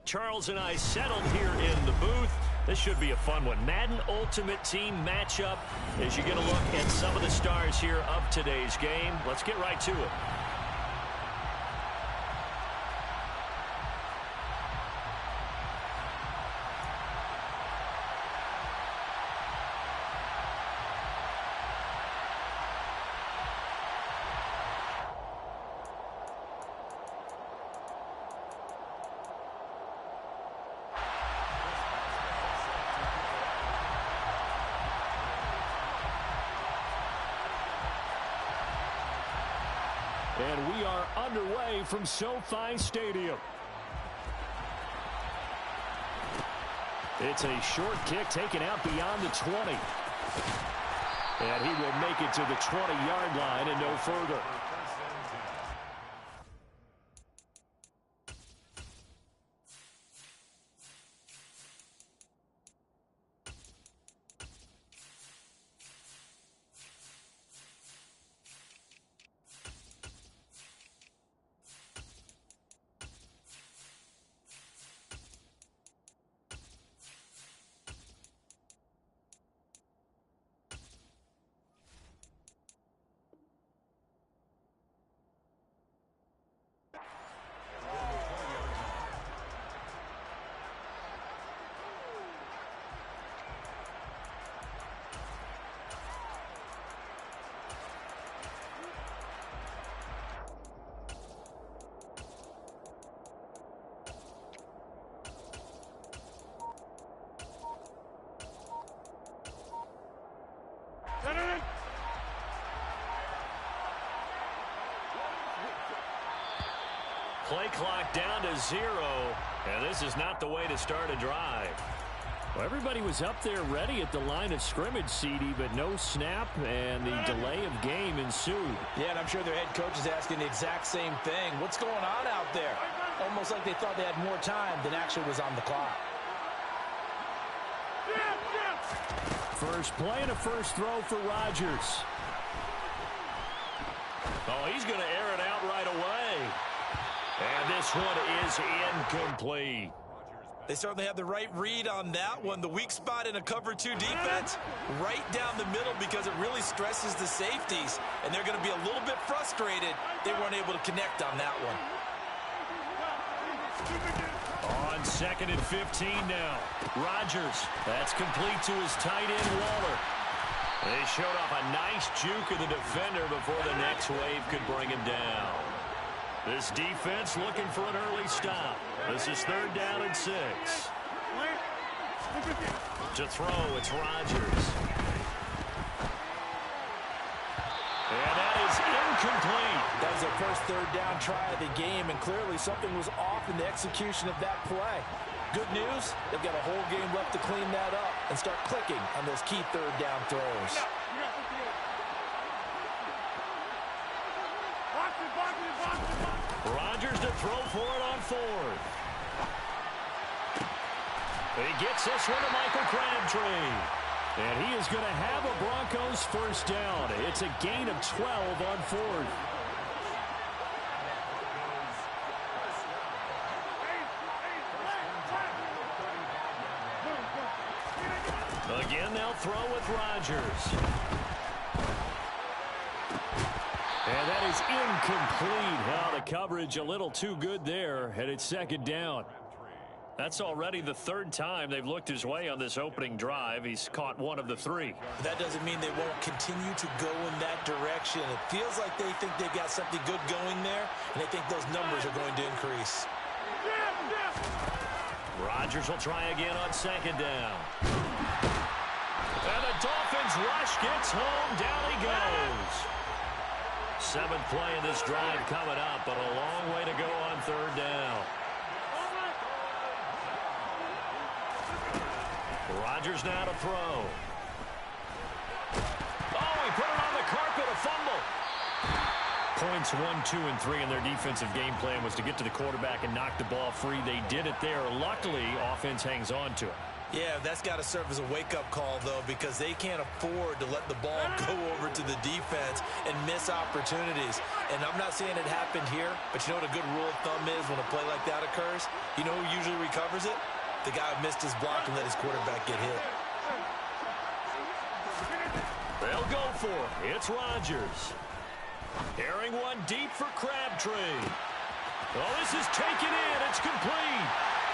Charles and I settled here in the booth. This should be a fun one. Madden Ultimate Team matchup as you get a look at some of the stars here of today's game. Let's get right to it. And we are underway from SoFi Stadium. It's a short kick taken out beyond the 20. And he will make it to the 20-yard line and no further. Play clock down to 0, and this is not the way to start a drive. Well, everybody was up there ready at the line of scrimmage, CD, but no snap, and the delay of game ensued. Yeah, and I'm sure their head coach is asking the exact same thing. What's going on out there? Almost like they thought they had more time than actually was on the clock. First play and a first throw for Rodgers. Oh, he's going to air it out right away. And this one is incomplete. They certainly have the right read on that one. The weak spot in a cover 2 defense, right down the middle because it really stresses the safeties. And they're going to be a little bit frustrated they weren't able to connect on that one. On 2nd and 15 now. Rodgers, that's complete to his tight end, Waller. They showed off a nice juke of the defender before the next wave could bring him down. This defense looking for an early stop. This is 3rd down and 6. To throw, it's Rodgers. And that is incomplete. That was their first 3rd down try of the game, and clearly something was off in the execution of that play. Good news, they've got a whole game left to clean that up and start clicking on those key 3rd down throws. Rodgers to throw for it on 4th. He gets this one to Michael Crabtree. And he is going to have a Broncos first down. It's a gain of 12 on 4th. Again, they'll throw with Rodgers. And that is incomplete. Well, the coverage a little too good there, and it's 2nd down. That's already the 3rd time they've looked his way on this opening drive. He's caught 1 of the 3. That doesn't mean they won't continue to go in that direction. It feels like they think they've got something good going there, and they think those numbers are going to increase. Rodgers will try again on 2nd down. And the Dolphins rush gets home. Down he goes. 7th play in this drive coming up, but a long way to go on 3rd down. Rodgers now to throw. Oh, he put it on the carpet, a fumble. Points 1, 2, and 3 in their defensive game plan was to get to the quarterback and knock the ball free. They did it there. Luckily, offense hangs on to it. Yeah, that's got to serve as a wake-up call, though, because they can't afford to let the ball go over to the defense and miss opportunities. And I'm not saying it happened here, but you know what a good rule of thumb is when a play like that occurs? You know who usually recovers it? The guy who missed his block and let his quarterback get hit. They'll go for it. It's Rodgers. Airing one deep for Crabtree. Oh, this is taken in. It's complete.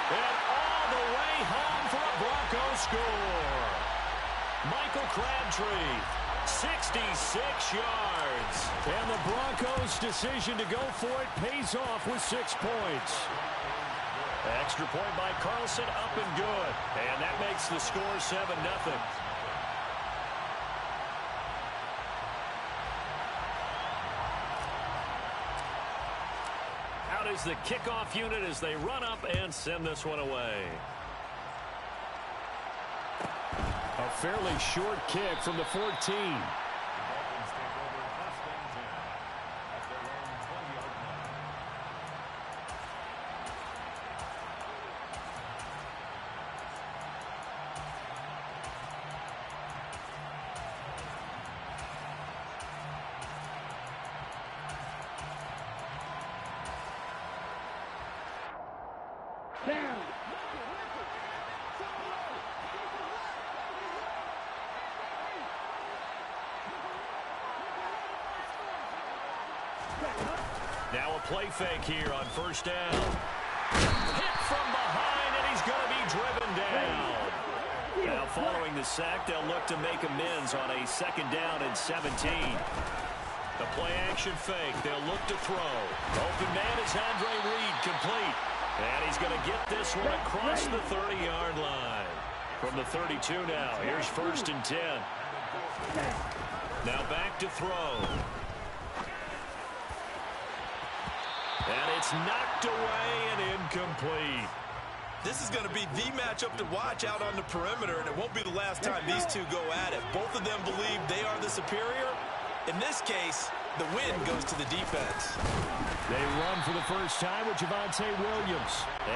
And all the way home for a Broncos score. Michael Crabtree, 66 yards. And the Broncos' decision to go for it pays off with 6 points. Extra point by Carlson, up and good. And that makes the score 7-0. Out is the kickoff unit as they run up and send this one away. A fairly short kick from the 14. Now a play fake here on first down. Hit from behind, and he's going to be driven down. Now following the sack, they'll look to make amends on a 2nd down and 17. The play action fake. They'll look to throw. Open man is Andre Reed, complete. And he's going to get this one across the 30-yard line. From the 32 now, here's 1st and 10. Now back to throw. And it's knocked away and incomplete. This is going to be the matchup to watch out on the perimeter, and it won't be the last time these two go at it. Both of them believe they are the superior. In this case, the win goes to the defense. They run for the first time with Javonte Williams.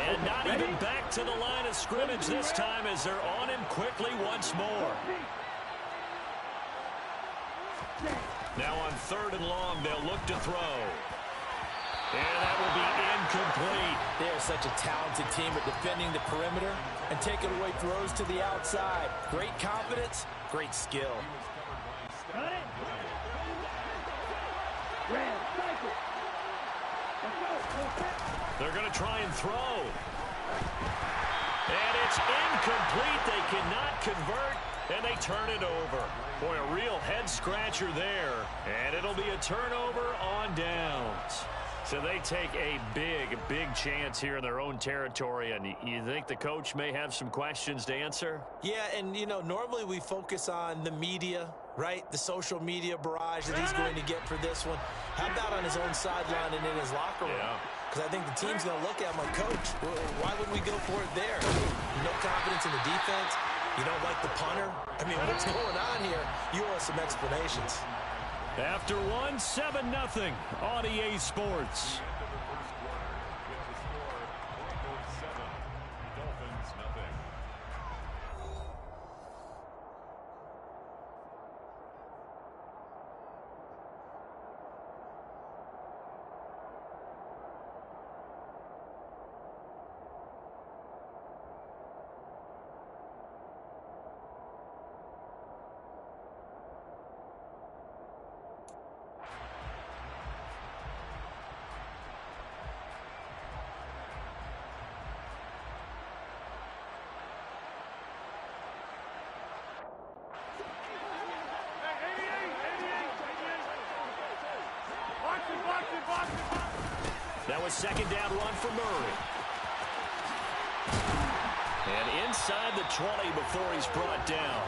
And not even back to the line of scrimmage this time as they're on him quickly once more. Now on 3rd and long, they'll look to throw. And that will be incomplete. They are such a talented team at defending the perimeter and taking away throws to the outside. Great confidence, great skill. They're going to try and throw. And it's incomplete. They cannot convert, and they turn it over. Boy, a real head-scratcher there. And it'll be a turnover on downs. So they take a big chance here in their own territory, and you think the coach may have some questions to answer? Yeah, and, you know, normally we focus on the media, right? The social media barrage that he's going to get for this one. How about on his own sideline and in his locker room? Because I think the team's going to look at him like, Coach, why wouldn't we go for it there? No confidence in the defense? You don't like the punter? I mean, what's going on here? You owe us some explanations. After one, 7-0 on EA Sports. That was 2nd down run for Murray. And inside the 20 before he's brought down.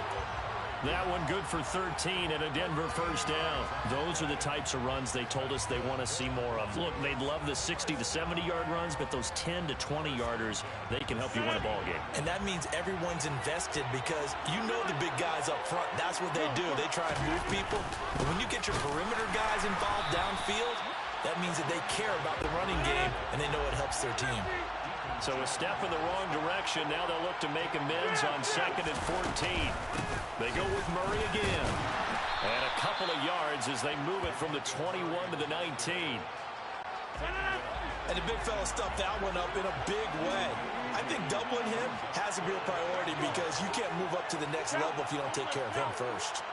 That one good for 13 and a Denver 1st down. Those are the types of runs they told us they want to see more of. Look, they'd love the 60 to 70-yard runs, but those 10 to 20-yarders, they can help you win a ball game. And that means everyone's invested because you know the big guys up front. That's what they do. They try and move people. But when you get your perimeter guys involved downfield, that means that they care about the running game, and they know it helps their team. So a step in the wrong direction. Now they'll look to make amends on 2nd and 14. They go with Murray again. And a couple of yards as they move it from the 21 to the 19. And the big fella stuffed that one up in a big way. I think doubling him has to be a priority because you can't move up to the next level if you don't take care of him first.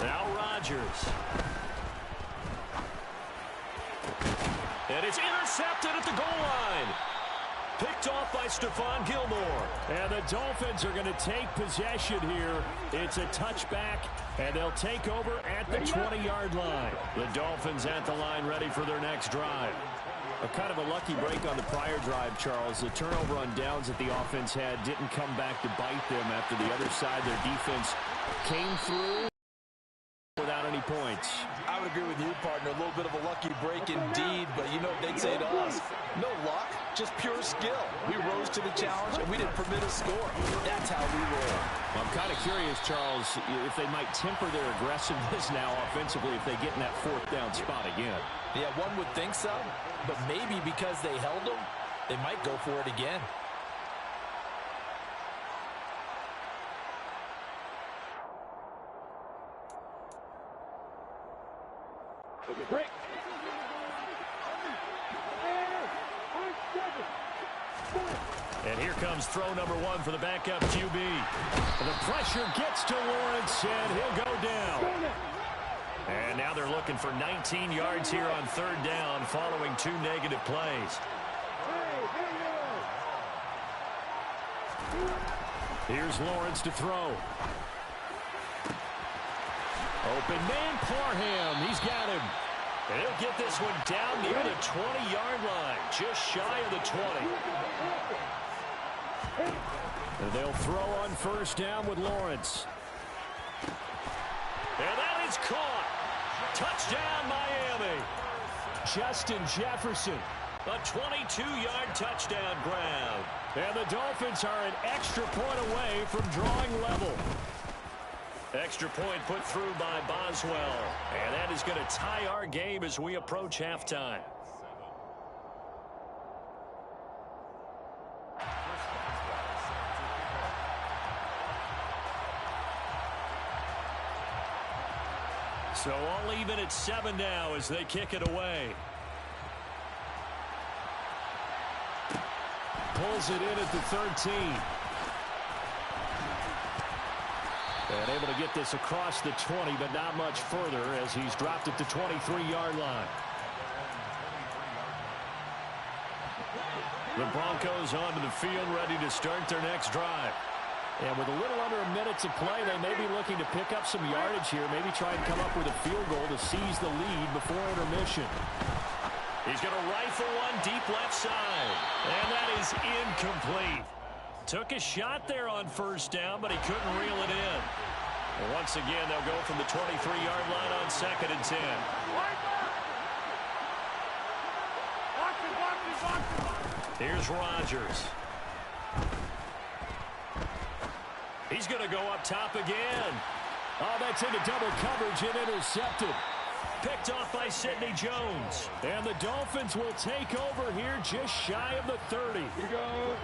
Now Rodgers. And it's intercepted at the goal line. Picked off by Stephon Gilmore. And the Dolphins are going to take possession here. It's a touchback, and they'll take over at the 20-yard line. The Dolphins at the line ready for their next drive. A kind of a lucky break on the prior drive, Charles. The turnover on downs that the offense had didn't come back to bite them after the other side. Their defense came through without any points. I would agree with you, partner. A little bit of a lucky break indeed, but you know what they'd say to us? No luck, just pure skill. We rose to the challenge, and we didn't permit a score. That's how we roll. I'm kind of curious, Charles, if they might temper their aggressiveness now offensively if they get in that 4th down spot again. Yeah, one would think so, but maybe because they held them, they might go for it again. Break. And here comes throw number 1 for the backup QB. The pressure gets to Lawrence, and he'll go down. And now they're looking for 19 yards here on 3rd down following 2 negative plays. Here's Lawrence to throw. Open man, Parham. He's got him. And he'll get this one down near the 20-yard line, just shy of the 20. And they'll throw on 1st down with Lawrence. And that is caught. Touchdown, Miami. Justin Jefferson. A 22-yard touchdown grab. And the Dolphins are an extra point away from drawing level. Extra point put through by Boswell. And that is going to tie our game as we approach halftime. So all even at 7 now as they kick it away. Pulls it in at the 13. And able to get this across the 20, but not much further as he's dropped at the 23-yard line. The Broncos onto the field ready to start their next drive. And with a little under a minute to play, they may be looking to pick up some yardage here, maybe try and come up with a field goal to seize the lead before intermission. He's going to rifle one deep left side. And that is incomplete. Took a shot there on 1st down, but he couldn't reel it in. And once again, they'll go from the 23-yard line on 2nd and 10. Here's Rodgers. He's going to go up top again. Oh, that's into double coverage and intercepted. Picked off by Sidney Jones. And the Dolphins will take over here just shy of the 30. Here we go.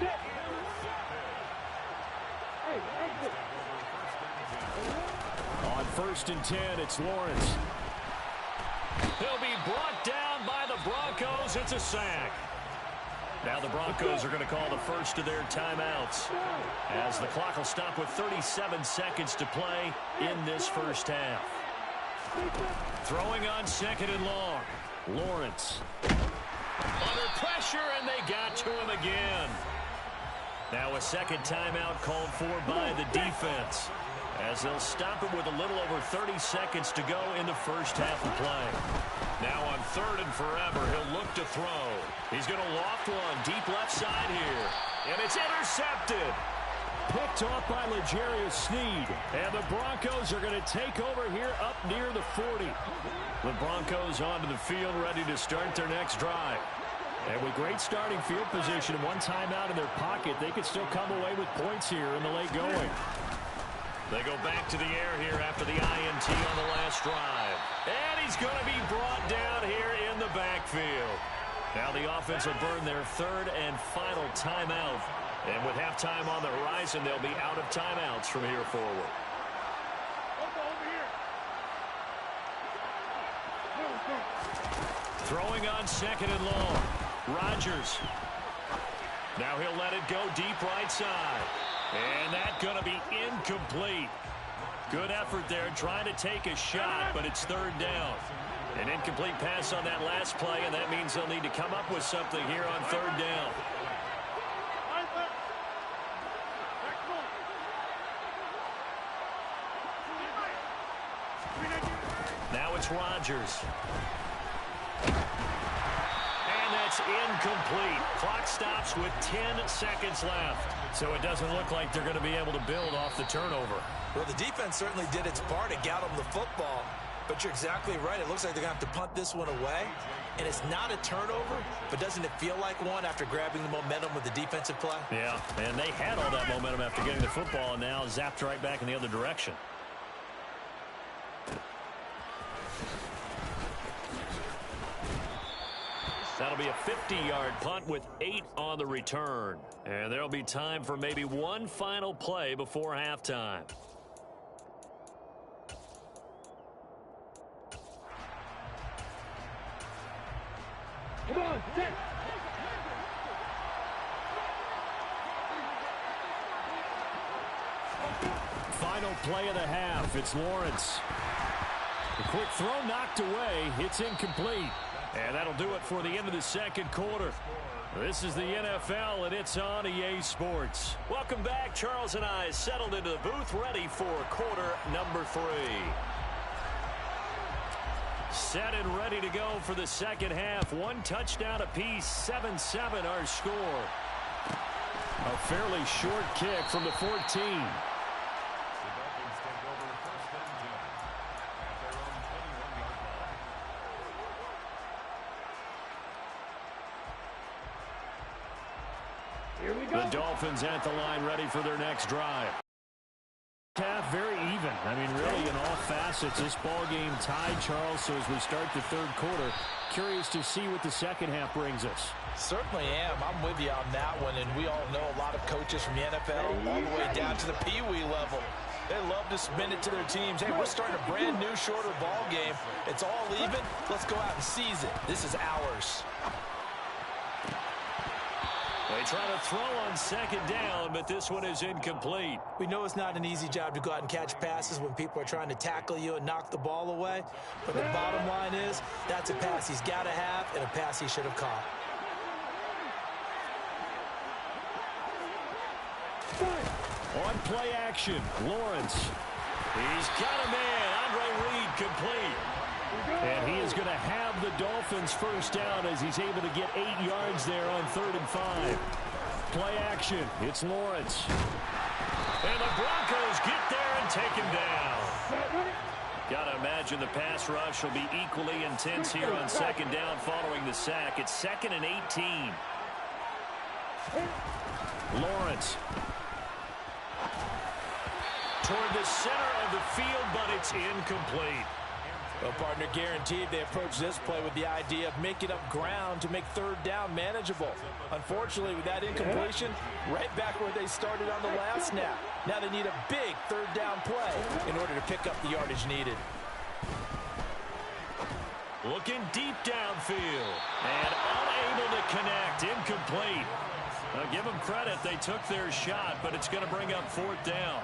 On 1st and 10, it's Lawrence. He'll be brought down by the Broncos. It's a sack. Now the Broncos are going to call the first of their timeouts as the clock will stop with 37 seconds to play in this first half. Throwing on 2nd and long. Lawrence. Under pressure, and they got to him again. Now a second timeout called for by the defense as they'll stop him with a little over 30 seconds to go in the first half of play. Now on 3rd and forever, he'll look to throw. He's going to loft one deep left side here. And it's intercepted. Picked off by L'Jarius Sneed. And the Broncos are going to take over here up near the 40. The Broncos onto the field ready to start their next drive. And with great starting field position and one timeout in their pocket, they could still come away with points here in the late going. They go back to the air here after the INT on the last drive. And he's going to be brought down here in the backfield. Now the offense will burn their third and final timeout. And with halftime on the horizon, they'll be out of timeouts from here forward. Throwing on second and long. Rodgers. Now he'll let it go deep right side. And that's going to be incomplete. Good effort there trying to take a shot, but it's third down. An incomplete pass on that last play, and that means they'll need to come up with something here on third down. Now it's Rodgers. And that's incomplete. Clock stops with 10 seconds left. So it doesn't look like they're going to be able to build off the turnover. Well, the defense certainly did its part. It got them the football. But you're exactly right. It looks like they're going to have to punt this one away. And it's not a turnover, but doesn't it feel like one after grabbing the momentum with the defensive play? Yeah, and they had all that momentum after getting the football and now zapped right back in the other direction. That'll be a 50-yard punt with 8 on the return. And there'll be time for maybe one final play before halftime. Come on, set. Final play of the half. It's Lawrence. The quick throw knocked away. It's incomplete. And that'll do it for the end of the second quarter. This is the NFL, and it's on EA Sports. Welcome back. Charles and I settled into the booth, ready for quarter number 3. Set and ready to go for the second half. One touchdown apiece, 7-7 our score. A fairly short kick from the 14. Here we go. The Dolphins at the line, ready for their next drive. Half very even. I mean, really, in all facets, this ball game tied, Charles. So as we start the third quarter, curious to see what the second half brings us. Certainly am. I'm with you on that one, and we all know a lot of coaches from the NFL all the way down to the Pee-wee level. They love to spin it to their teams. Hey, we're starting a brand new, shorter ball game. It's all even. Let's go out and seize it. This is ours. They try to throw on second down, but this one is incomplete. We know it's not an easy job to go out and catch passes when people are trying to tackle you and knock the ball away. But the bottom line is, that's a pass he's got to have and a pass he should have caught. On play action, Lawrence. He's got a man. Andre Reed complete. And he is going to have the Dolphins first down as he's able to get 8 yards there on 3rd and 5. Play action. It's Lawrence. And the Broncos get there and take him down. Got to imagine the pass rush will be equally intense here on second down following the sack. It's 2nd and 18. Lawrence. Toward the center of the field, but it's incomplete. Well, partner, guaranteed they approach this play with the idea of making up ground to make 3rd down manageable. Unfortunately, with that incompletion, right back where they started on the last snap. Now they need a big 3rd down play in order to pick up the yardage needed. Looking deep downfield and unable to connect. Incomplete. Now, give them credit. They took their shot, but it's going to bring up 4th down.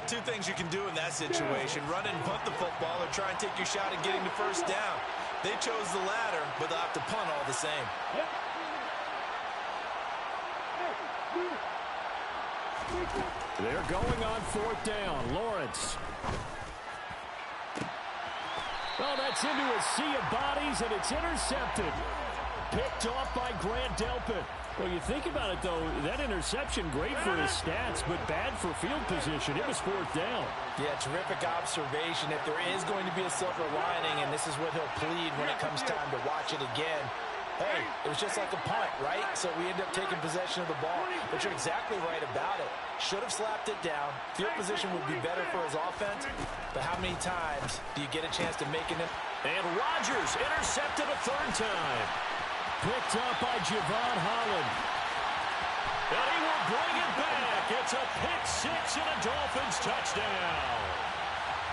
Two things you can do in that situation: run and punt the football, or try and take your shot at getting the first down. They chose the latter, but they'll have to punt all the same. They're going on 4th down. Lawrence. Well, that's into a sea of bodies, and it's intercepted. Picked off by Grant Delpit. Well, you think about it, though, that interception, great for his stats, but bad for field position. It was 4th down. Yeah, terrific observation. If there is going to be a silver lining, and this is what he'll plead when it comes time to watch it again, Hey, it was just like a punt, right? So we end up taking possession of the ball. But you're exactly right about it. Should have slapped it down. Field position would be better for his offense. But how many times do you get a chance to make it? And Rodgers intercepted a third time. Picked up by Javon Holland. And he will bring it back. It's a pick six and a Dolphins touchdown.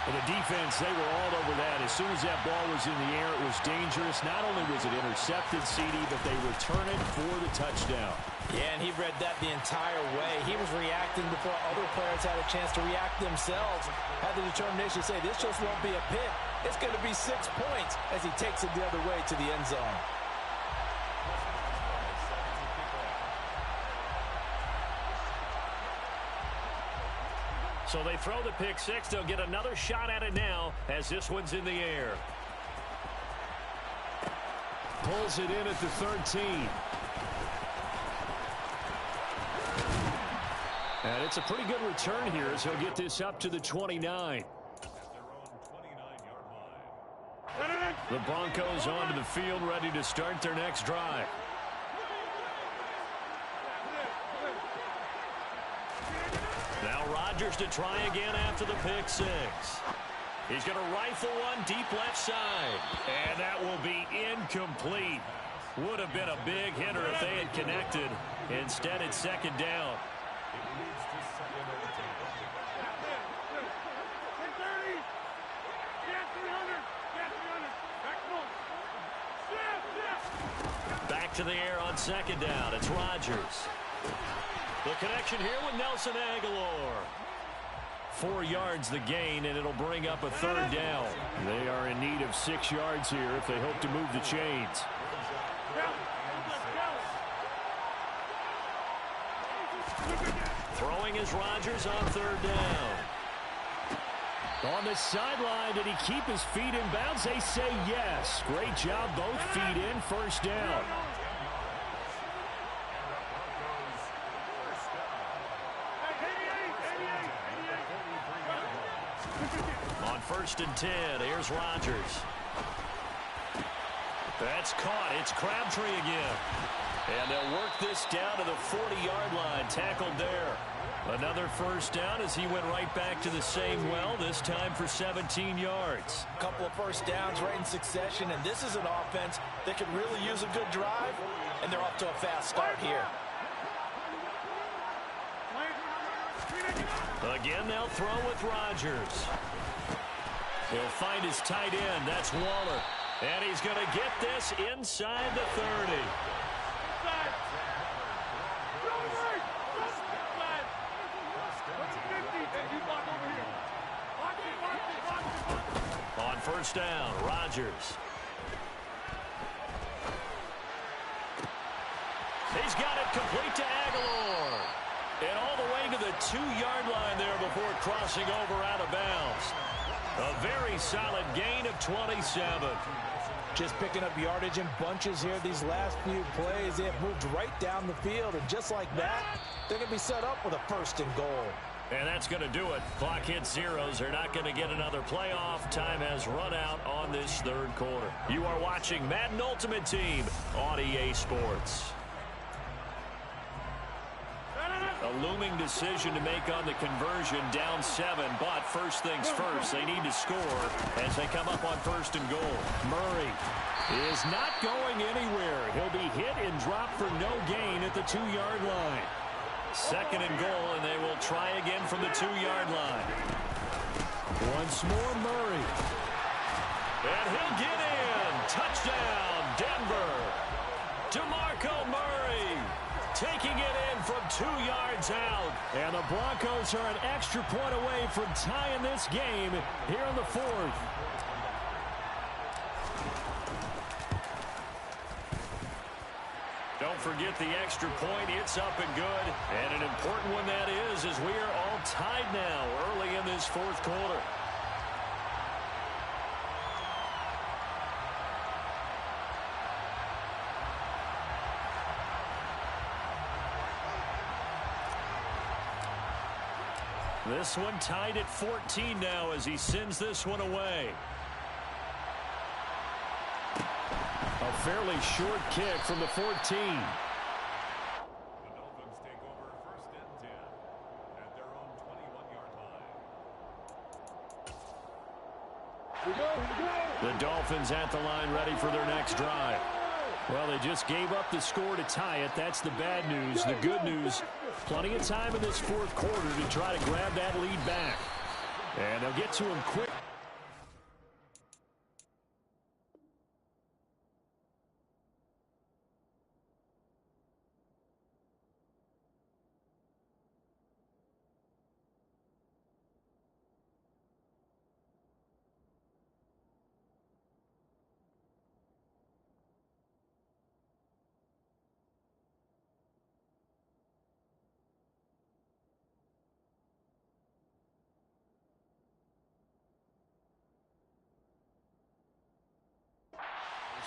And the defense, they were all over that. As soon as that ball was in the air, it was dangerous. Not only was it intercepted, CD, but they return it for the touchdown. Yeah, and he read that the entire way. He was reacting before other players had a chance to react themselves. Had the determination to say, this just won't be a pick. It's going to be 6 points as he takes it the other way to the end zone. So they throw the pick six. They'll get another shot at it now as this one's in the air. Pulls it in at the 13. And it's a pretty good return here as he'll get this up to the 29. The Broncos onto the field, ready to start their next drive. Now Rodgers to try again after the pick six. He's going to rifle one deep left side. And that will be incomplete. Would have been a big hitter if they had connected. Instead, it's second down. Back to the air on second down. It's Rodgers. The connection here with Nelson Aguilar. 4 yards the gain, and it'll bring up a third down. They are in need of 6 yards here if they hope to move the chains. Throwing is Rodgers on third down. On the sideline, did he keep his feet in bounds? They say yes. Great job, both feet in, first down. On 1st and 10, here's Rodgers. That's caught. It's Crabtree again. And they'll work this down to the 40-yard line. Tackled there. Another first down as he went right back to the same well, this time for 17 yards. A couple of first downs right in succession, and this is an offense that could really use a good drive, and they're off to a fast start here. Again, they'll throw with Rodgers. He'll find his tight end. That's Waller. And he's going to get this inside the 30. On first down, Rodgers. He's got it complete to Aguilar. And all the way to the 2-yard line there before crossing over out of bounds. A very solid gain of 27. Just picking up yardage in bunches here these last few plays. They have moved right down the field, and just like that, they're going to be set up with a 1st and goal. And that's going to do it. Clock hits zeros. They're not going to get another playoff. Time has run out on this third quarter. You are watching Madden Ultimate Team on EA Sports. A looming decision to make on the conversion, down 7, but first things first, they need to score as they come up on 1st and goal. Murray is not going anywhere. He'll be hit and dropped for no gain at the 2-yard line. 2nd and goal, and they will try again from the 2-yard line. Once more, Murray. And he'll get in. Touchdown, Denver. DeMarco Murray taking it in from 2 yards out. And the Broncos are an extra point away from tying this game here in the 4th. Don't forget the extra point. It's up and good. And an important one that is, as we are all tied now early in this 4th quarter. This one tied at 14 now as he sends this one away. A fairly short kick from the 14. The Dolphins take over 1st and 10 at their own 21-yard line. The Dolphins at the line ready for their next drive. Well, they just gave up the score to tie it. That's the bad news. The good news, plenty of time in this fourth quarter to try to grab that lead back. And they'll get to him quick.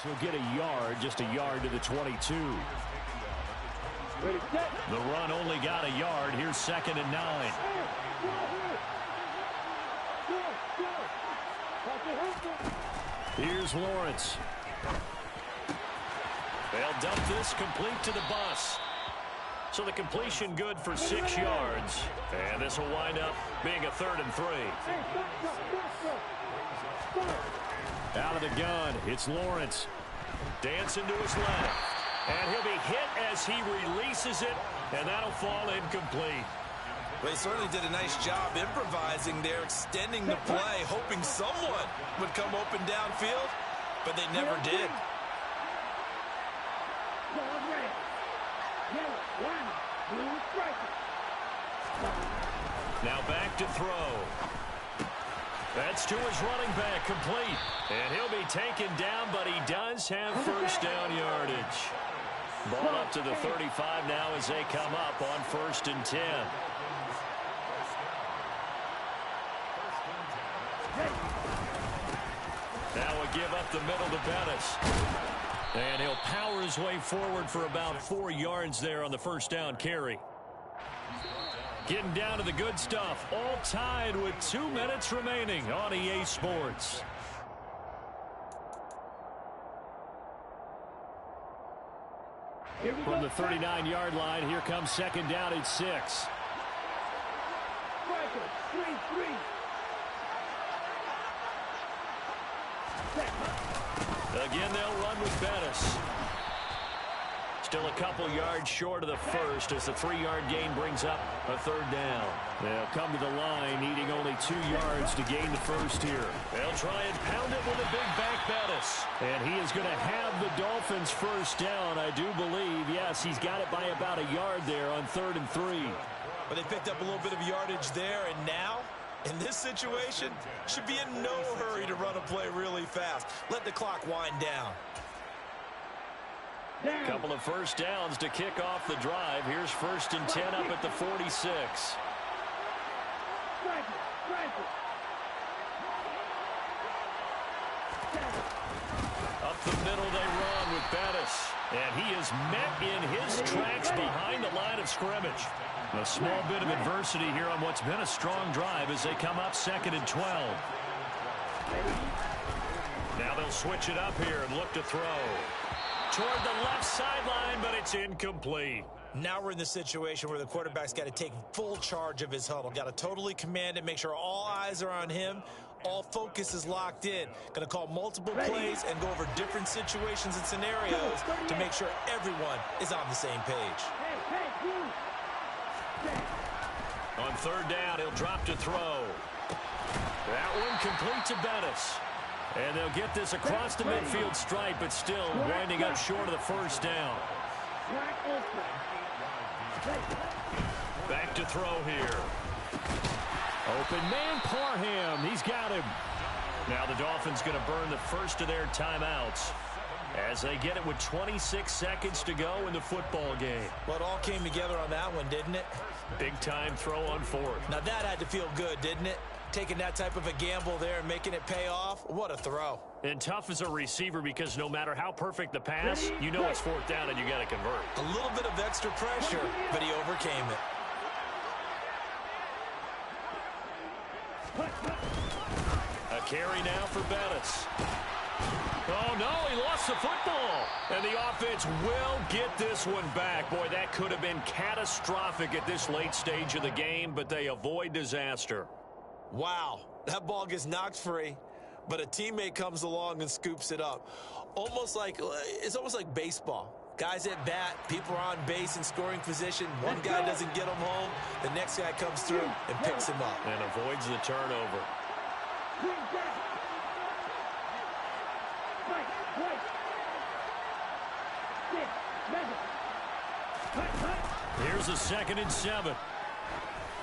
He'll get a yard, just a yard to the 22. The run only got a yard. Here's 2nd and 9. Here's Lawrence. They'll dump this complete to the bus. So the completion good for 6 yards. And this will wind up being a 3rd and 3. Out of the gun, it's Lawrence. Dancing to his left. And he'll be hit as he releases it, and that'll fall incomplete. Well, he certainly did a nice job improvising there, extending the play, hoping someone would come open downfield, but they never did. Now back to throw. That's to his running back, complete. And he'll be taken down, but he does have 1st down yardage. Ball up to the 35 now as they come up on 1st and 10. Now a give up the middle to Bettis. And he'll power his way forward for about 4 yards there on the 1st down carry. Getting down to the good stuff. All tied with 2 minutes remaining on EA Sports. From the 39-yard line, here comes 2nd down at 6. Again, they'll run with Bettis. Still a couple yards short of the 1st as the 3-yard gain brings up a 3rd down. They'll come to the line needing only 2 yards to gain the 1st here. They'll try and pound it with a big back Bettis. And he is going to have the Dolphins 1st down, I do believe. Yes, he's got it by about a yard there on 3rd and 3. But they picked up a little bit of yardage there, and now, in this situation, should be in no hurry to run a play really fast. Let the clock wind down. Couple of 1st downs to kick off the drive. Here's 1st and 10 up at the 46. Up the middle they run with Bettis. And he is met in his tracks behind the line of scrimmage. A small bit of adversity here on what's been a strong drive as they come up 2nd and 12. Now they'll switch it up here and look to throw. Toward the left sideline, but it's incomplete. Now we're in the situation where the quarterback's got to take full charge of his huddle. Got to totally command it, make sure all eyes are on him. All focus is locked in. Going to call multiple plays and go over different situations and scenarios to make sure everyone is on the same page. On 3rd down, he'll drop to throw. That one complete to Bettis. And they'll get this across the midfield stripe, but still winding up short of the 1st down. Back to throw here. Open man, Parham. He's got him. Now the Dolphins going to burn the 1st of their timeouts as they get it with 26 seconds to go in the football game. Well, it all came together on that one, didn't it? Big time throw on 4th. Now that had to feel good, didn't it? Taking that type of a gamble there and making it pay off. What a throw. And tough as a receiver because no matter how perfect the pass, you know it's 4th down and you got to convert. A little bit of extra pressure, but he overcame it. A carry now for Bettis. Oh, no, he lost the football. And the offense will get this one back. Boy, that could have been catastrophic at this late stage of the game, but they avoid disaster. Wow, that ball gets knocked free, but a teammate comes along and scoops it up. It's almost like baseball. Guys at bat, people are on base in scoring position. One guy doesn't get him home. The next guy comes through and picks him up. And avoids the turnover. Here's a 2nd and 7.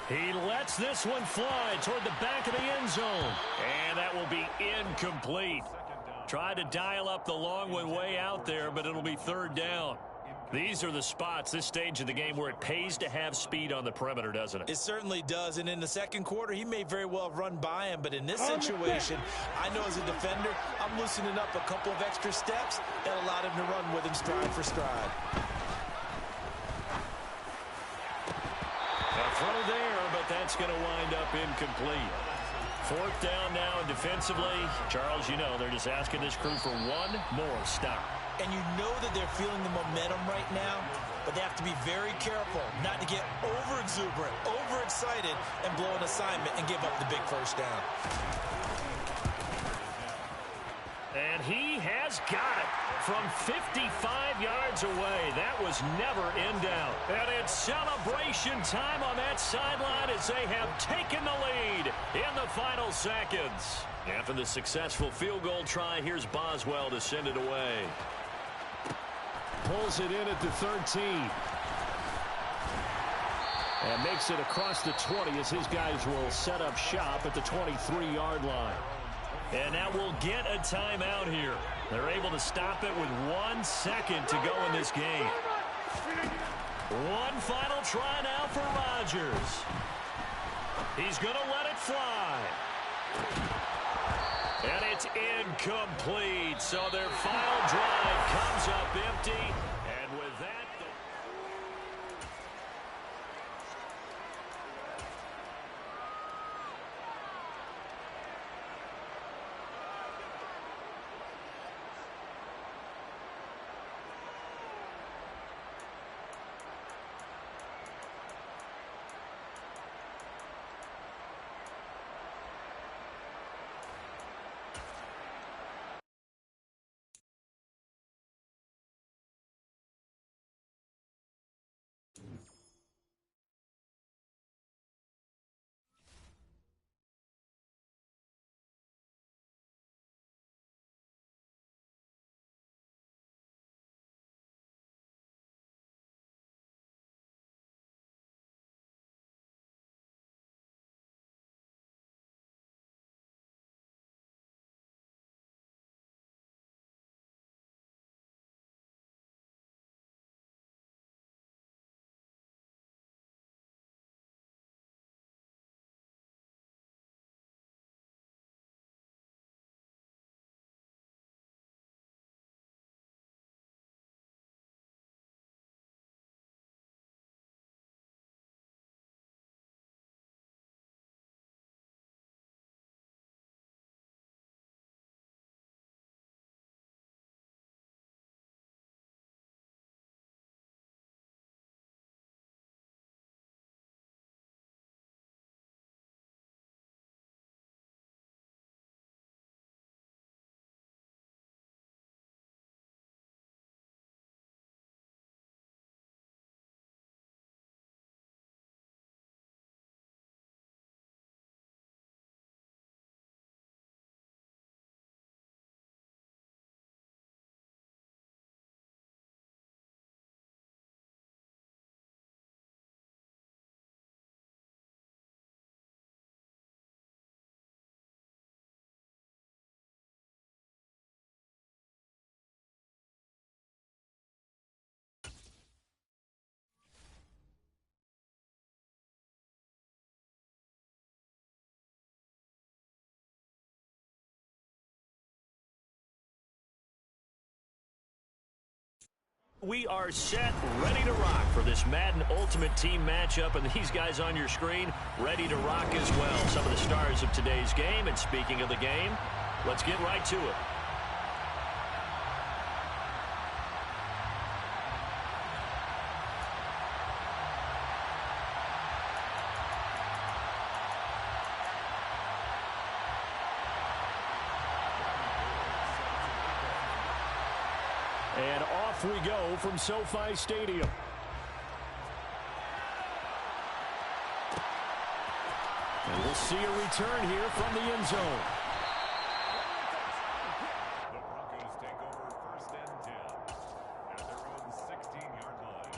He lets this one fly toward the back of the end zone. And that will be incomplete. Tried to dial up the long one way out there, but it'll be 3rd down. These are the spots, this stage of the game, where it pays to have speed on the perimeter, doesn't it? It certainly does, and in the 2nd quarter, he may very well have run by him, but in this situation, I know as a defender, I'm loosening up a couple of extra steps that allowed him to run with him stride for stride. A throw there, but that's going to wind up incomplete. 4th down now, and defensively, Charles, you know, they're just asking this crew for one more stop. And you know that they're feeling the momentum right now, but they have to be very careful not to get over-exuberant, overexcited, and blow an assignment and give up the big 1st down. And he has got it from 55 yards away. That was never in doubt. And it's celebration time on that sideline as they have taken the lead in the final seconds. After the successful field goal try, here's Boswell to send it away. Pulls it in at the 13. And makes it across the 20 as his guys will set up shop at the 23-yard line. And now we'll get a timeout here. They're able to stop it with 1 second to go in this game. One final try now for Rodgers. He's going to let it fly. And it's incomplete. So their final drive comes up empty. And with that... We are set, ready to rock for this Madden Ultimate Team matchup, and these guys on your screen ready to rock as well. Some of the stars of today's game, and speaking of the game, let's get right to it. we go from SoFi Stadium. And we'll see a return here from the end zone. The Broncos take over 1st and 10 at their own 16-yard line.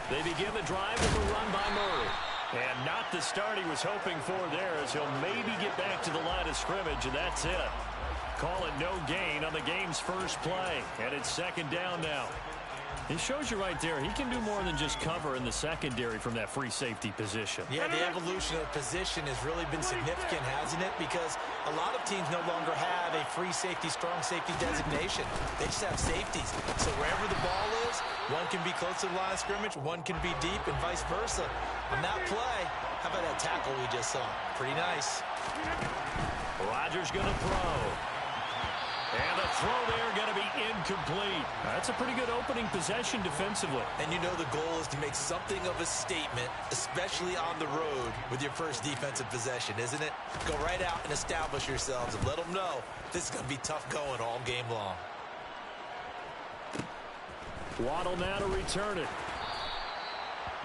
They begin the drive with a run by Murray. And not the start he was hoping for there, as he'll maybe get back to the line of scrimmage, and that's it. Call it no gain on the game's first play. And it's 2nd down now. It shows you right there, he can do more than just cover in the secondary from that free safety position. Yeah, the evolution of the position has really been significant, hasn't it? Because a lot of teams no longer have a free safety, strong safety designation. They just have safeties. So wherever the ball is, one can be close to the line of scrimmage, one can be deep, and vice versa. On that play, how about that tackle we just saw? Pretty nice. Rodgers going to throw. And the throw there going to be incomplete. That's a pretty good opening possession defensively. And you know the goal is to make something of a statement, especially on the road with your first defensive possession, isn't it? Go right out and establish yourselves and let them know this is going to be tough going all game long. Waddle now to return it.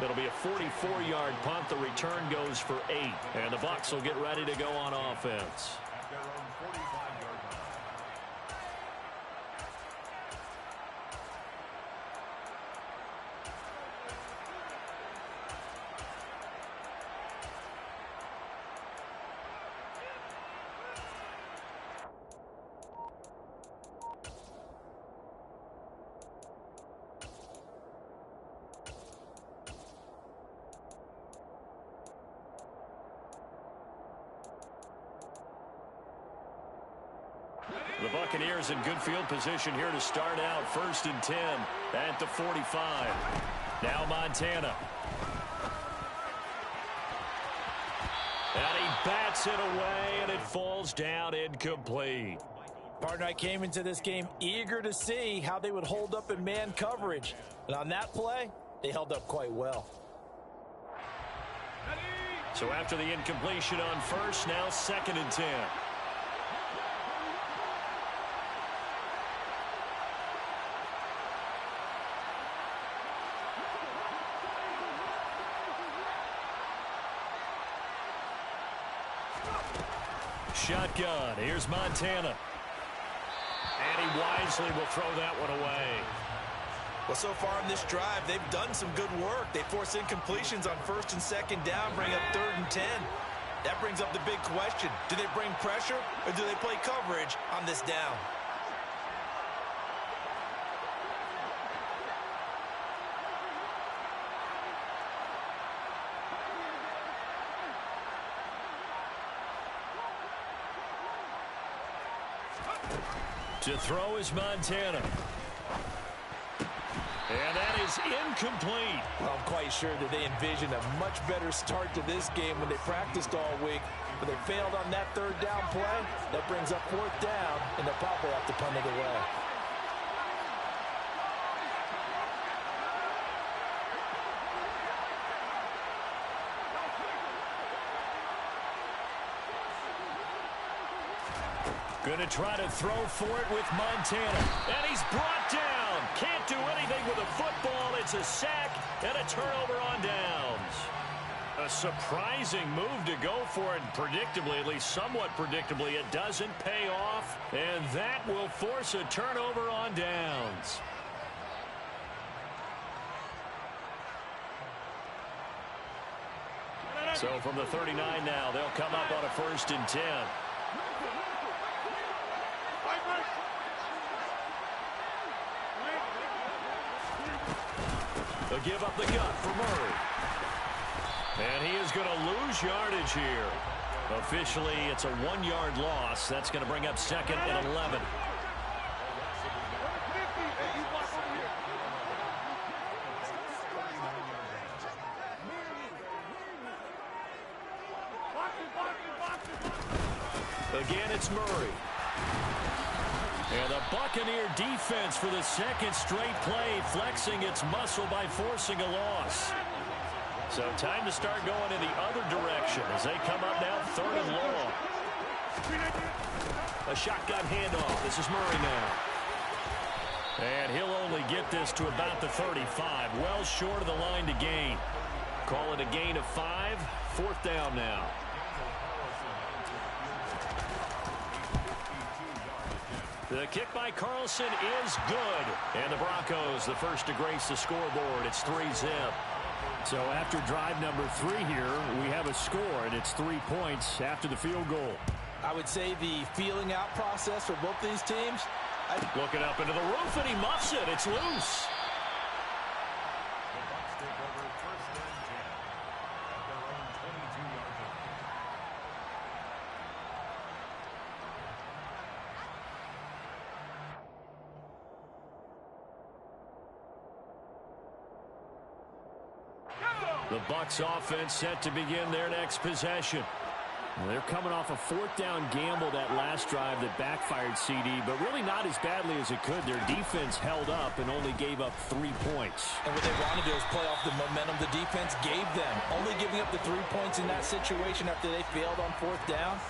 It'll be a 44-yard punt. The return goes for 8. And the Bucs will get ready to go on offense. At their own 45-yard line. The Buccaneers in good field position here to start out. 1st and 10 at the 45. Now Montana. And he bats it away, and it falls down incomplete. Partner, I came into this game eager to see how they would hold up in man coverage. And on that play, they held up quite well. So after the incompletion on 1st, now 2nd and 10. Shotgun. Here's Montana. And he wisely will throw that one away. Well, so far in this drive, they've done some good work. They force incompletions on 1st and 2nd down, bring up 3rd and 10. That brings up the big question. Do they bring pressure or do they play coverage on this down? To throw is Montana. And that is incomplete. Well, I'm quite sure that they envisioned a much better start to this game when they practiced all week. But they failed on that 3rd down play. That brings up 4th down, and they'll probably have to punt it away. Going to try to throw for it with Montana. And he's brought down. Can't do anything with a football. It's a sack and a turnover on downs. A surprising move to go for it. Predictably, at least somewhat predictably, it doesn't pay off. And that will force a turnover on downs. So from the 39 now, they'll come up on a 1st and 10. They'll give up the gut for Murray. And he is going to lose yardage here. Officially, it's a 1-yard loss. That's going to bring up 2nd and 11. Again, it's Murray. And the Buccaneer defense for the 2nd straight play, flexing its muscle by forcing a loss. So time to start going in the other direction as they come up now 3rd and long. A shotgun handoff. This is Murray now. And he'll only get this to about the 35. Well short of the line to gain. Call it a gain of 5. 4th down now. The kick by Carlson is good. And the Broncos, the first to grace the scoreboard. It's 3-zip. So after drive number 3 here, we have a score, and it's 3 points after the field goal. I would say the feeling out process for both these teams. Looking up into the roof, and he muffs it. It's loose. The Bucs offense set to begin their next possession. Well, they're coming off a 4th down gamble that last drive that backfired CD, but really not as badly as it could. Their defense held up and only gave up 3 points. And what they wanted to do is play off the momentum the defense gave them. Only giving up the 3 points in that situation after they failed on 4th down.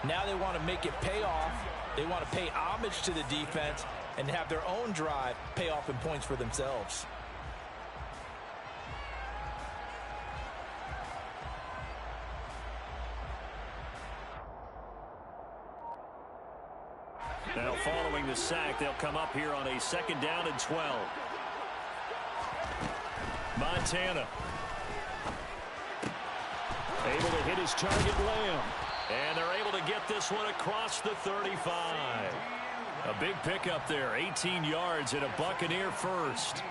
Now they want to make it pay off. They want to pay homage to the defense and have their own drive pay off in points for themselves. Now following the sack, they'll come up here on a 2nd down and 12. Montana. Able to hit his target, Lamb. And they're able to get this one across the 35. A big pickup there, 18 yards and a Buccaneer first.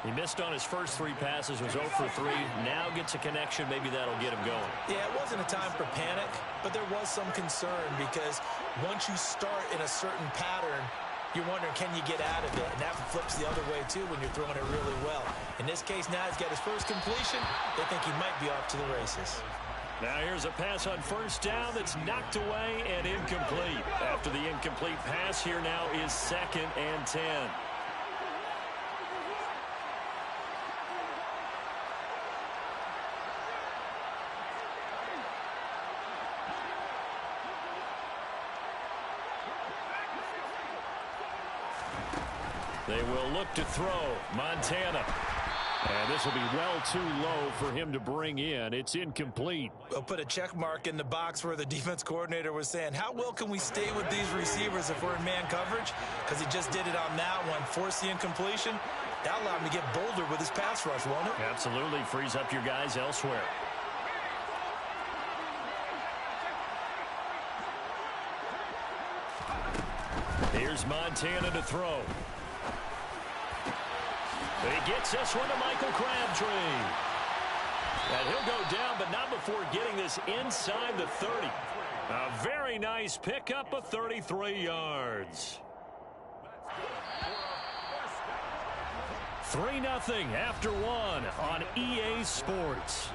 He missed on his first 3 passes, was 0 for 3. Now gets a connection. Maybe that'll get him going. Yeah, it wasn't a time for panic, but there was some concern because once you start in a certain pattern, you're wondering, can you get out of it? And that flips the other way, too, when you're throwing it really well. In this case, now he's got his first completion. They think he might be off to the races. Now here's a pass on 1st down that's knocked away and incomplete. After the incomplete pass, here now is 2nd and 10. They will look to throw. Montana. And this will be well too low for him to bring in. It's incomplete. We'll put a check mark in the box where the defense coordinator was saying, how well can we stay with these receivers if we're in man coverage? Because he just did it on that one. Force the incompletion. That allowed him to get bolder with his pass rush, won't it? Absolutely. Frees up your guys elsewhere. Here's Montana to throw. He gets this one to Michael Crabtree. And he'll go down, but not before getting this inside the 30. A very nice pickup of 33 yards. 3-0 after 1 on EA Sports.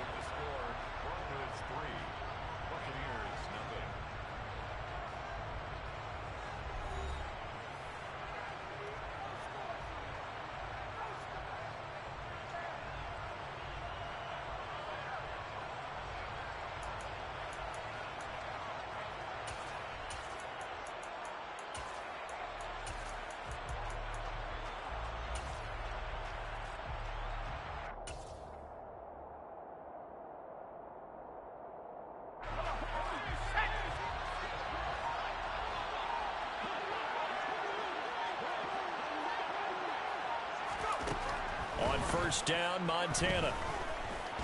On 1st down, Montana.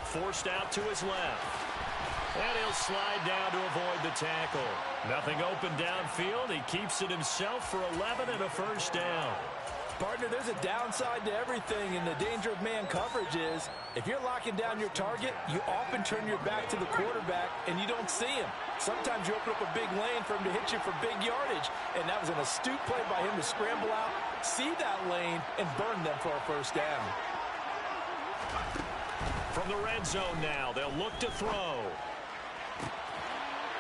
Forced out to his left. And he'll slide down to avoid the tackle. Nothing open downfield. He keeps it himself for 11 and a 1st down. Partner, there's a downside to everything, and the danger of man coverage is if you're locking down your target, you often turn your back to the quarterback and you don't see him. Sometimes you open up a big lane for him to hit you for big yardage, and that was an astute play by him to scramble out, see that lane, and burn them for a first down. From the red zone now, they'll look to throw.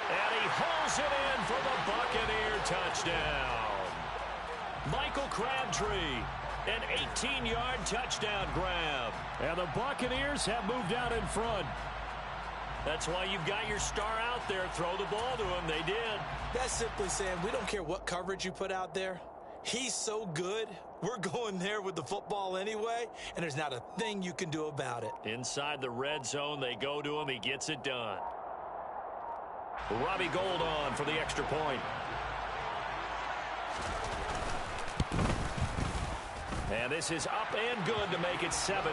And he hauls it in for the Buccaneer touchdown. Michael Crabtree, an 18-yard touchdown grab. And the Buccaneers have moved out in front. That's why you've got your star out there. Throw the ball to him. They did. That's simply saying we don't care what coverage you put out there. He's so good, we're going there with the football anyway, and there's not a thing you can do about it. Inside the red zone, they go to him. He gets it done. Robbie Gould on for the extra point. And this is up and good to make it 7-3.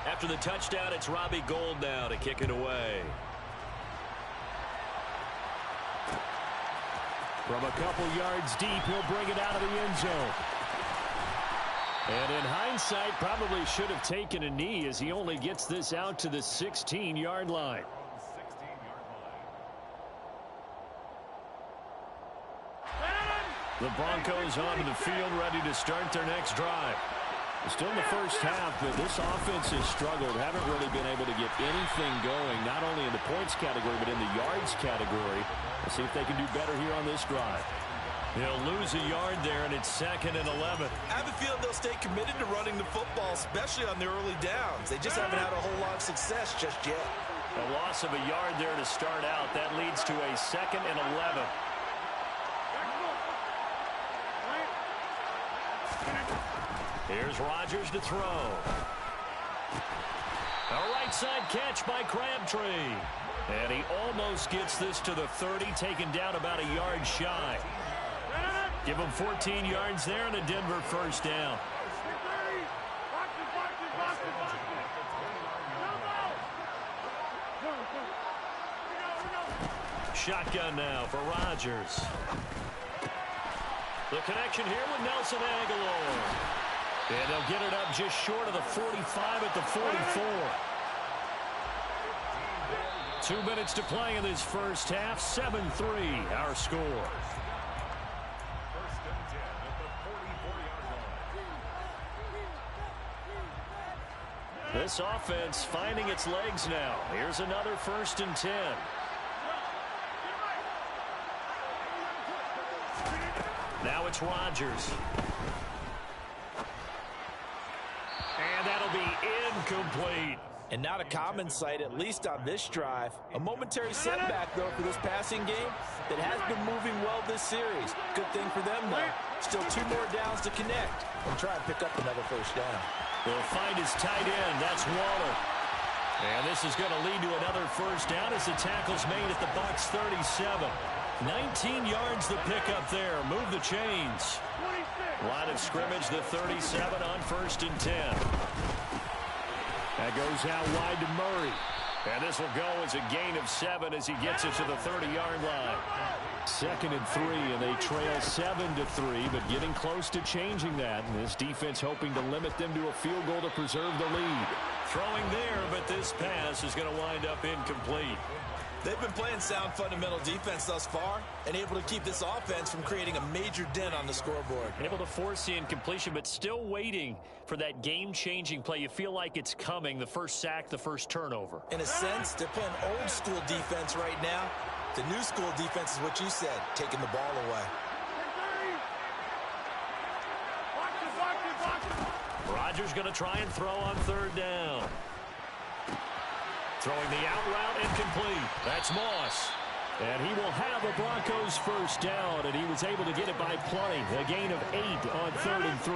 After the touchdown, it's Robbie Gould now to kick it away. From a couple yards deep, he'll bring it out of the end zone. And in hindsight, probably should have taken a knee as he only gets this out to the 16-yard line. The Broncos onto the field, ready to start their next drive. Still in the first half, but this offense has struggled. Haven't really been able to get anything going, not only in the points category, but in the yards category. We'll see if they can do better here on this drive. They'll lose a yard there, and it's 2nd and 11. I have a feeling they'll stay committed to running the football, especially on the early downs. They just haven't had a whole lot of success just yet. A loss of a yard there to start out. That leads to a 2nd and 11. Here's Rodgers to throw. A right side catch by Crabtree. And he almost gets this to the 30, taken down about a yard shy. Give him 14 yards there and a Denver first down. Shotgun now for Rodgers. The connection here with Nelson Aguilar. And they'll get it up just short of the 45 at the 44. 2 minutes to play in this first half. 7-3 our score. This offense finding its legs now. Here's another 1st and 10. Now it's Rodgers. And that'll be incomplete. And not a common sight, at least on this drive. A momentary setback, though, for this passing game that has been moving well this series. Good thing for them, though. Still 2 more downs to connect and try and pick up another first down. They'll find his tight end. That's Waller. And this is going to lead to another first down as the tackle's made at the Bucs 37. 19 yards to pick up there. Move the chains. Line of scrimmage, the 37 on 1st and 10. That goes out wide to Murray. And this will go as a gain of 7 as he gets it to the 30-yard line. 2nd and 3, and they trail 7-3, but getting close to changing that. And this defense hoping to limit them to a field goal to preserve the lead. Throwing there, but this pass is going to wind up incomplete. They've been playing sound fundamental defense thus far and able to keep this offense from creating a major dent on the scoreboard. Able to force the incompletion, but still waiting for that game-changing play. You feel like it's coming, the first sack, the first turnover. In a sense, they're playing old-school defense right now. The new-school defense is what you said, taking the ball away. Rodgers going to try and throw on 3rd down. Throwing the out route incomplete. That's Moss. And he will have a Broncos first down, and he was able to get it by plenty. A gain of 8 on 3rd and 3.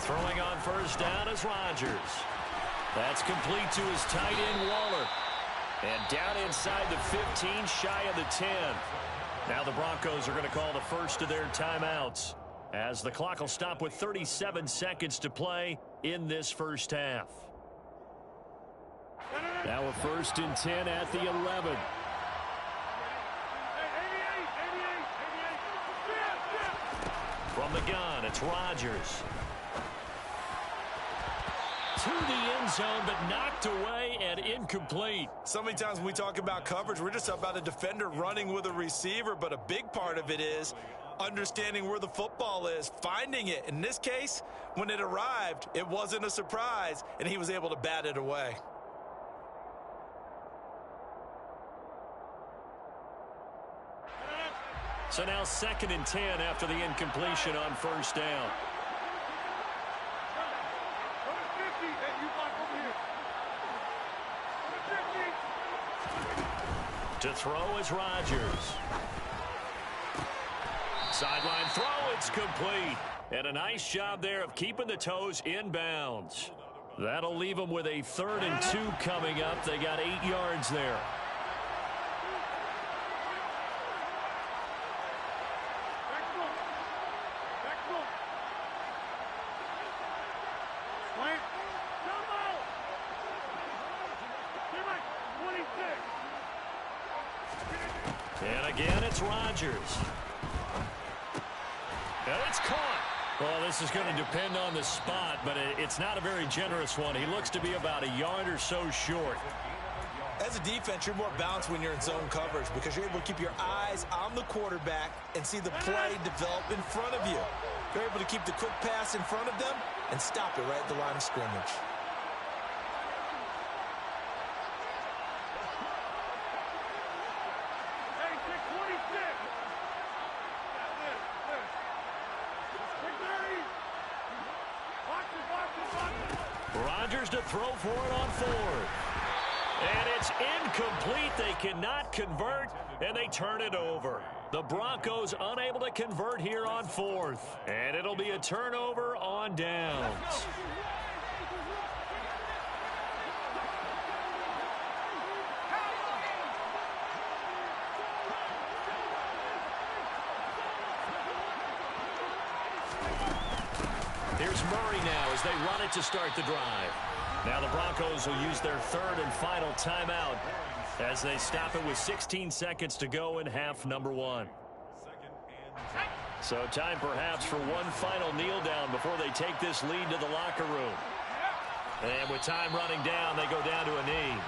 Throwing on first down is Rodgers. That's complete to his tight end, Waller. And down inside the 15, shy of the 10. Now the Broncos are going to call the first of their timeouts. as the clock will stop with 37 seconds to play in this first half. Now a 1st and 10 at the 11. From the gun, it's Rodgers. To the end zone, but knocked away and incomplete. So many times when we talk about coverage, we're just about a defender running with a receiver, but a big part of it is understanding where the football is, finding it. In this case, when it arrived, it wasn't a surprise, and he was able to bat it away. So now 2nd and 10 after the incompletion on 1st down. To throw is Rodgers. Sideline throw, it's complete. And a nice job there of keeping the toes in bounds. That'll leave them with a 3rd and 2 coming up. They got 8 yards there. And again, it's Rodgers. And it's caught. Well, this is going to depend on the spot, but it's not a very generous one. He looks to be about a yard or so short. As a defense, you're more balanced when you're in zone coverage because you're able to keep your eyes on the quarterback and see the play develop in front of you. You're able to keep the quick pass in front of them and stop it right at the line of scrimmage. Rodgers to throw for it on 4th. And it's incomplete. They cannot convert, and they turn it over. The Broncos unable to convert here on 4th. And it'll be a turnover on downs. Here's Murray now as they run it to start the drive. Now the Broncos will use their 3rd and final timeout as they stop it with 16 seconds to go in half number 1. So time perhaps for one final kneel down before they take this lead to the locker room. And with time running down, they go down to a knee.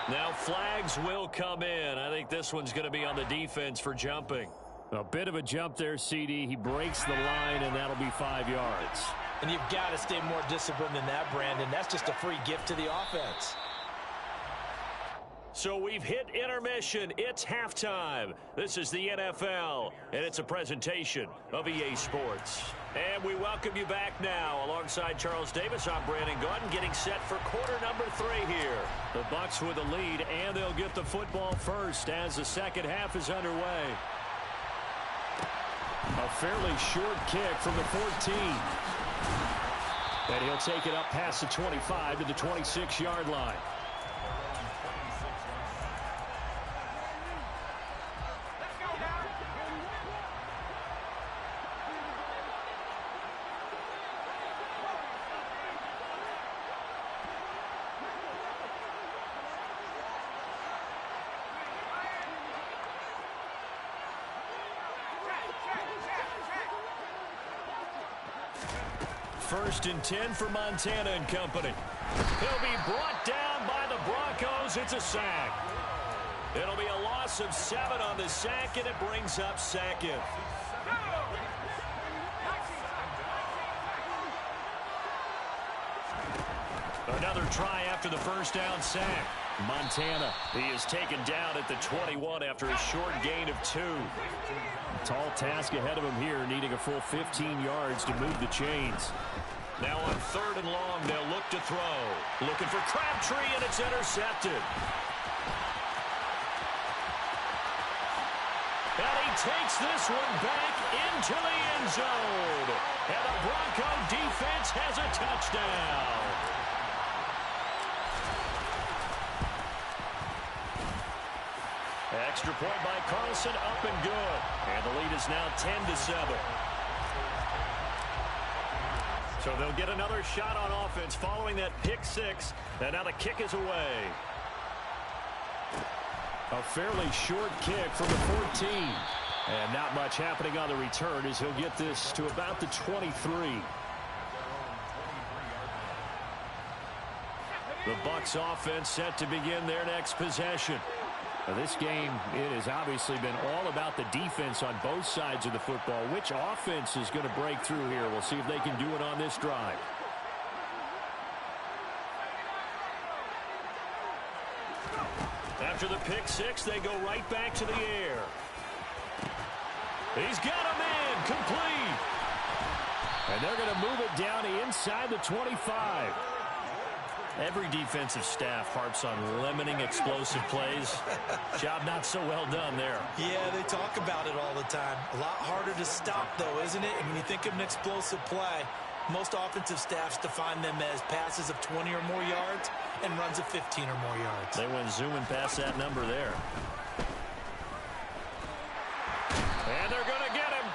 Now flags will come in. I think this one's going to be on the defense for jumping. A bit of a jump there, CD. He breaks the line, and that'll be 5 yards. And you've got to stay more disciplined than that, Brandon. That's just a free gift to the offense. So we've hit intermission. It's halftime. This is the NFL, and it's a presentation of EA Sports. And we welcome you back now. Alongside Charles Davis, I'm Brandon Gaudin, getting set for quarter number 3 here. The Bucs with the lead, and they'll get the football first as the second half is underway. A fairly short kick from the 14. And he'll take it up past the 25 to the 26-yard line. First and 10 for Montana and company. He'll be brought down by the Broncos. It's a sack. It'll be a loss of 7 on the sack, and it brings up 2nd. Another try after the first down sack. Montana, he is taken down at the 21 after a short gain of 2. Tall task ahead of him here, needing a full 15 yards to move the chains. Now on 3rd and long, they'll look to throw. Looking for Crabtree, and it's intercepted. And he takes this one back into the end zone. And the Bronco defense has a touchdown. Extra point by Carlson, up and good. And the lead is now 10-7. So they'll get another shot on offense following that pick six. And now the kick is away. A fairly short kick from the 14. And not much happening on the return as he'll get this to about the 23. The Bucs offense set to begin their next possession. Now this game, it has obviously been all about the defense on both sides of the football. Which offense is going to break through here? We'll see if they can do it on this drive. After the pick six, they go right back to the air. He's got a man, complete. And they're going to move it down inside the 25. Every defensive staff harps on limiting explosive plays. Job not so well done there. Yeah, they talk about it all the time. A lot harder to stop, though, isn't it? And when you think of an explosive play, most offensive staffs define them as passes of 20 or more yards and runs of 15 or more yards. They went zooming past that number there. And they're going to get him.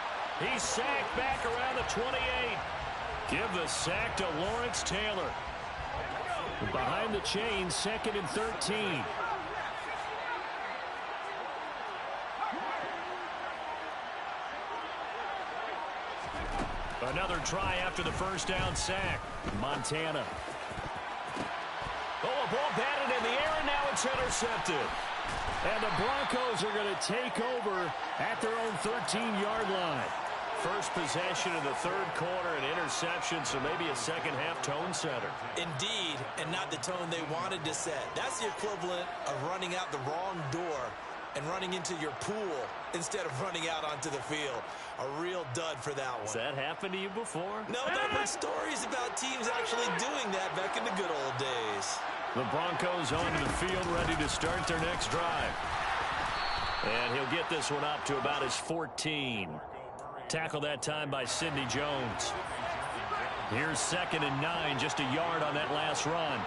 He's sacked back around the 28. Give the sack to Lawrence Taylor. Behind the chain, 2nd and 13. Another try after the first down sack. Montana. Oh, a ball batted in the air, and now it's intercepted. And the Broncos are going to take over at their own 13-yard line. First possession of the third quarter, an interception, so maybe a second-half tone setter. Indeed, and not the tone they wanted to set. That's the equivalent of running out the wrong door and running into your pool instead of running out onto the field. A real dud for that one. Has that happened to you before? No, but I've heard stories about teams actually doing that back in the good old days. The Broncos onto the field, ready to start their next drive. And he'll get this one up to about his 14. Tackled that time by Sidney Jones. Here's 2nd and 9, just a yard on that last run.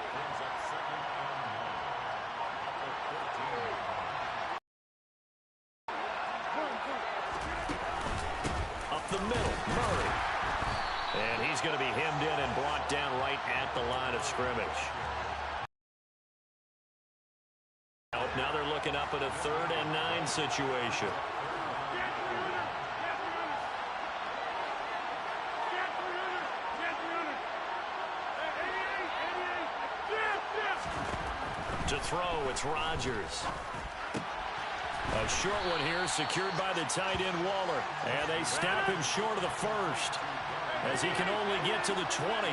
Up the middle, Murray. And he's going to be hemmed in and brought down right at the line of scrimmage. Now they're looking up at a 3rd and 9 situation. To throw, it's Rodgers. A short one here, secured by the tight end Waller. And they snap him short of the first, as he can only get to the 20.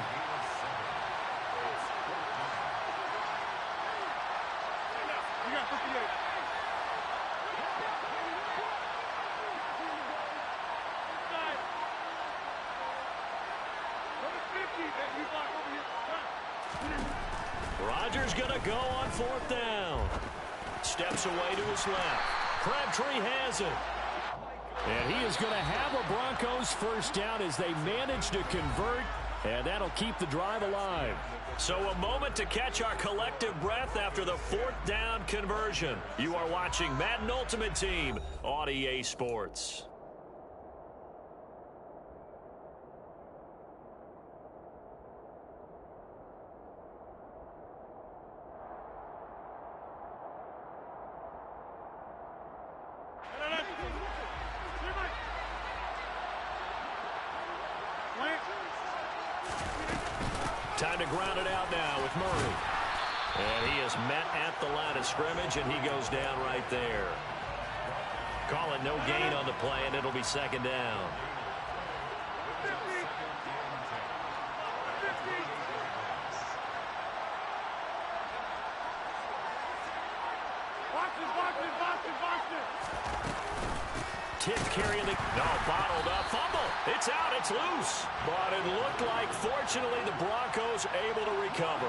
Rodgers going to go on 4th down. Steps away to his left. Crabtree has it. And he is going to have a Broncos first down as they manage to convert, and that'll keep the drive alive. So a moment to catch our collective breath after the 4th down conversion. You are watching Madden Ultimate Team on EA Sports. Time to ground it out now with Murray. And he is met at the line of scrimmage, and he goes down right there. Call it no gain on the play, and it'll be 2nd down. Tip carrying the... No, bottled up. Fumble. It's out. It's loose. But it looked like, fortunately, the Broncos able to recover.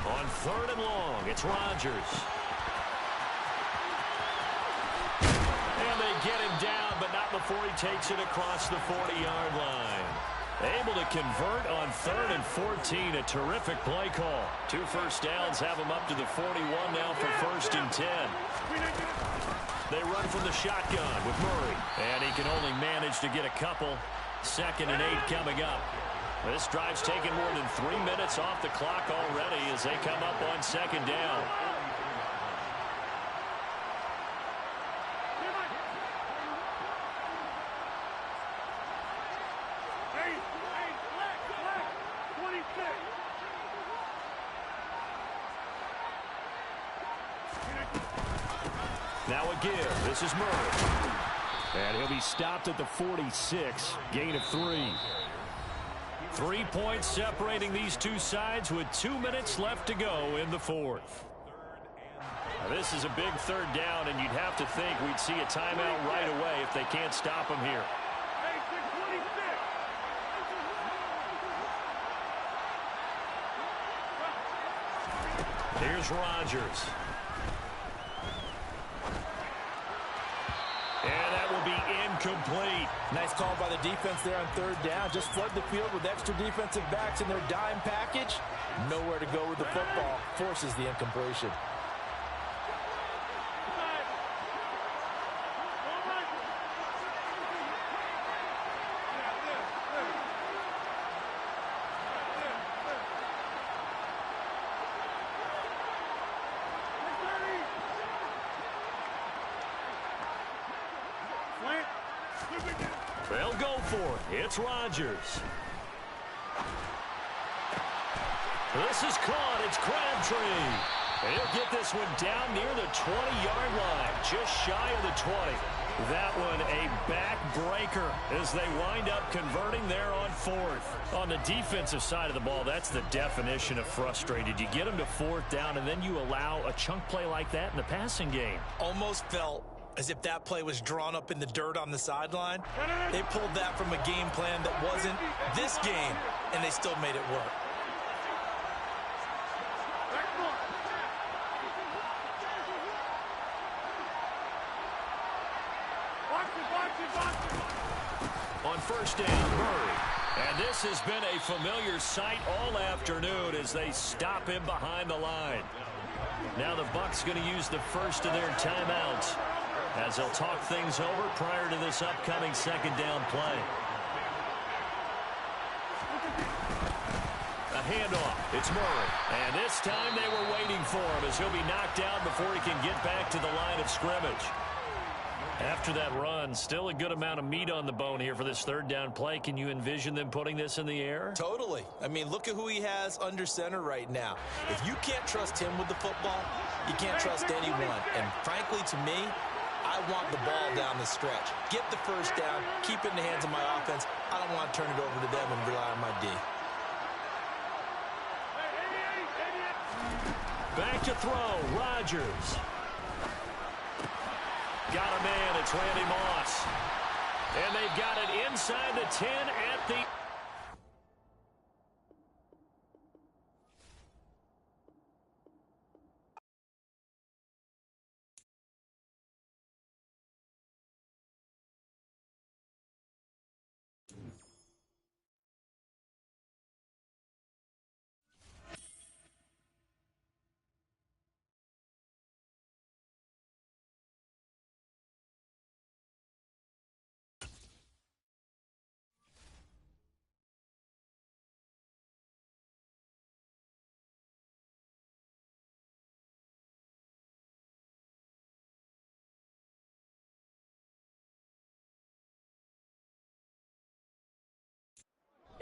On 3rd and long, it's Rodgers. And they get him down, but not before he takes it across the 40-yard line. Able to convert on 3rd and 14. A terrific play call. 2 first downs have them up to the 41 now for 1st and 10. They run from the shotgun with Murray. And he can only manage to get a couple. 2nd and 8 coming up. This drive's taken more than 3 minutes off the clock already as they come up on 2nd down. Now a give. This is Murray. And he'll be stopped at the 46. Gain of 3. 3 points separating these two sides with 2 minutes left to go in the 4th. Now this is a big 3rd down, and you'd have to think we'd see a timeout right away if they can't stop him here. Here's Rodgers. And that will be incomplete. Nice call by the defense there on 3rd down. Just flood the field with extra defensive backs in their dime package. Nowhere to go with the football. Forces the incompletion. They'll go for it. It's Rodgers. This is caught. It's Crabtree. He'll get this one down near the 20-yard line, just shy of the 20. That one a backbreaker as they wind up converting there on 4th. On the defensive side of the ball, that's the definition of frustrated. You get them to 4th down, and then you allow a chunk play like that in the passing game. Almost felt as if that play was drawn up in the dirt on the sideline. They pulled that from a game plan that wasn't this game, and they still made it work. On 1st down, Murray. And this has been a familiar sight all afternoon as they stop him behind the line. Now the Bucs going to use the first of their timeouts as they'll talk things over prior to this upcoming 2nd down play. A handoff. It's Murray. And this time they were waiting for him as he'll be knocked down before he can get back to the line of scrimmage. After that run, still a good amount of meat on the bone here for this 3rd down play. Can you envision them putting this in the air? Totally. I mean, look at who he has under center right now. If you can't trust him with the football, you can't trust anyone. And frankly, to me, I want the ball down the stretch. Get the 1st down, keep it in the hands of my offense. I don't want to turn it over to them and rely on my D. Back to throw, Rodgers. Got a man, it's Randy Moss. And they've got it inside the 10 at the...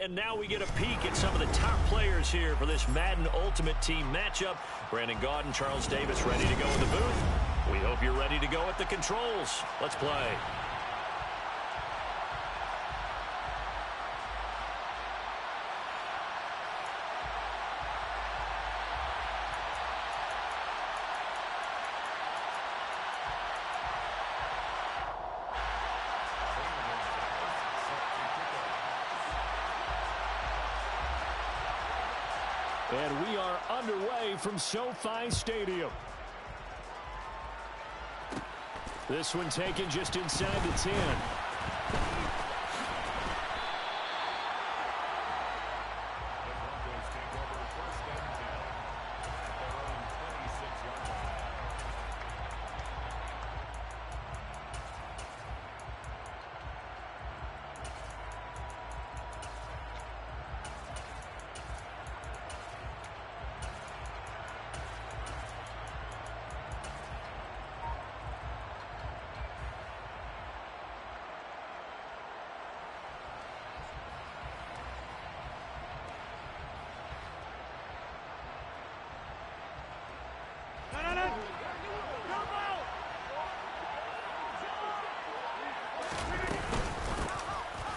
And now we get a peek at some of the top players here for this Madden Ultimate Team matchup. Brandon Gaudin, Charles Davis ready to go in the booth. We hope you're ready to go at the controls. Let's play. And we are underway from SoFi Stadium. This one taken just inside the 10.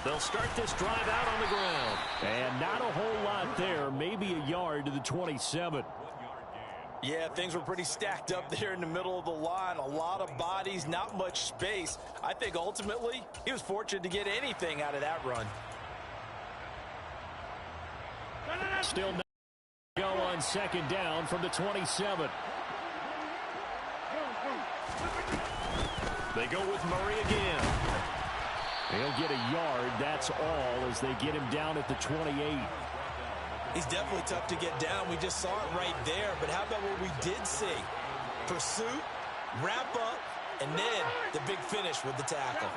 They'll start this drive out on the ground. And not a whole lot there, maybe a yard to the 27. Yeah, things were pretty stacked up there in the middle of the line. A lot of bodies, not much space. I think ultimately he was fortunate to get anything out of that run. Still not go on second down from the 27. They go with Murray again. He'll get a yard, that's all, as they get him down at the 28. He's definitely tough to get down. We just saw it right there. But how about what we did see? Pursuit, wrap up, and then the big finish with the tackle.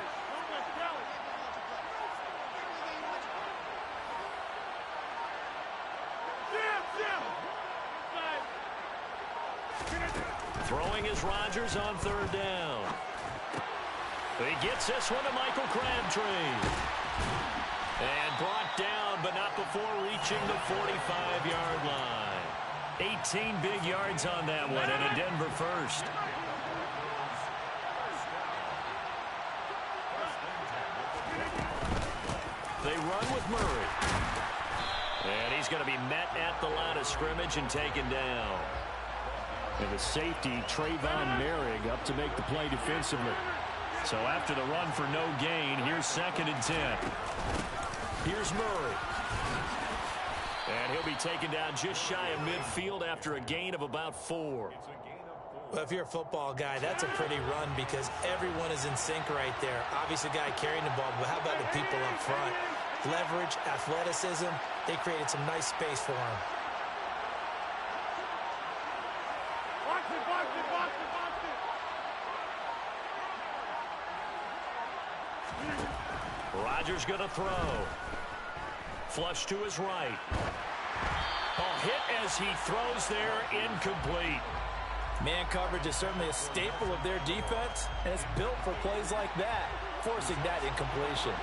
Throwing is Rodgers on third down. He gets this one to Michael Crabtree. And brought down, but not before reaching the 45-yard line. 18 big yards on that one, and a Denver first. They run with Murray. And he's going to be met at the line of scrimmage and taken down. And the safety, Trayvon Merrick, up to make the play defensively. So after the run for no gain, here's 2nd and 10. Here's Murray. And he'll be taken down just shy of midfield after a gain of about 4. Well, if you're a football guy, that's a pretty run because everyone is in sync right there. Obviously, the guy carrying the ball, but how about the people up front? Leverage, athleticism, they created some nice space for him. Rodgers going to throw. Flush to his right. Hit as he throws there, incomplete. Man coverage is certainly a staple of their defense, and it's built for plays like that, forcing that incompletion.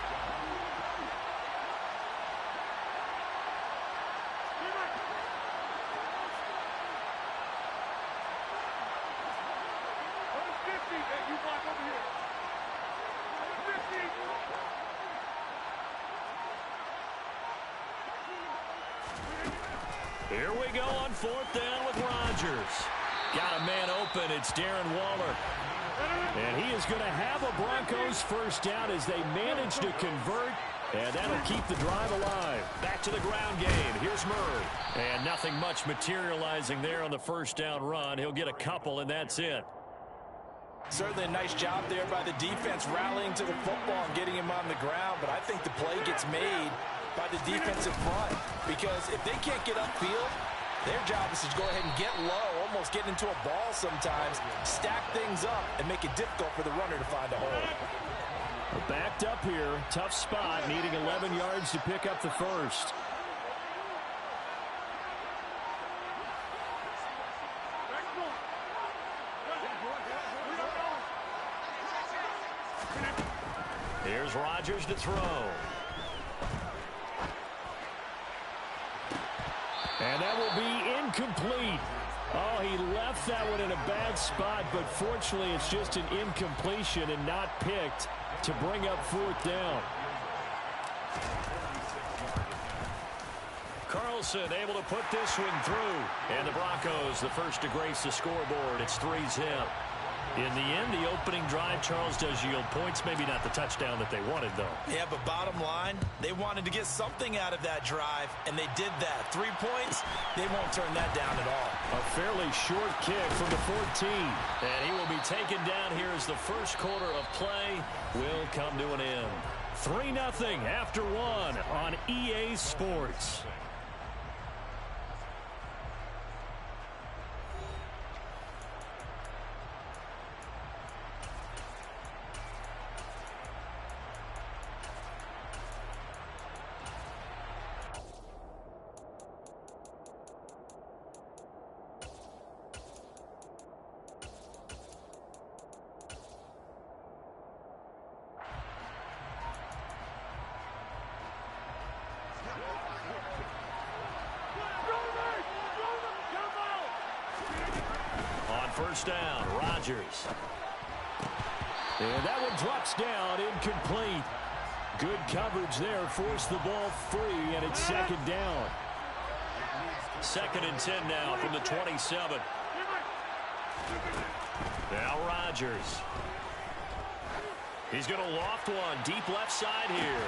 Here we go on 4th down with Rodgers. Got a man open. It's Darren Waller. And he is going to have a Broncos first down as they manage to convert. And that'll keep the drive alive. Back to the ground game. Here's Murray. And nothing much materializing there on the first down run. He'll get a couple, and that's it. Certainly a nice job there by the defense rallying to the football and getting him on the ground. But I think the play gets made by the defensive front, because if they can't get upfield, their job is to go ahead and get low, almost get into a ball sometimes, stack things up, and make it difficult for the runner to find a hole. Backed up here, tough spot, needing 11 yards to pick up the first. Here's Rodgers to throw. And that will be incomplete. Oh, he left that one in a bad spot, but fortunately it's just an incompletion and not picked to bring up 4th down. Carlson able to put this one through. And the Broncos, the first to grace the scoreboard. It's 3-zip. In the end, the opening drive, Charles, does yield points. Maybe not the touchdown that they wanted, though. Yeah, but bottom line, they wanted to get something out of that drive, and they did that. 3 points, they won't turn that down at all. A fairly short kick from the 14. And he will be taken down here as the first quarter of play will come to an end. 3-0 after 1 on EA Sports. First down, Rodgers. And that one drops down, incomplete. Good coverage there. Forced the ball free, and it's second down. 2nd and 10 now from the 27. Now Rodgers. He's going to loft one deep left side here.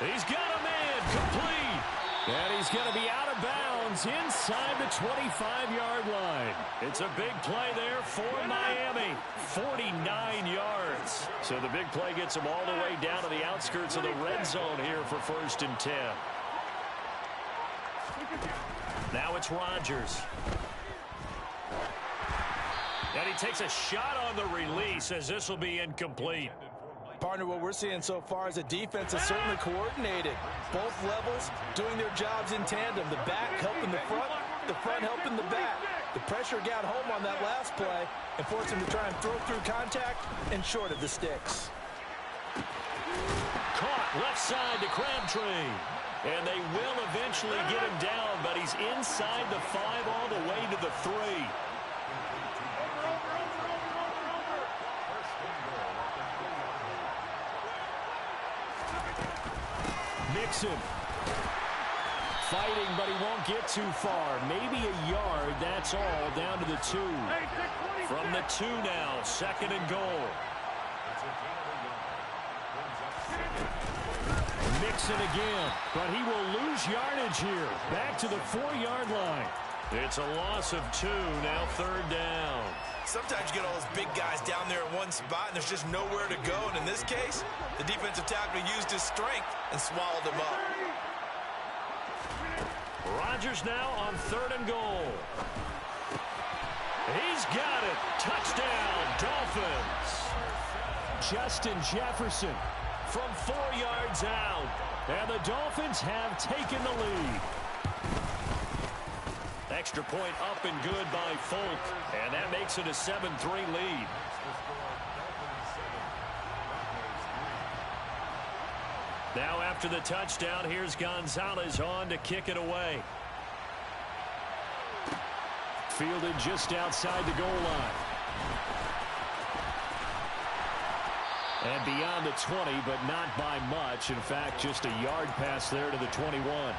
He's got a man complete. And he's going to be out of bounds inside the 25-yard line. It's a big play there for Miami. 49 yards. So the big play gets him all the way down to the outskirts of the red zone here for 1st and 10. Now it's Rodgers. And he takes a shot on the release as this will be incomplete. Partner, what we're seeing so far is the defense is certainly coordinated. Both levels doing their jobs in tandem. The back helping the front helping the back. The pressure got home on that last play and forced him to try and throw through contact and short of the sticks. Caught left side to Crabtree. And they will eventually get him down, but he's inside the 5 all the way to the 3. Mixon. Fighting, but he won't get too far. Maybe a yard, that's all, down to the 2. From the 2 now, 2nd and goal. Mixon again, but he will lose yardage here. Back to the 4-yard line. It's a loss of 2, now 3rd down. Sometimes you get all those big guys down there in one spot, and there's just nowhere to go. And in this case, the defensive tackle used his strength and swallowed him up. Rodgers now on 3rd and goal. He's got it. Touchdown, Dolphins. Justin Jefferson from 4 yards out. And the Dolphins have taken the lead. Extra point up and good by Folk. And that makes it a 7-3 lead. Now after the touchdown, here's Gonzalez on to kick it away. Fielded just outside the goal line. And beyond the 20, but not by much. In fact, just a yard pass there to the 21.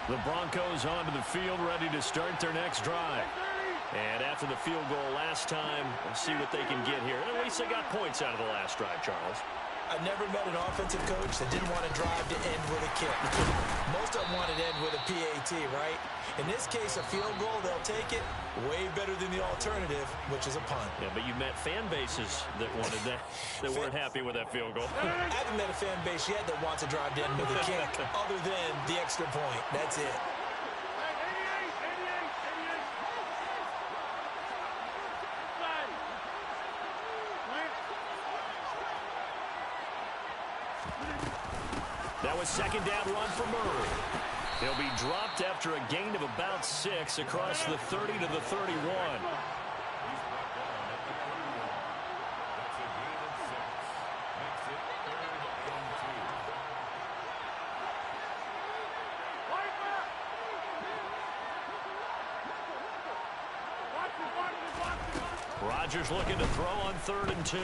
The Broncos onto the field, ready to start their next drive. And after the field goal last time, we'll see what they can get here. And at least they got points out of the last drive, Charles. I've never met an offensive coach that didn't want to drive to end with a kick. Most of them wanted to end with a PAT, right? In this case, a field goal, they'll take it. Way better than the alternative, which is a punt. Yeah, but you met fan bases that wanted that, that weren't happy with that field goal. I haven't met a fan base yet that wants to drive to end with a kick, other than the extra point. That's it. That was 2nd down run for Murray. He'll be dropped after a gain of about 6 across the 30 to the 31. Rodgers looking to throw on 3rd and 2.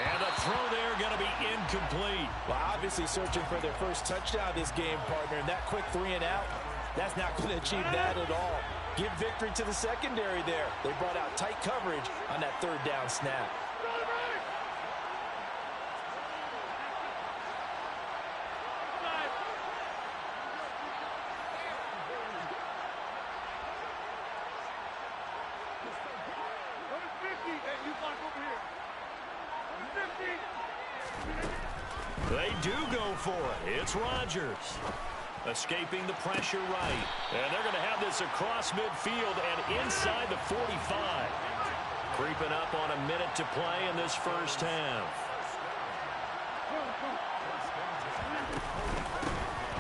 And the throw there going to be incomplete. Well, obviously searching for their first touchdown this game, partner. And that quick 3 and out, that's not going to achieve that at all. Give victory to the secondary there. They brought out tight coverage on that 3rd down snap. They do go for it. It's Rodgers. Escaping the pressure right. And they're going to have this across midfield and inside the 45. Creeping up on a minute to play in this first half.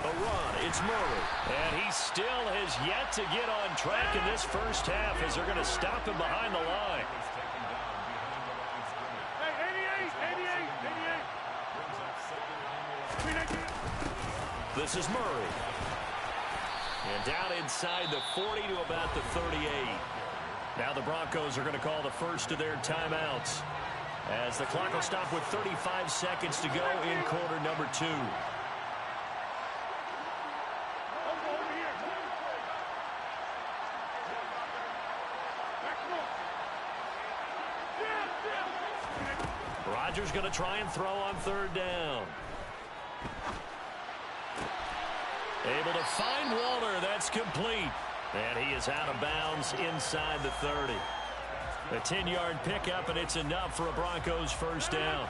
A run. It's Murray. And he still has yet to get on track in this first half as they're going to stop him behind the line. This is Murray. And down inside the 40 to about the 38. Now the Broncos are going to call the first of their timeouts, as the clock will stop with 35 seconds to go in quarter number 2. Rodgers going to try and throw on third down. Able to find Waller. That's complete. And he is out of bounds inside the 30. A 10-yard pickup, and it's enough for a Broncos first down.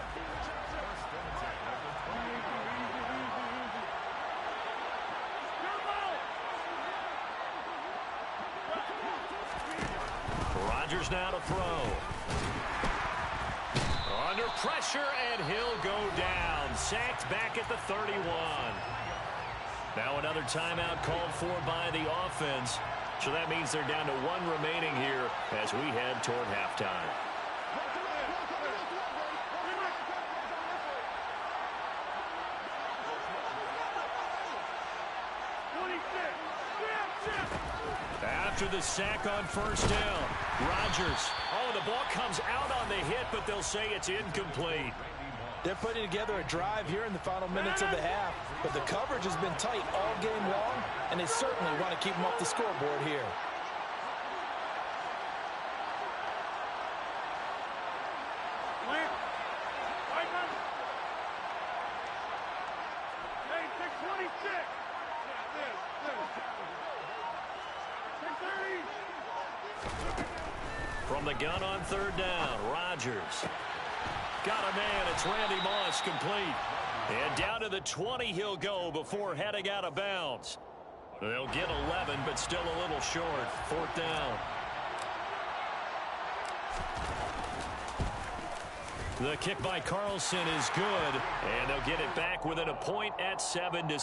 Rodgers now to throw. Under pressure, and he'll go down. Sacked back at the 31. Now another timeout called for by the offense. So that means they're down to 1 remaining here as we head toward halftime. After the sack on first down, Rodgers. Oh, the ball comes out on the hit, but they'll say it's incomplete. They're putting together a drive here in the final minutes of the half, but the coverage has been tight all game long, and they certainly want to keep them off the scoreboard here. From the gun on third down, Rodgers. Got a man. It's Randy Moss, complete. And down to the 20 he'll go before heading out of bounds. They'll get 11, but still a little short. Fourth down. The kick by Carlson is good, and they'll get it back within a point at 7-6.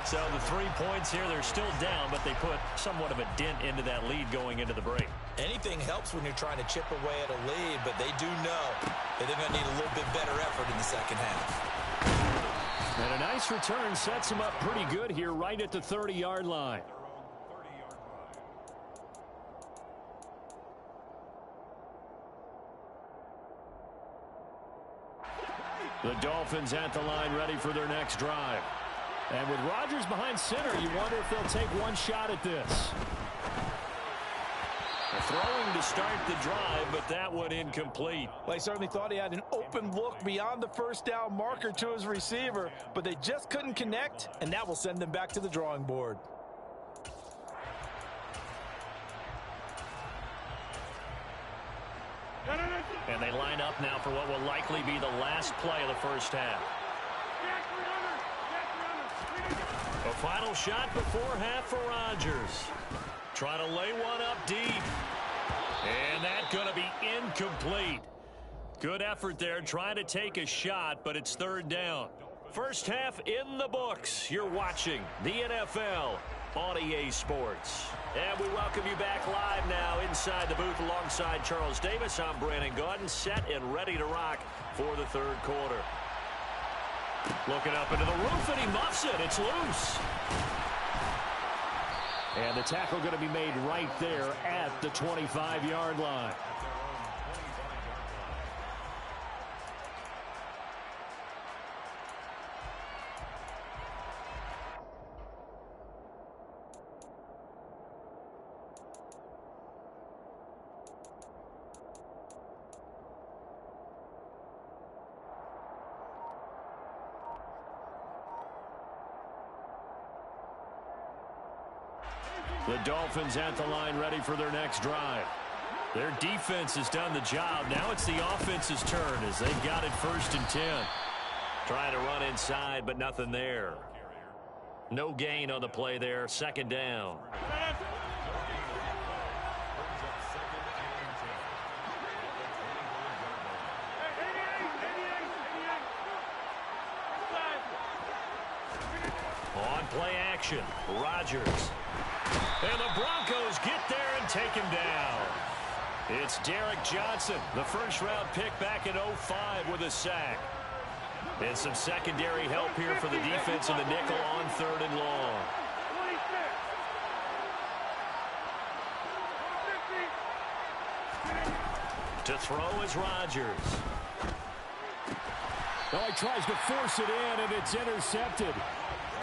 So the 3 points here, they're still down, but they put somewhat of a dent into that lead going into the break. Anything helps when you're trying to chip away at a lead, but they do know that they're going to need a little bit better effort in the second half. And a nice return sets them up pretty good here right at the 30-yard line. The Dolphins at the line ready for their next drive. And with Rodgers behind center, you wonder if they'll take one shot at this. Throwing to start the drive, but that one incomplete. Well, he certainly thought he had an open look beyond the first down marker to his receiver, but they just couldn't connect, and that will send them back to the drawing board. And they line up now for what will likely be the last play of the first half. A final shot before half for Rodgers. Trying to lay one up deep. And that's going to be incomplete. Good effort there trying to take a shot, but it's third down. First half in the books. You're watching the NFL on EA Sports. And we welcome you back live now inside the booth alongside Charles Davis. I'm Brandon Gaudin, set and ready to rock for the third quarter. Looking up into the roof, and he muffs it. It's loose. And the tackle going to be made right there at the 25-yard line. The Dolphins at the line ready for their next drive. Their defense has done the job. Now it's the offense's turn as they've got it first and 10. Trying to run inside, but nothing there. No gain on the play there. Second down. On play action, Rodgers. And the Broncos get there and take him down. It's Derek Johnson, the first-round pick back in 05 with a sack. And some secondary help here for the defense in the nickel on third and long. To throw is Rodgers. Oh, he tries to force it in, and it's intercepted.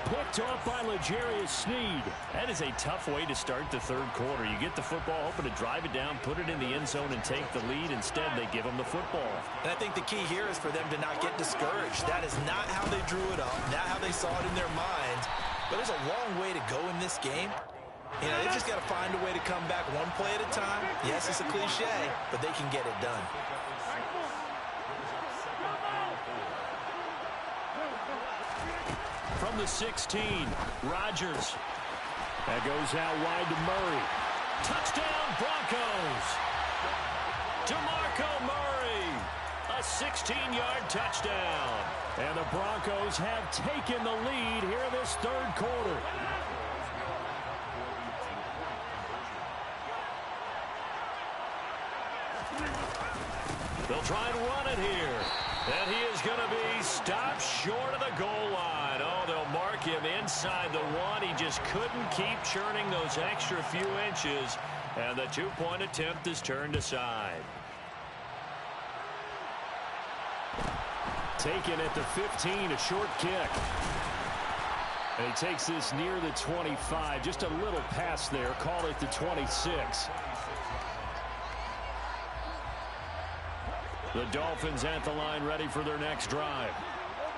Picked off by L'Jarius Sneed. That is a tough way to start the third quarter. You get the football, hoping to drive it down, put it in the end zone, and take the lead. Instead, they give them the football. And I think the key here is for them to not get discouraged. That is not how they drew it up, not how they saw it in their minds. But there's a long way to go in this game. You know, they've just got to find a way to come back one play at a time. Yes, it's a cliche, but they can get it done. From the 16, Rodgers. That goes out wide to Murray. Touchdown, Broncos. DeMarco Murray. A 16-yard touchdown. And the Broncos have taken the lead here in this third quarter. They'll try and run it here. And he is going to be stopped short of the goal line. Oh, they'll mark him inside the one. He just couldn't keep churning those extra few inches. And the two-point attempt is turned aside. Taken at the 15, a short kick. And he takes this near the 25. Just a little pass there. Call it the 26. The Dolphins at the line, ready for their next drive.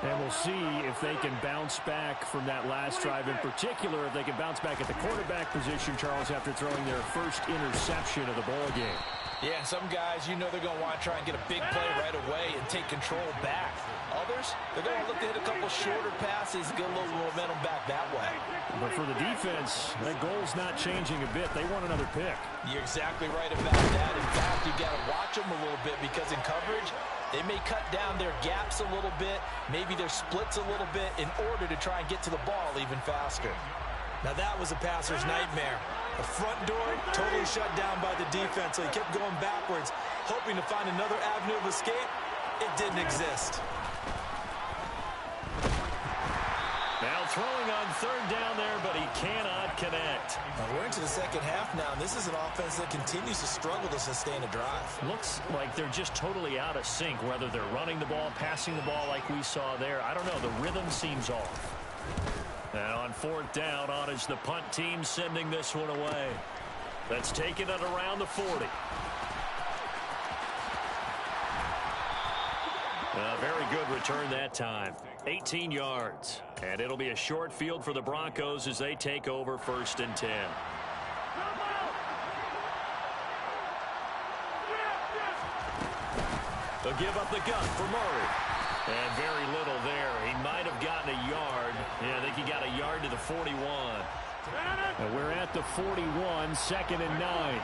And we'll see if they can bounce back from that last drive. In particular, if they can bounce back at the quarterback position, Charles, after throwing their first interception of the ball game. Yeah, some guys, you know they're going to want to try and get a big play right away and take control back. Others, they're going to look to hit a couple shorter passes, get a little momentum back that way. But for the defense, that goal's not changing a bit. They want another pick. You're exactly right about that. In fact, you've got to watch them a little bit because in coverage, they may cut down their gaps a little bit, maybe their splits a little bit in order to try and get to the ball even faster. Now that was a passer's nightmare. The front door totally shut down by the defense, so he kept going backwards, hoping to find another avenue of escape. It didn't exist. Now throwing on third down there, but he cannot connect. Now we're into the second half now, and this is an offense that continues to struggle to sustain a drive. Looks like they're just totally out of sync, whether they're running the ball, passing the ball like we saw there. I don't know. The rhythm seems off. And on fourth down, on is the punt team sending this one away. That's taken at around the 40. A very good return that time. 18 yards. And it'll be a short field for the Broncos as they take over 1st and 10. They'll give up the gun for Murray. And very little there. He might have gotten a yard. Yeah, I think he got a yard to the 41. And we're at the 41, 2nd and 9.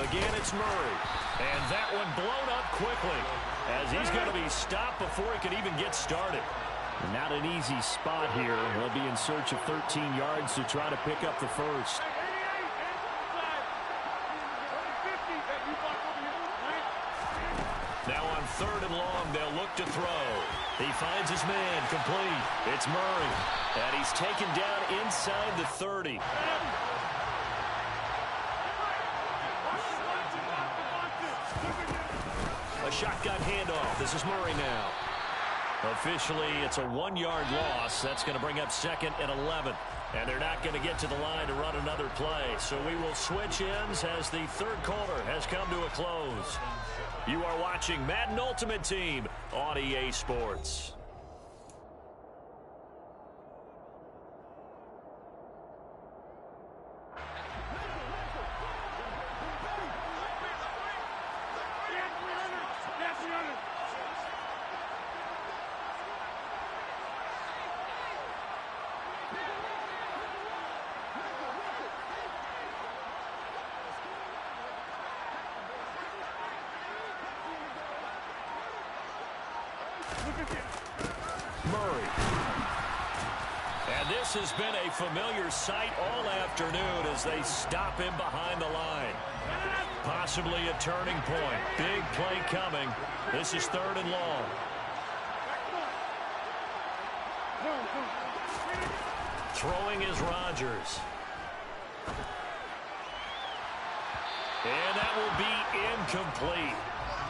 Again, it's Murray. And that one blown up quickly as he's going to be stopped before he could even get started. Not an easy spot here. They'll be in search of 13 yards to try to pick up the first. Now on 3rd and long, they'll look to throw. He finds his man, complete. It's Murray. And he's taken down inside the 30. A shotgun handoff. This is Murray now. Officially, it's a 1-yard loss. That's going to bring up 2nd and 11. And they're not going to get to the line to run another play. So we will switch ends as the third quarter has come to a close. You are watching Madden Ultimate Team on EA Sports. Murray. And this has been a familiar sight all afternoon as they stop him behind the line. Possibly a turning point. Big play coming. This is 3rd and long. Throwing is Rodgers. And that will be incomplete.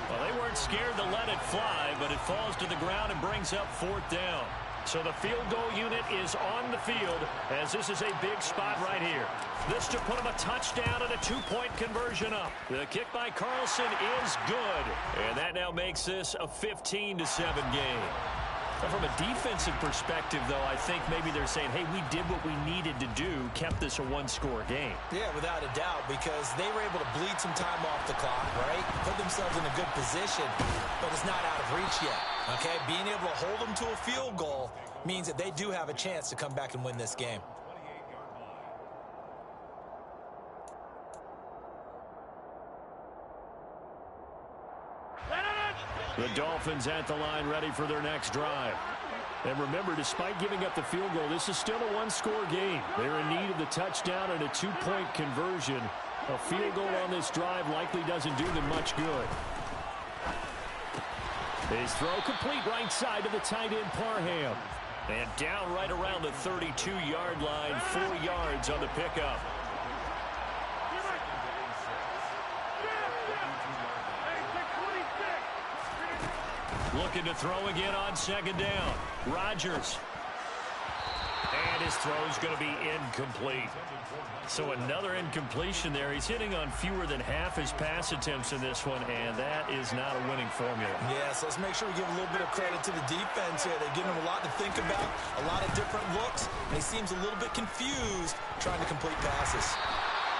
Well, they weren't scared to let it fly, but it falls to the ground and brings up 4th down. So the field goal unit is on the field as this is a big spot right here. This to put them a touchdown and a 2-point conversion up. The kick by Carlson is good. And that now makes this a 15-7 game. But from a defensive perspective, though, I think maybe they're saying, hey, we did what we needed to do, kept this a 1-score game. Yeah, without a doubt, because they were able to bleed some time off the clock, right? Put themselves in a good position, but it's not out of reach yet, okay? Being able to hold them to a field goal means that they do have a chance to come back and win this game. The Dolphins at the line ready for their next drive. And remember, despite giving up the field goal, this is still a 1-score game. They're in need of the touchdown and a 2-point conversion. A field goal on this drive likely doesn't do them much good. His throw complete right side to the tight end Parham. And down right around the 32-yard line, 4 yards on the pickup. Looking to throw again on 2nd down. Rodgers. And his throw's going to be incomplete. So another incompletion there. He's hitting on fewer than half his pass attempts in this one, and that is not a winning formula. Yes, let's make sure we give a little bit of credit to the defense here. They're giving him a lot to think about, a lot of different looks, and he seems a little bit confused trying to complete passes.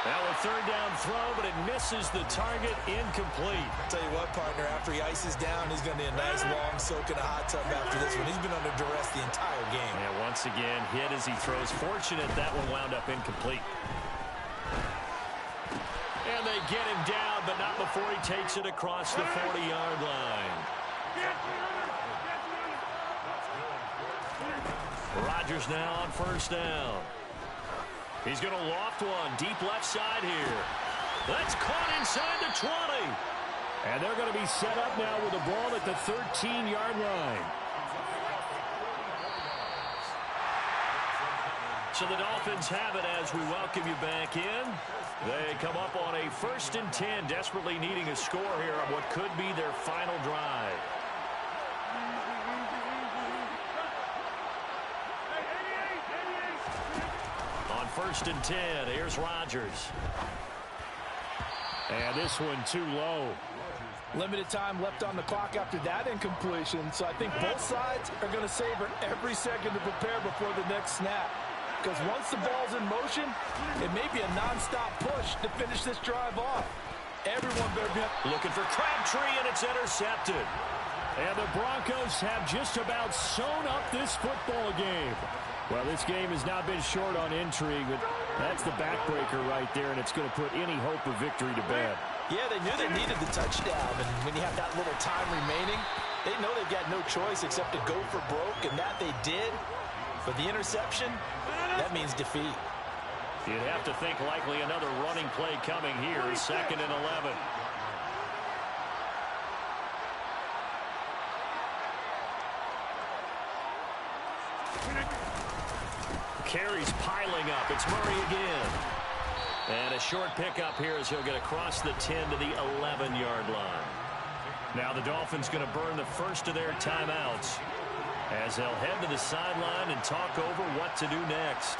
Now a 3rd down throw, but it misses the target, incomplete. I'll tell you what, partner, after he ices down, he's going to need a nice long soak in a hot tub after this one. He's been under duress the entire game. And once again, hit as he throws. Fortunate that one wound up incomplete. And they get him down, but not before he takes it across the 40-yard line. Rodgers now on 1st down. He's going to loft one deep left side here. That's caught inside the 20. And they're going to be set up now with the ball at the 13-yard line. So the Dolphins have it as we welcome you back in. They come up on a 1st and 10, desperately needing a score here on what could be their final drive. On 1st and 10, here's Rodgers. And this one too low. Limited time left on the clock after that incompletion, so I think both sides are going to savor every second to prepare before the next snap. Because once the ball's in motion, it may be a nonstop push to finish this drive off. Everyone better be looking for Crabtree, and it's intercepted. And the Broncos have just about sewn up this football game. Well, this game has not been short on intrigue, but that's the backbreaker right there, and it's going to put any hope of victory to bed. Yeah, they knew they needed the touchdown, and when you have that little time remaining, they know they've got no choice except to go for broke, and that they did. But the interception, that means defeat. You'd have to think likely another running play coming here, 2nd and 11. Carries piling up. It's Murray again. And a short pickup here as he'll get across the 10 to the 11-yard line. Now the Dolphins going to burn the first of their timeouts as they'll head to the sideline and talk over what to do next.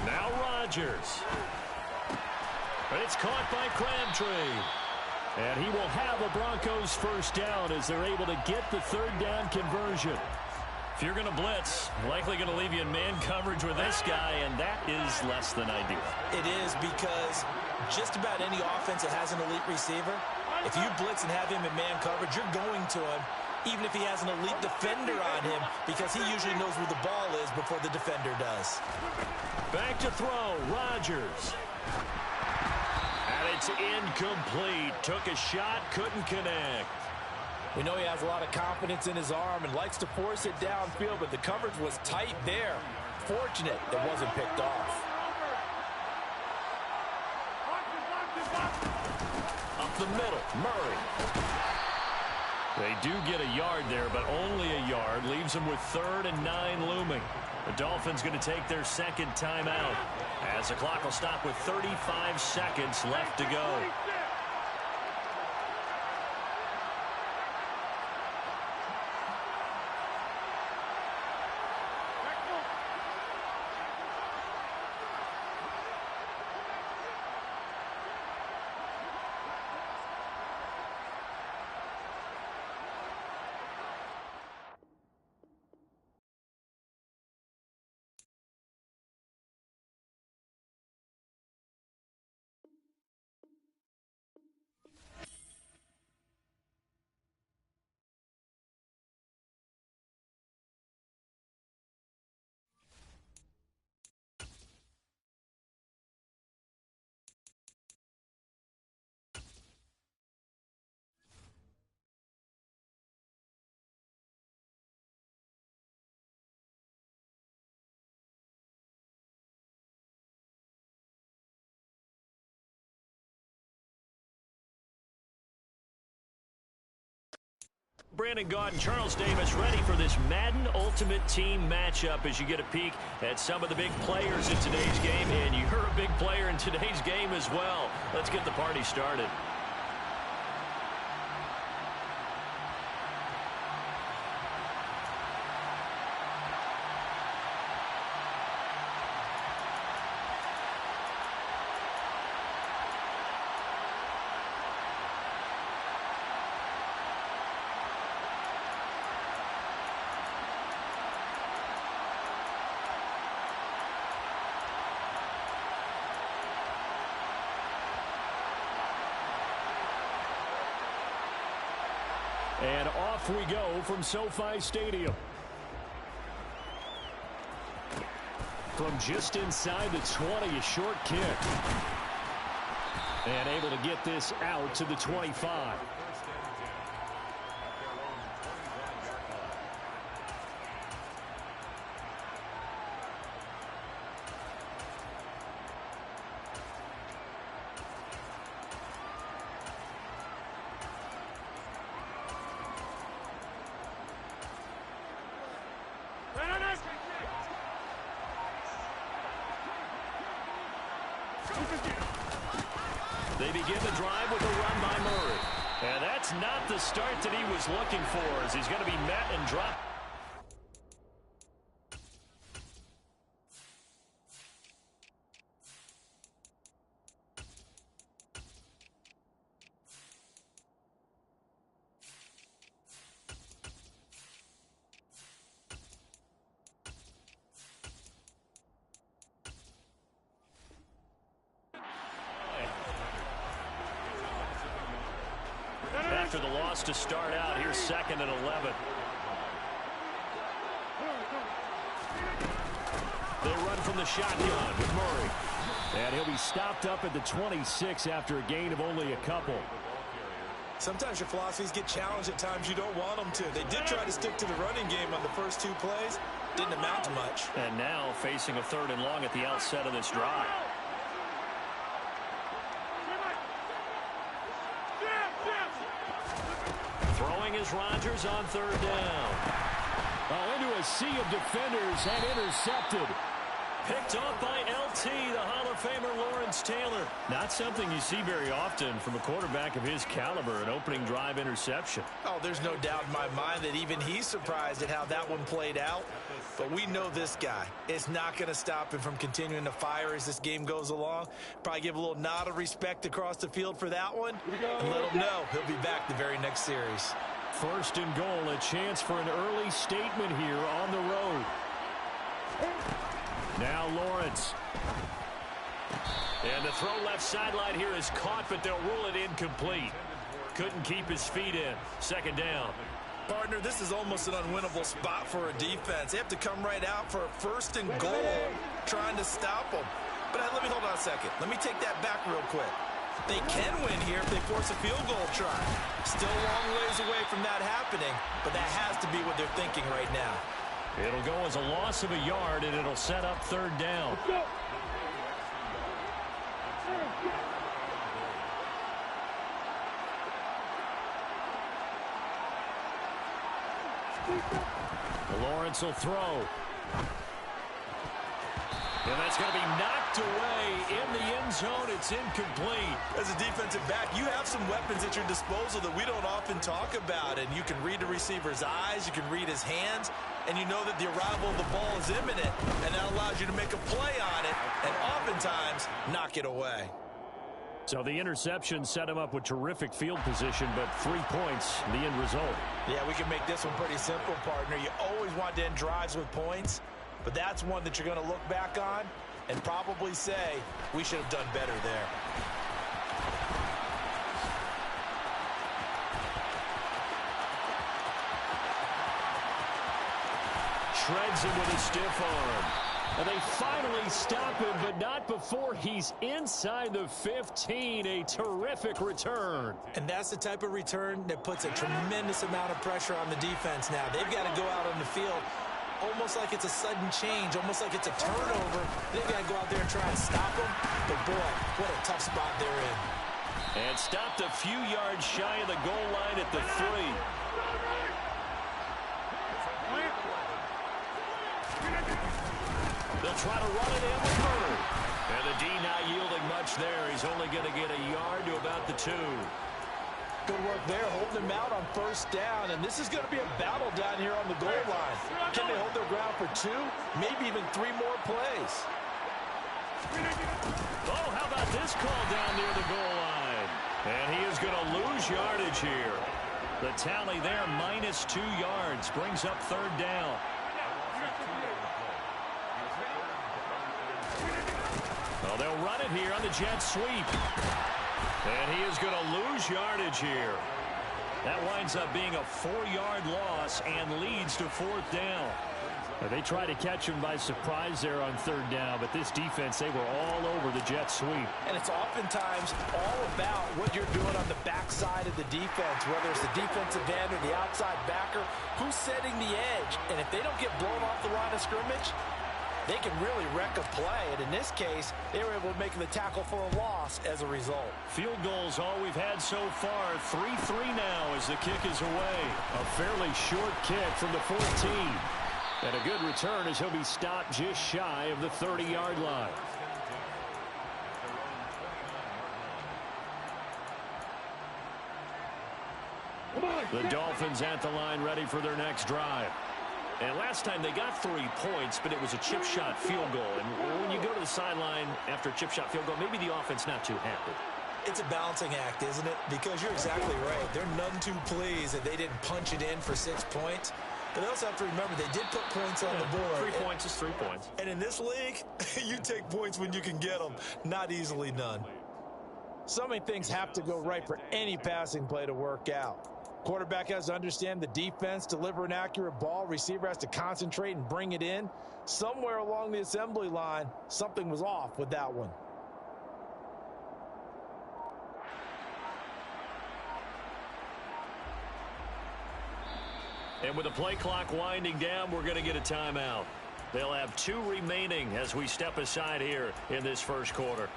Now Rodgers. But it's caught by Crabtree. And he will have the Broncos 1st down as they're able to get the 3rd down conversion. If you're going to blitz, likely going to leave you in man coverage with this guy, and that is less than ideal. It is, because just about any offense that has an elite receiver, if you blitz and have him in man coverage, you're going to him, even if he has an elite defender on him, because he usually knows where the ball is before the defender does. Back to throw, Rodgers. And it's incomplete. Took a shot, couldn't connect. We know he has a lot of confidence in his arm and likes to force it downfield, but the coverage was tight there. Fortunate it wasn't picked off. Up the middle, Murray. They do get a yard there, but only a yard. Leaves them with 3rd and 9 looming. The Dolphins going to take their second timeout as the clock will stop with 35 seconds left to go. Brandon Gaud and Charles Davis ready for this Madden Ultimate Team matchup as you get a peek at some of the big players in today's game. And you're a big player in today's game as well. Let's get the party started. And off we go from SoFi Stadium. From just inside the 20, a short kick. And able to get this out to the 25. They begin the drive with a run by Murray. And that's not the start that he was looking for, as he's going to be met and dropped. After the loss to start out, here's 2nd and 11. They run from the shotgun with Murray. And he'll be stopped up at the 26 after a gain of only a couple. Sometimes your philosophies get challenged at times you don't want them to. They did try to stick to the running game on the first 2 plays. Didn't amount to much. And now facing a 3rd and long at the outset of this drive. Throwing is Rodgers on 3rd down. Oh, into a sea of defenders and intercepted. Picked off by LT, the Hall of Famer Lawrence Taylor. Not something you see very often from a quarterback of his caliber, an opening drive interception. Oh, there's no doubt in my mind that even he's surprised at how that one played out. But we know this guy. It's not going to stop him from continuing to fire as this game goes along. Probably give a little nod of respect across the field for that one. And let him know he'll be back the very next series. 1st and goal, a chance for an early statement here on the road. Now Lawrence. And the throw left sideline here is caught, but they'll rule it incomplete. Couldn't keep his feet in. 2nd down. Partner, this is almost an unwinnable spot for a defense. They have to come right out for a 1st and goal, trying to stop them. But let me hold on a second. Let me take that back real quick. They can win here if they force a field goal try. Still a long ways away from that happening, but that has to be what they're thinking right now. It'll go as a loss of a yard, and it'll set up third down. Lawrence will throw. And that's going to be knocked away in the end zone. It's incomplete. As a defensive back, you have some weapons at your disposal that we don't often talk about. And you can read the receiver's eyes, you can read his hands, and you know that the arrival of the ball is imminent. And that allows you to make a play on it and oftentimes knock it away. So the interception set him up with terrific field position, but 3 points, the end result. Yeah, we can make this one pretty simple, partner. You always want to end drives with points, but that's one that you're going to look back on and probably say, we should have done better there. Shreds him with a stiff arm. And they finally stop him, but not before he's inside the 15. A terrific return. And that's the type of return that puts a tremendous amount of pressure on the defense now. They've got to go out on the field almost like it's a sudden change, almost like it's a turnover. They've got to go out there and try and stop them. But, boy, what a tough spot they're in. And stopped a few yards shy of the goal line at the 3. They'll try to run it in with Murray. And the D not yielding much there. He's only going to get a yard to about the 2. Good work there, holding him out on first down. And this is going to be a battle down here on the goal line. Can they hold their ground for 2, maybe even 3 more plays? Oh, how about this call down near the goal line? And he is going to lose yardage here. The tally there, minus 2 yards, brings up third down. Well, they'll run it here on the jet sweep. And he is going to lose yardage here. That winds up being a 4-yard loss and leads to fourth down. They tried to catch him by surprise there on third down, but this defense, they were all over the jet sweep. And it's oftentimes all about what you're doing on the backside of the defense, whether it's the defensive end or the outside backer, who's setting the edge. And if they don't get blown off the line of scrimmage, they can really wreck a play. And in this case, they were able to make the tackle for a loss as a result. Field goals all we've had so far. 3-3 now as the kick is away. A fairly short kick from the 14. And a good return as he'll be stopped just shy of the 30-yard line. The Dolphins at the line ready for their next drive. And last time they got 3 points, but it was a chip shot field goal. And when you go to the sideline after a chip shot field goal, maybe the offense not too happy. It's a balancing act, isn't it? Because you're exactly right. They're none too pleased that they didn't punch it in for 6 points. But they also have to remember they did put points on the board. 3 points is 3 points. And in this league, you take points when you can get them. Not easily done. So many things have to go right for any passing play to work out. Quarterback has to understand the defense, deliver an accurate ball. Receiver has to concentrate and bring it in. Somewhere along the assembly line, something was off with that one. And with the play clock winding down, we're going to get a timeout. They'll have 2 remaining as we step aside here in this first quarter.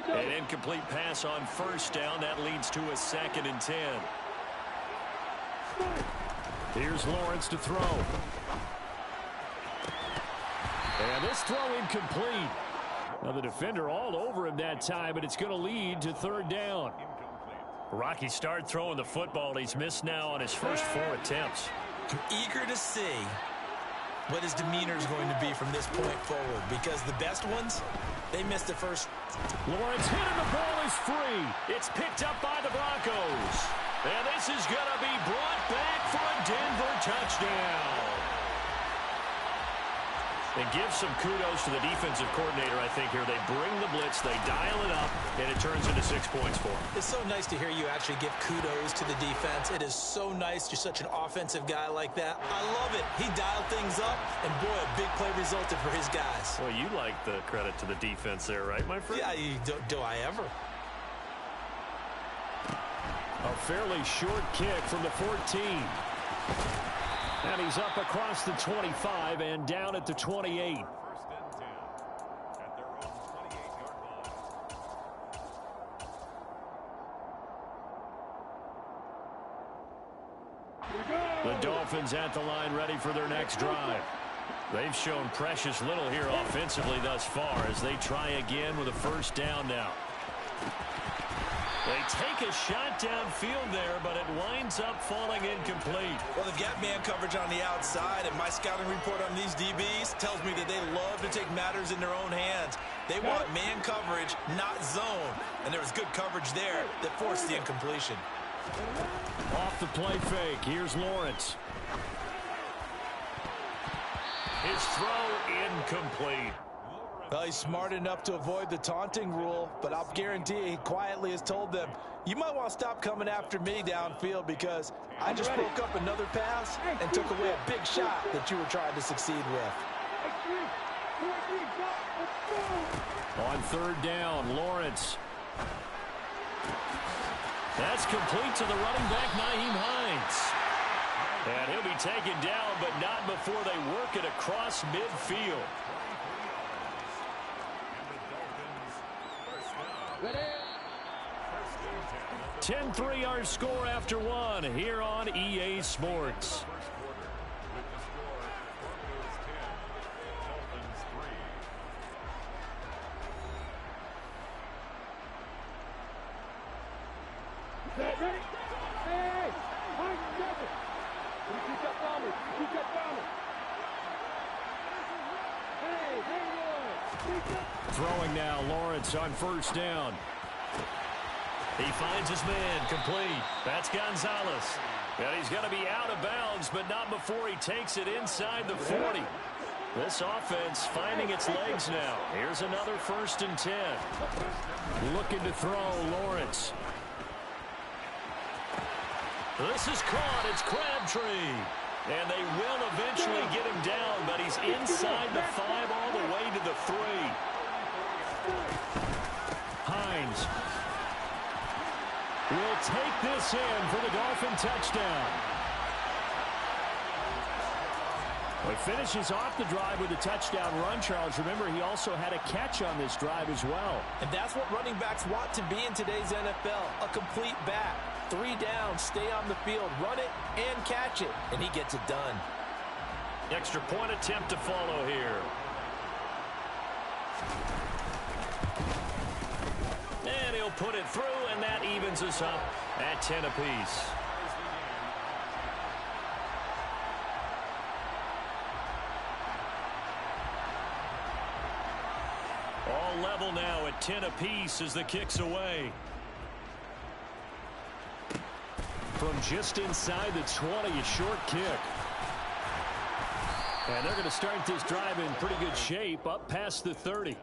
An incomplete pass on first down. That leads to a 2nd and 10. Here's Lawrence to throw. And this throw incomplete. Now the defender all over him that time, but it's going to lead to third down. Rocky started throwing the football. He's missed now on his first 4 attempts. I'm eager to see what his demeanor is going to be from this point forward, because the best ones, they missed the first. Lawrence hit and the ball is free. It's picked up by the Broncos. And this is going to be brought back for a Denver touchdown. And give some kudos to the defensive coordinator, I think, here. They bring the blitz, they dial it up, and it turns into 6 points for them. It's so nice to hear you actually give kudos to the defense. It is so nice. You're such an offensive guy like that. I love it. He dialed things up, and boy, a big play resulted for his guys. Well, you like the credit to the defense there, right, my friend? Yeah, do I ever? A fairly short kick from the 14. And he's up across the 25 and down at the 28. The Dolphins at the line ready for their next drive. They've shown precious little here offensively thus far as they try again with a first down now. They take a shot downfield there, but it winds up falling incomplete. Well, they've got man coverage on the outside, and my scouting report on these DBs tells me that they love to take matters in their own hands. They want man coverage, not zone. And there was good coverage there that forced the incompletion. Off the play fake, here's Lawrence. His throw incomplete. Well, he's smart enough to avoid the taunting rule, but I'll guarantee he quietly has told them, you might want to stop coming after me downfield because I just broke up another pass and took away a big shot that you were trying to succeed with. On third down, Lawrence. That's complete to the running back, Nyheim Hines. And he'll be taken down, but not before they work it across midfield. 10-3 our score after one here on EA Sports. Throwing now, Lawrence on first down. He finds his man, complete. That's Gonzalez. And he's going to be out of bounds, but not before he takes it inside the 40. This offense finding its legs now. Here's another 1st and 10. Looking to throw, Lawrence. This is caught. It's Crabtree. And they will eventually get him down, but he's inside the 5 all the way to the 3. Hines will take this in for the Dolphin touchdown. He finishes off the drive with a touchdown run, Charles. Remember, he also had a catch on this drive as well. And that's what running backs want to be in today's NFL, a complete back. 3 down, stay on the field, run it, and catch it. And he gets it done. Extra point attempt to follow here. And he'll put it through, and that evens us up at 10 apiece. All level now at 10 apiece as the kick's away. From just inside the 20, a short kick. And they're going to start this drive in pretty good shape, up past the 30.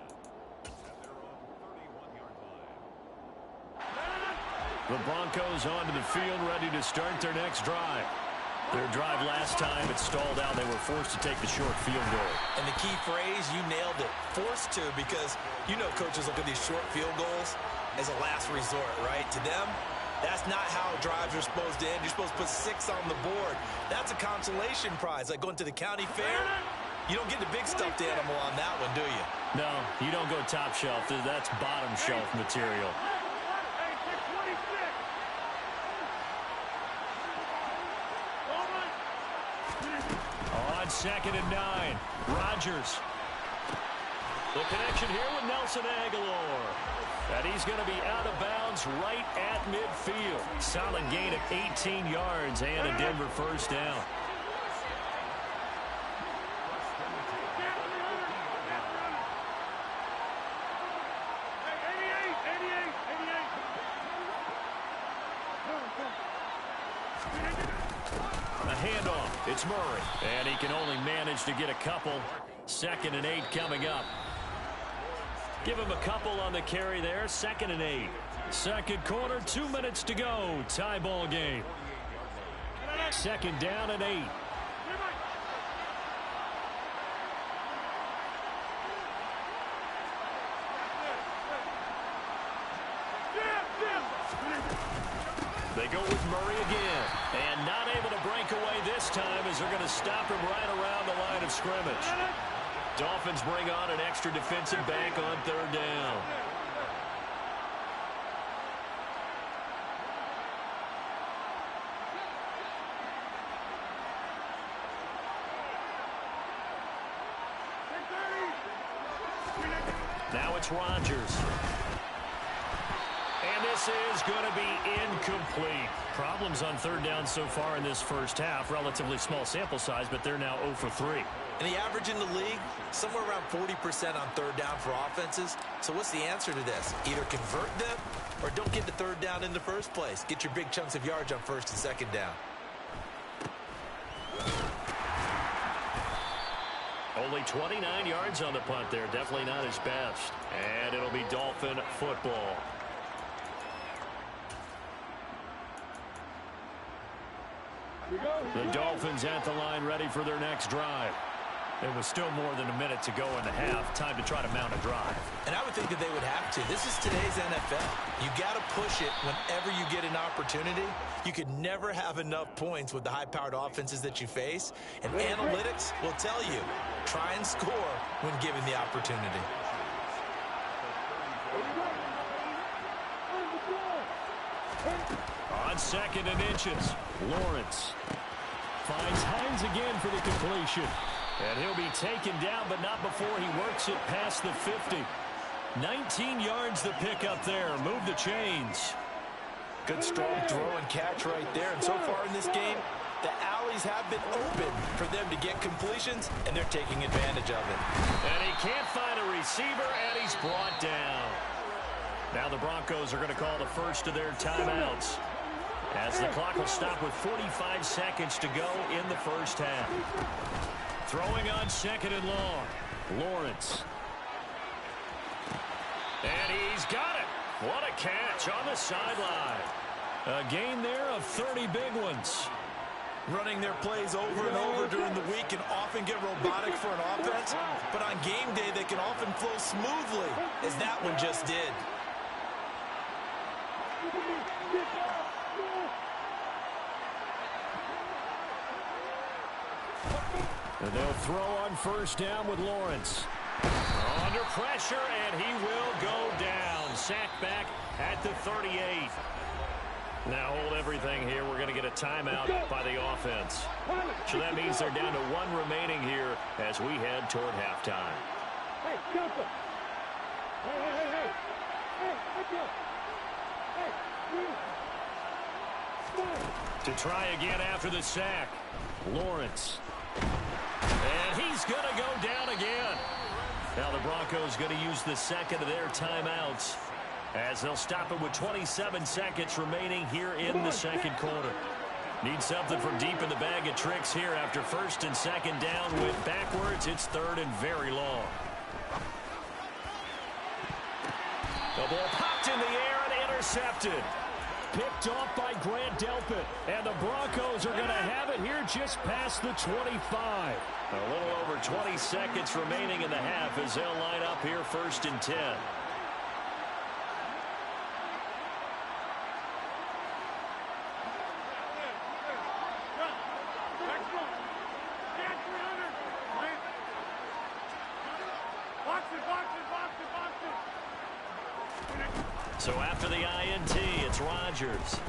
The Broncos onto the field, ready to start their next drive. Their drive last time, it stalled out. They were forced to take the short field goal. And the key phrase, you nailed it, forced to, because you know coaches look at these short field goals as a last resort, right? To them, that's not how drives are supposed to end. You're supposed to put 6 on the board. That's a consolation prize, like going to the county fair. You don't get the big stuffed animal on that one, do you? No, you don't go top shelf. That's bottom shelf material. On 2nd and 9, Rodgers. The connection here with Nelson Aguilar. And he's going to be out of bounds right at midfield. Solid gain of 18 yards and a Denver first down. A handoff. It's Murray. And he can only manage to get a couple. 2nd and 8 coming up. Give him a couple on the carry there. 2nd and 8. Second quarter, 2 minutes to go. Tie ball game. 2nd down and 8. They go with Murray again. And not able to break away this time as they're going to stop him right around the line of scrimmage. Dolphins bring on an extra defensive back on 3rd down. Now it's Rodgers. And this is going to be incomplete. Problems on 3rd down so far in this first half. Relatively small sample size, but they're now 0 for 3. And the average in the league, somewhere around 40% on 3rd down for offenses. So what's the answer to this? Either convert them or don't get to 3rd down in the first place. Get your big chunks of yards on 1st and 2nd down. Only 29 yards on the punt there. Definitely not his best. And it'll be Dolphin football. The Dolphins at the line ready for their next drive. There was still more than a minute to go in the half. Time to try to mount a drive. And I would think that they would have to. This is today's NFL. You got to push it whenever you get an opportunity. You could never have enough points with the high-powered offenses that you face. And analytics will tell you, try and score when given the opportunity. On 2nd and inches, Lawrence finds Hines again for the completion. And he'll be taken down, but not before he works it past the 50. 19 yards the pick up there. Move the chains. Good strong throw and catch right there. And so far in this game, the alleys have been open for them to get completions, and they're taking advantage of it. And he can't find a receiver, and he's brought down. Now the Broncos are going to call the first of their timeouts, as the clock will stop with 45 seconds to go in the first half. Throwing on 2nd and long. Lawrence. And he's got it. What a catch on the sideline. A gain there of 30 big ones. Running their plays over and over during the week can often get robotic for an offense, but on game day they can often flow smoothly, as that one just did. And they'll throw on 1st down with Lawrence. Under pressure, and he will go down. Sacked back at the 38. Now hold everything here. We're going to get a timeout by the offense. So that means they're down to 1 remaining here as we head toward halftime. Hey, Jumper! Hey! Hey, let's go! Hey, To try again after the sack. Lawrence. And he's going to go down again. Now the Broncos going to use the 2nd of their timeouts, as they'll stop it with 27 seconds remaining here in the 2nd quarter. Need something from deep in the bag of tricks here after 1st and 2nd down with backwards. It's 3rd and very long. The ball popped in the air and intercepted. Picked off by Grant Delpit. And the Broncos are going to have it here just past the 25. A little over 20 seconds remaining in the half as they'll line up here 1st and 10. So after the INT, it's Rodgers.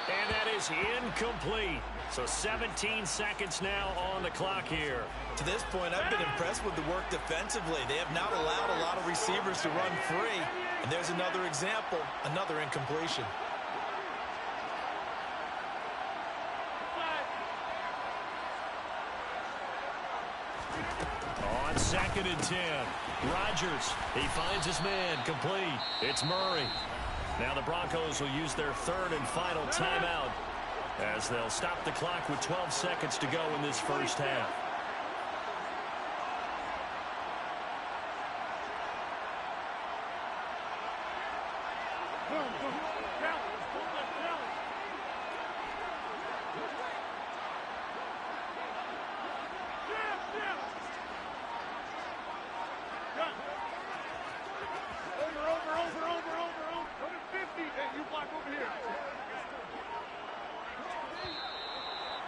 And that is incomplete. So 17 seconds now on the clock here. To this point, I've been impressed with the work defensively. They have not allowed a lot of receivers to run free. And there's another example, another incompletion. On 2nd and 10, Rodgers, he finds his man, complete. It's Murray. Now the Broncos will use their 3rd and final timeout, as they'll stop the clock with 12 seconds to go in this first half.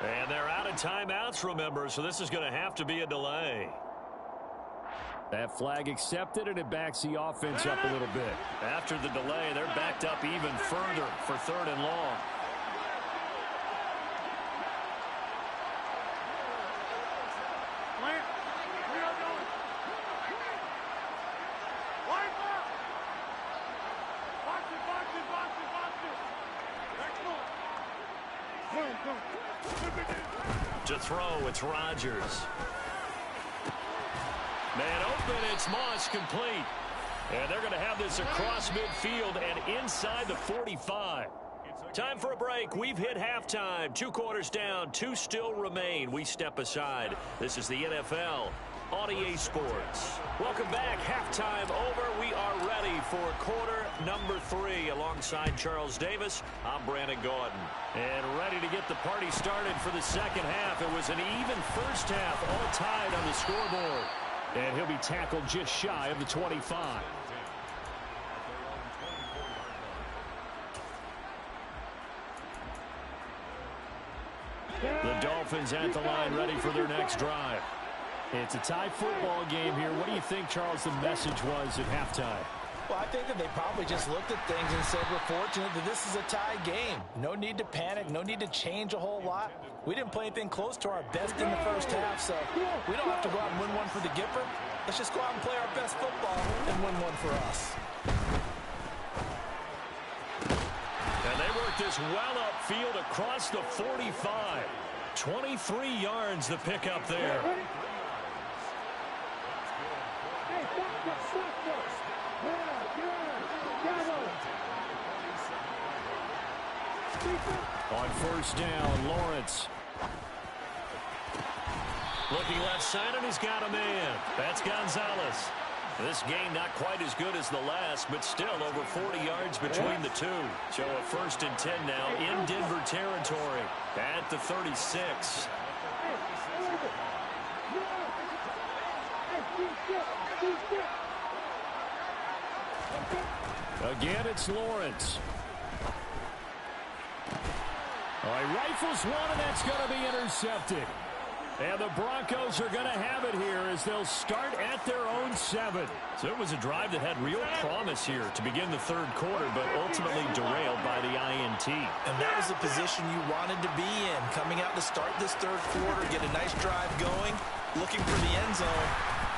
And they're out of timeouts, remember, so this is going to have to be a delay. That flag accepted, and it backs the offense up a little bit. After the delay, they're backed up even further for 3rd and long. To throw, it's Rodgers. Man open, it's Moss, complete. And they're going to have this across midfield and inside the 45. Time for a break. We've hit halftime. 2 quarters down, 2 still remain. We step aside. This is the NFL on EA Sports. Welcome back. Halftime over. We are ready for quarter number 3. Alongside Charles Davis, I'm Brandon Gordon. And ready to get the party started for the second half. It was an even first half, all tied on the scoreboard. And he'll be tackled just shy of the 25. The Dolphins at the line, ready for their next drive. It's a tie football game here. What do you think, Charles, the message was at halftime? Well, I think that they probably just looked at things and said, we're fortunate that this is a tie game. No need to panic, no need to change a whole lot. We didn't play anything close to our best in the first half, so we don't have to go out and win one for the Gipper. Let's just go out and play our best football and win one for us. And they work this well upfield across the 45. 23 yards the pickup there. On first down, Lawrence. Looking left side, and he's got a man. That's Gonzalez. This game not quite as good as the last, but still over 40 yards between the two. So a 1st and 10 now in Denver territory at the 36. Again, it's Lawrence. All right, rifles one, and that's going to be intercepted. And the Broncos are going to have it here as they'll start at their own 7. So it was a drive that had real promise here to begin the 3rd quarter, but ultimately derailed by the INT. And that was the position you wanted to be in. Coming out to start this 3rd quarter, get a nice drive going, looking for the end zone.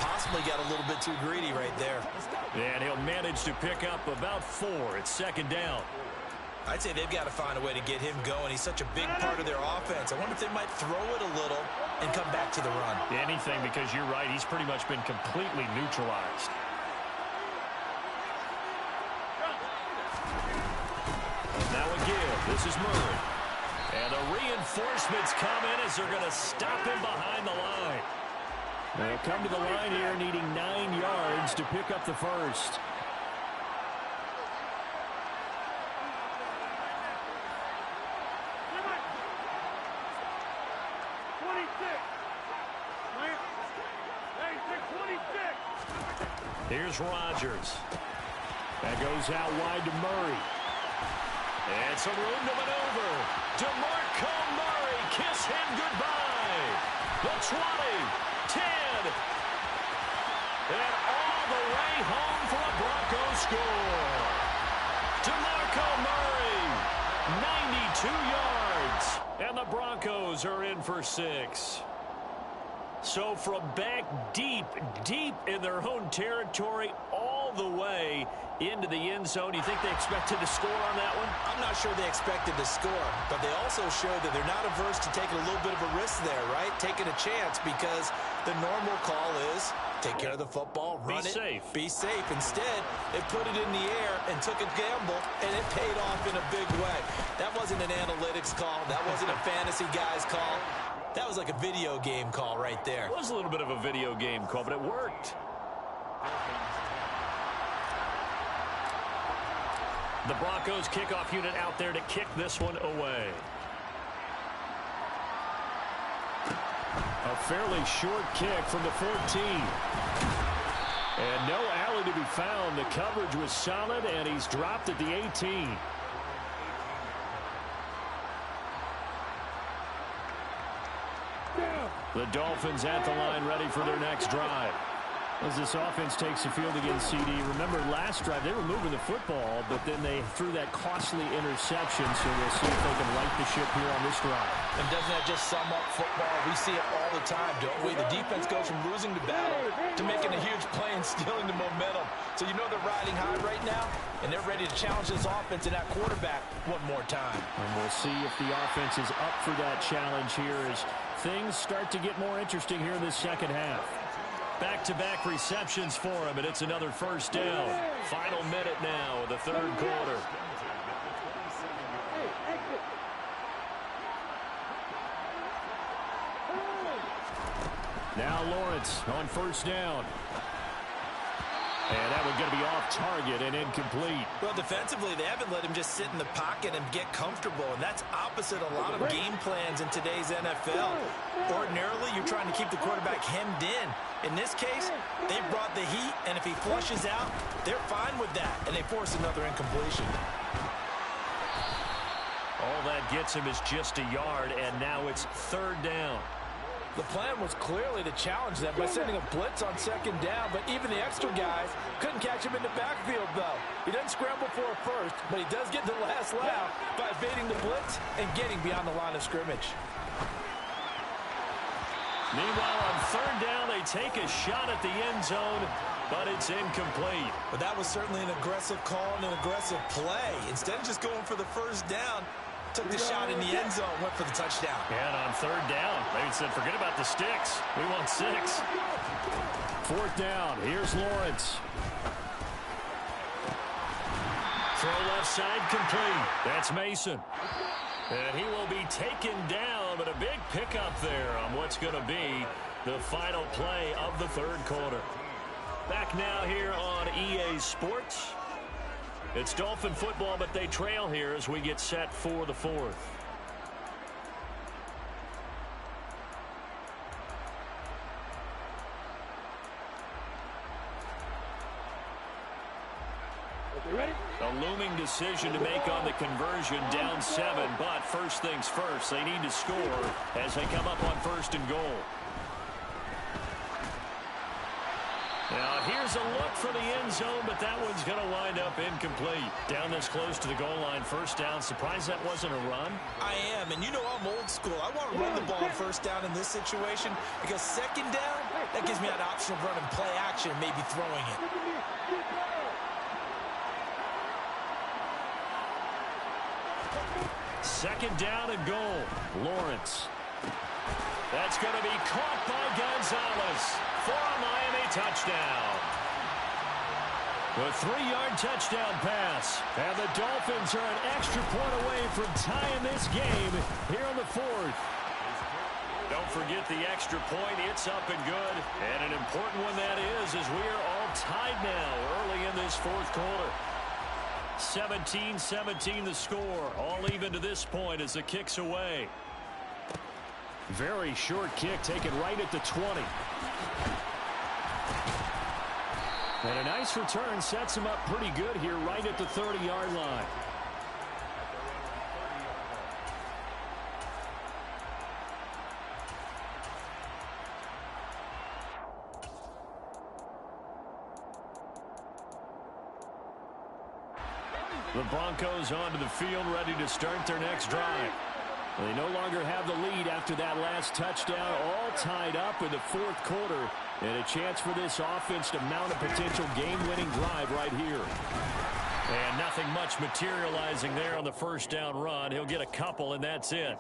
Possibly got a little bit too greedy right there. And he'll manage to pick up about 4. It's 2nd down. I'd say they've got to find a way to get him going. He's such a big part of their offense. I wonder if they might throw it a little and come back to the run. Anything, because you're right. He's pretty much been completely neutralized. Now a give. This is Murray. And the reinforcements come in as they're going to stop him behind the line. They'll come to the line here needing 9 yards to pick up the first. Here's Rodgers. That goes out wide to Murray. And some room to maneuver. DeMarco Murray, kiss him goodbye. The 20, 10, and all the way home for a Broncos score. DeMarco Murray, 92 yards, and the Broncos are in for 6. So from back deep, deep in their own territory, all the way into the end zone, you think they expected to score on that one? I'm not sure they expected to score, but they also showed that they're not averse to taking a little bit of a risk there, right? Taking a chance, because the normal call is take care of the football, run it, be safe. Instead, they put it in the air and took a gamble, and it paid off in a big way. That wasn't an analytics call. That wasn't a fantasy guy's call. That was like a video game call right there. It was a little bit of a video game call, but it worked. The Broncos kickoff unit out there to kick this one away. A fairly short kick from the 14. And no alley to be found. The coverage was solid, and he's dropped at the 18. The Dolphins at the line ready for their next drive. As this offense takes the field against CD, remember last drive they were moving the football, but then they threw that costly interception, so we'll see if they can right the ship here on this drive. And doesn't that just sum up football? We see it all the time, don't we? The defense goes from losing the battle to making a huge play and stealing the momentum. So you know they're riding high right now, and they're ready to challenge this offense and that quarterback one more time. And we'll see if the offense is up for that challenge here as things start to get more interesting here in this second half. Back-to-back receptions for him, and it's another first down. Final minute now of the third quarter. Now Lawrence on first down. And that one's going to be off target and incomplete. Well, defensively, they haven't let him just sit in the pocket and get comfortable, and that's opposite a lot of game plans in today's NFL. Ordinarily, you're trying to keep the quarterback hemmed in. In this case, they brought the heat, and if he flushes out, they're fine with that, and they force another incompletion. All that gets him is just a yard, and now it's third down. The plan was clearly to challenge them by sending a blitz on second down, but even the extra guys couldn't catch him in the backfield, though. He doesn't scramble for a first, but he does get the last laugh by evading the blitz and getting beyond the line of scrimmage. Meanwhile, on third down, they take a shot at the end zone, but it's incomplete. But that was certainly an aggressive call and an aggressive play. Instead of just going for the first down, took the shot in the end zone, went for the touchdown. And on third down, they said, forget about the sticks. We want 6. Fourth down, here's Lawrence. Throw left side complete. That's Mason. And he will be taken down, but a big pickup there on what's going to be the final play of the third quarter. Back now here on EA Sports. It's Dolphin football, but they trail here as we get set for the fourth. A looming decision to make on the conversion, down 7, but first things first, they need to score as they come up on first and goal. Now, here's a look for the end zone, but that one's going to wind up incomplete. Down this close to the goal line, first down. Surprised that wasn't a run? I am, and you know I'm old school. I want to run the ball on first down in this situation because second down, that gives me an option of running play action and maybe throwing it. Second down and goal. Lawrence. That's going to be caught by Gonzalez for a Miami touchdown. The 3-yard touchdown pass. And the Dolphins are an extra point away from tying this game here in the fourth. Don't forget the extra point. It's up and good. And an important one that is, as we are all tied now early in this fourth quarter. 17-17 the score. All even to this point as the kick's away. Very short kick taken right at the 20. And a nice return sets him up pretty good here right at the 30-yard line. The Broncos onto the field ready to start their next drive. They no longer have the lead after that last touchdown, all tied up in the fourth quarter, and a chance for this offense to mount a potential game-winning drive right here. And nothing much materializing there on the first down run. He'll get a couple, and that's it.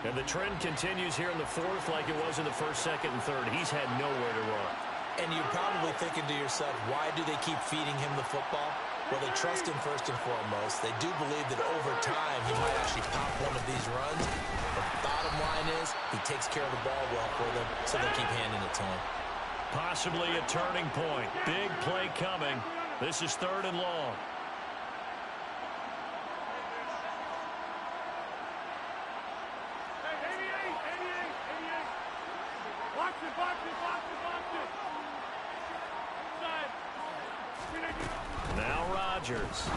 And the trend continues here in the fourth like it was in the first, second, and third. He's had nowhere to run. And you're probably thinking to yourself, why do they keep feeding him the football? Well, they trust him first and foremost. They do believe that over time he might actually pop one of these runs. But the bottom line is he takes care of the ball well for them, so they keep handing it to him. Possibly a turning point. Big play coming. This is third and long. Now Rodgers.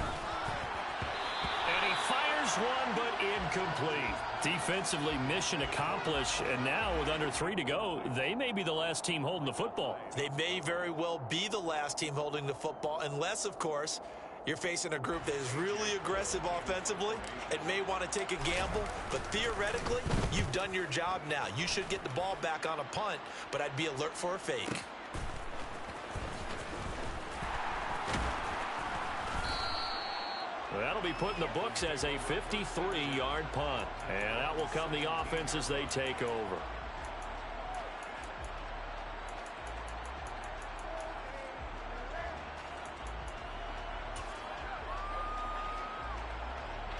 And he fires one, but incomplete. Defensively, mission accomplished. And now with under 3 to go, they may be the last team holding the football. They may very well be the last team holding the football, unless, of course, you're facing a group that is really aggressive offensively and may want to take a gamble. But theoretically, you've done your job now. You should get the ball back on a punt, but I'd be alert for a fake. That'll be put in the books as a 53-yard punt. And out will come the offense as they take over.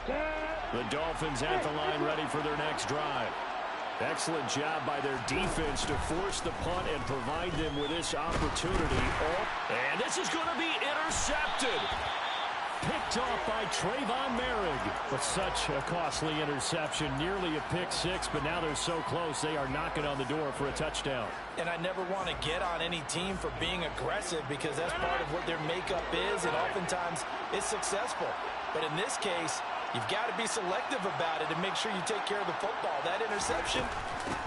The Dolphins at the line ready for their next drive. Excellent job by their defense to force the punt and provide them with this opportunity. And this is going to be intercepted. Picked off by Trayvon Merrick. But such a costly interception. Nearly a pick six, but now they're so close they are knocking on the door for a touchdown. And I never want to get on any team for being aggressive because that's part of what their makeup is, and oftentimes it's successful. But in this case, you've got to be selective about it and make sure you take care of the football. That interception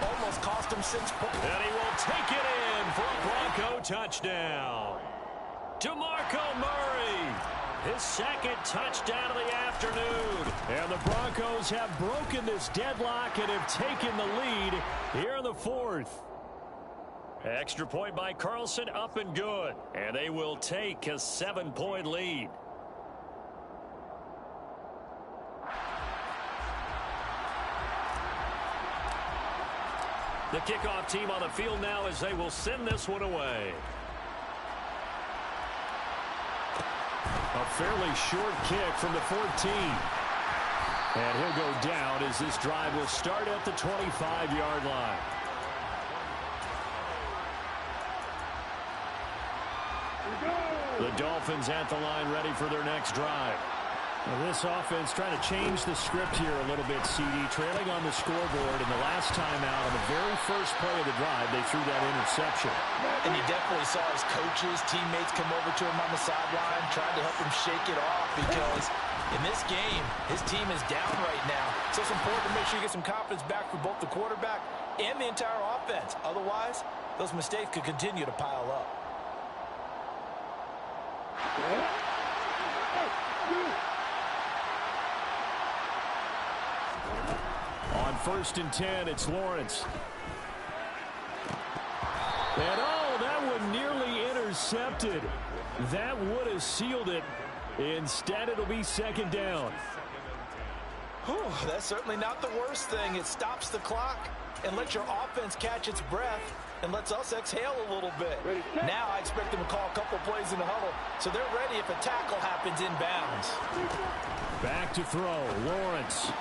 almost cost him 6 points. And he will take it in for a Bronco touchdown. DeMarco Murray, his second touchdown of the afternoon. And the Broncos have broken this deadlock and have taken the lead here in the fourth. Extra point by Carlson, up and good. And they will take a 7-point lead. The kickoff team on the field now as they will send this one away. A fairly short kick from the 14. And he'll go down as this drive will start at the 25-yard line. The Dolphins at the line ready for their next drive. Well, this offense trying to change the script here a little bit, CD. Trailing on the scoreboard, and the last time out on the very first play of the drive, they threw that interception. And you definitely saw his coaches, teammates come over to him on the sideline, trying to help him shake it off because in this game, his team is down right now. So it's important to make sure you get some confidence back for both the quarterback and the entire offense. Otherwise, those mistakes could continue to pile up. On 1st and 10, it's Lawrence. And oh, that one nearly intercepted. That would have sealed it. Instead, it'll be 2nd down. Whew, that's certainly not the worst thing. It stops the clock and lets your offense catch its breath and lets us exhale a little bit. Now I expect them to call a couple plays in the huddle, so they're ready if a tackle happens inbounds. Back to throw, Lawrence.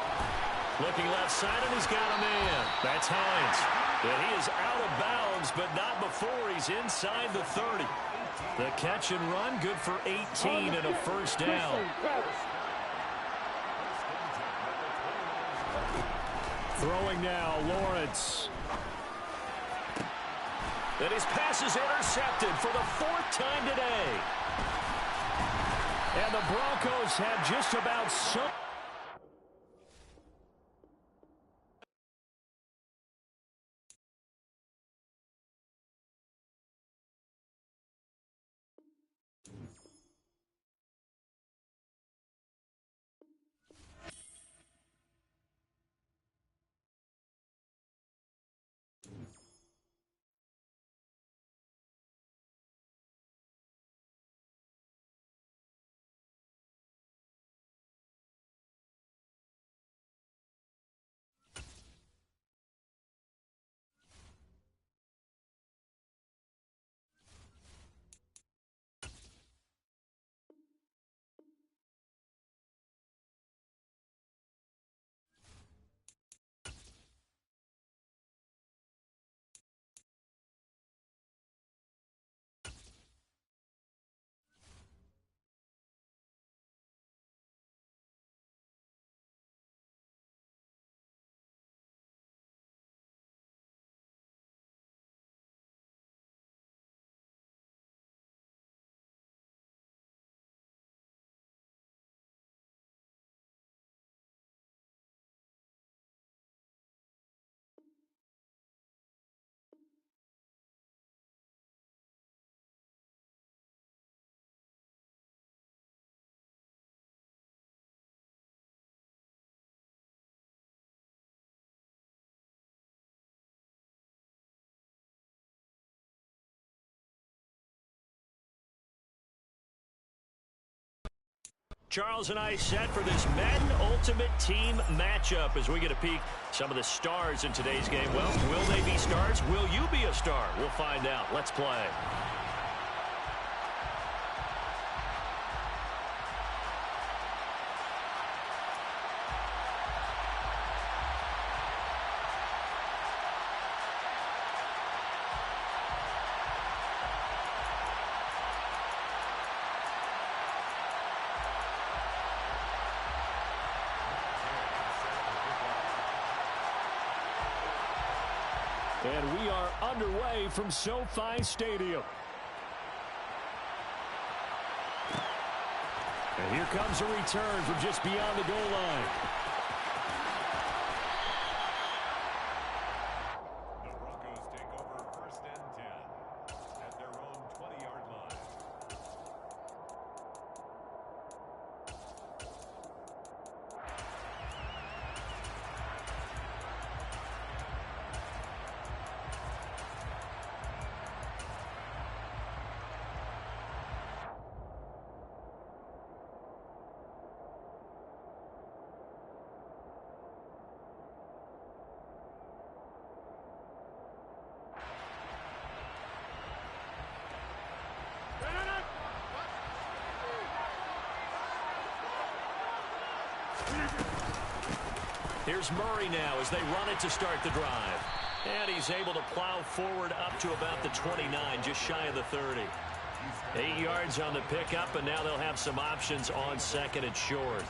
Looking left side, and he's got a man. That's Hines. And he is out of bounds, but not before he's inside the 30. The catch and run, good for 18 and a 1st down. Throwing now, Lawrence. And his pass is intercepted for the 4th time today. And the Broncos have just about some... Charles and I set for this Madden Ultimate Team matchup as we get a peek some of the stars in today's game. Well, will they be stars? Will you be a star? We'll find out. Let's play. And we are underway from SoFi Stadium. And here comes a return from just beyond the goal line. The Broncos take over 1st and 10 at their own 20-yard line. Here's Murray now as they run it to start the drive. And he's able to plow forward up to about the 29, just shy of the 30. 8 yards on the pickup, and now they'll have some options on 2nd and short.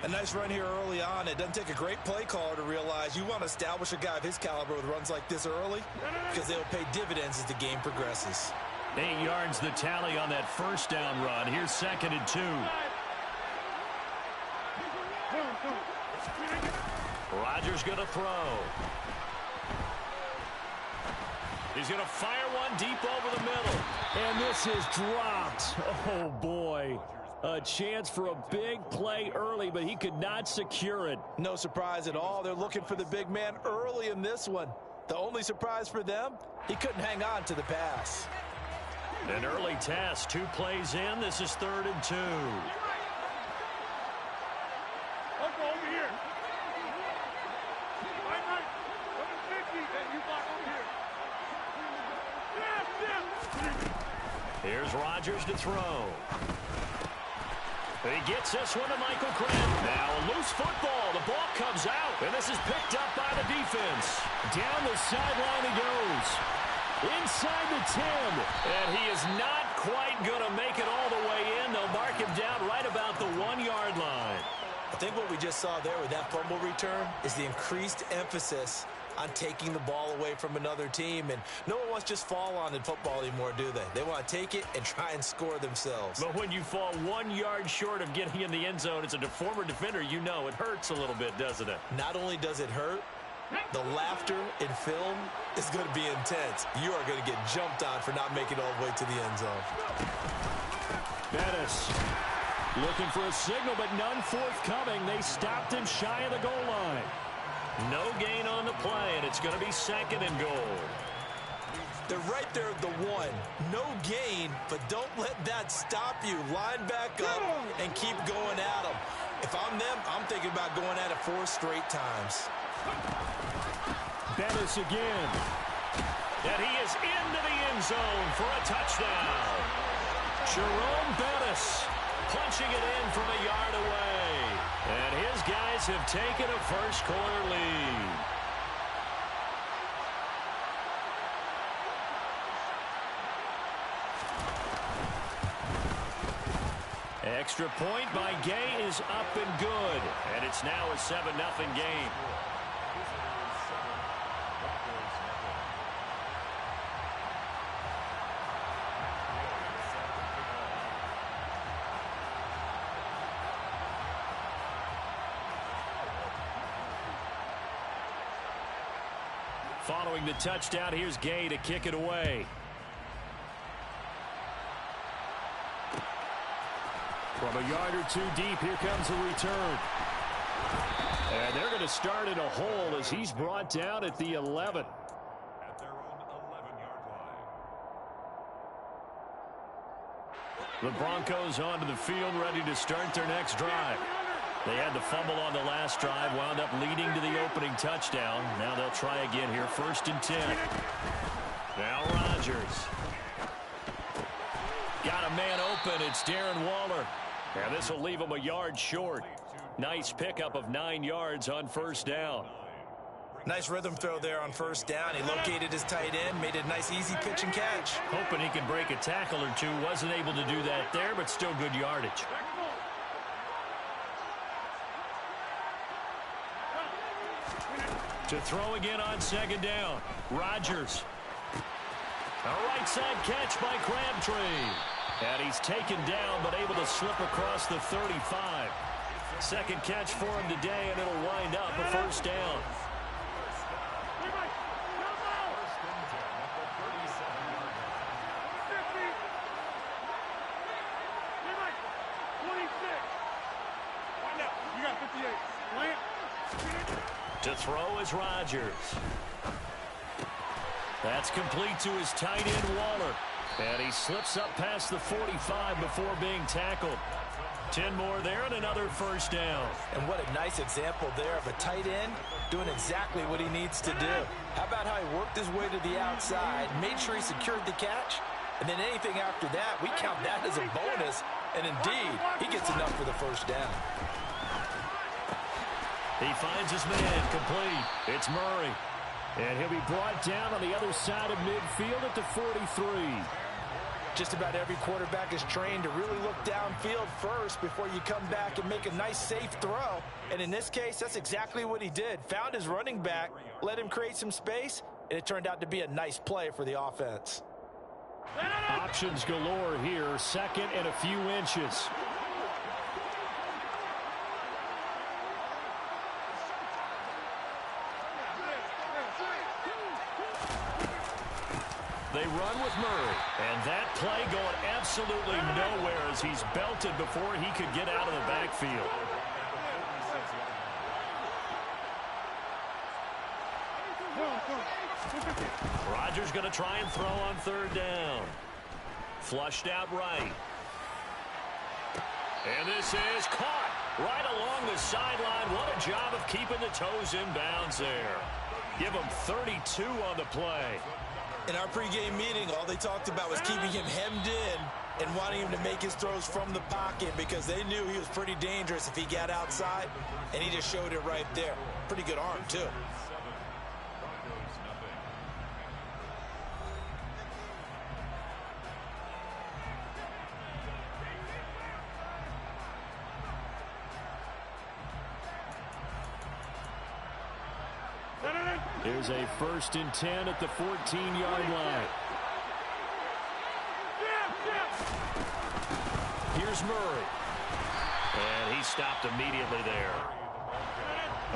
A nice run here early on. It doesn't take a great play caller to realize you want to establish a guy of his caliber with runs like this early because they'll pay dividends as the game progresses. 8 yards the tally on that 1st down run. Here's 2nd and 2. Rodgers going to throw. He's going to fire one deep over the middle. And this is dropped. Oh, boy. A chance for a big play early, but he could not secure it. No surprise at all. They're looking for the big man early in this one. The only surprise for them, he couldn't hang on to the pass. An early test. 2 plays in. This is 3rd and 2. Over here. Right. 50, and you block over here. Here's Rodgers to throw. He gets this one to Michael Crabbe. Now a loose football. The ball comes out, and this is picked up by the defense. Down the sideline he goes. Inside the 10. And he is not quite going to make it all the way in. They'll mark him down right about the 1-yard line. I think what we just saw there with that fumble return is the increased emphasis on taking the ball away from another team. And no one wants to just fall on in football anymore, do they? They want to take it and try and score themselves. But when you fall 1 yard short of getting in the end zone as a former defender, you know it hurts a little bit, doesn't it? Not only does it hurt, the laughter in film is going to be intense. You are going to get jumped on for not making it all the way to the end zone. Bettis looking for a signal, but none forthcoming. They stopped him shy of the goal line. No gain on the play, and it's going to be 2nd and goal. They're right there at the 1. No gain, but don't let that stop you. Line back up and keep going at them. If I'm them, I'm thinking about going at it 4 straight times. Bettis again. And he is into the end zone for a touchdown. Jerome Bettis punching it in from a yard away. And his guys have taken a first-quarter lead. Extra point by Gay is up and good. And it's now a 7-0 game. Following the touchdown, here's Gay to kick it away. From a yard or 2 deep, here comes a return. And they're going to start in a hole as he's brought down at the 11. At their own 11-yard line. The Broncos onto the field, ready to start their next drive. They had the fumble on the last drive, wound up leading to the opening touchdown. Now they'll try again here, 1st and 10. Now Rodgers. Got a man open. It's Darren Waller. And this will leave him a yard short. Nice pickup of 9 yards on 1st down. Nice rhythm throw there on 1st down. He located his tight end, made a nice easy pitch and catch. Hoping he can break a tackle or two. Wasn't able to do that there, but still good yardage. To throw again on 2nd down. Rodgers. A right side catch by Crabtree. And he's taken down, but able to slip across the 35. 2nd catch for him today, and it'll wind up a 1st down. To throw is Rodgers. That's complete to his tight end, Waller. And he slips up past the 45 before being tackled. 10 more there and another 1st down. And what a nice example there of a tight end doing exactly what he needs to do. How about how he worked his way to the outside, made sure he secured the catch, and then anything after that, we count that as a bonus. And indeed, he gets enough for the 1st down. He finds his man complete. It's Murray. And he'll be brought down on the other side of midfield at the 43. Just about every quarterback is trained to really look downfield first before you come back and make a nice safe throw. And in this case, that's exactly what he did. Found his running back, let him create some space, and it turned out to be a nice play for the offense. Options galore here. 2nd and a few inches. They run with Murray. And that play going absolutely nowhere as he's belted before he could get out of the backfield. Rodgers going to try and throw on 3rd down. Flushed out right. And this is caught right along the sideline. What a job of keeping the toes in bounds there. Give him 32 on the play. In our pregame meeting, all they talked about was keeping him hemmed in and wanting him to make his throws from the pocket because they knew he was pretty dangerous if he got outside, and he just showed it right there. Pretty good arm, too. Here's a 1st and 10 at the 14-yard line. Here's Murray. And he stopped immediately there.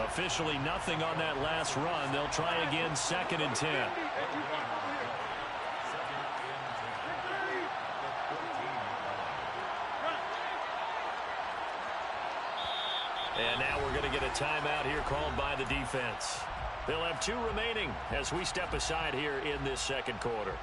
Officially nothing on that last run. They'll try again, 2nd and 10. And now we're going to get a timeout here called by the defense. They'll have 2 remaining as we step aside here in this 2nd quarter.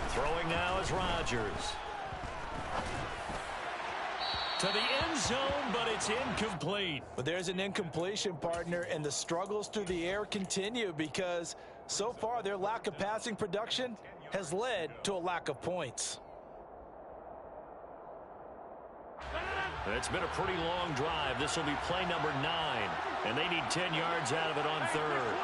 Throwing now is Rodgers. To the end zone, but it's incomplete. But there's an incompletion, partner, and the struggles through the air continue because so far their lack of passing production has led to a lack of points. It's been a pretty long drive. This will be play number 9, and they need 10 yards out of it on 3rd.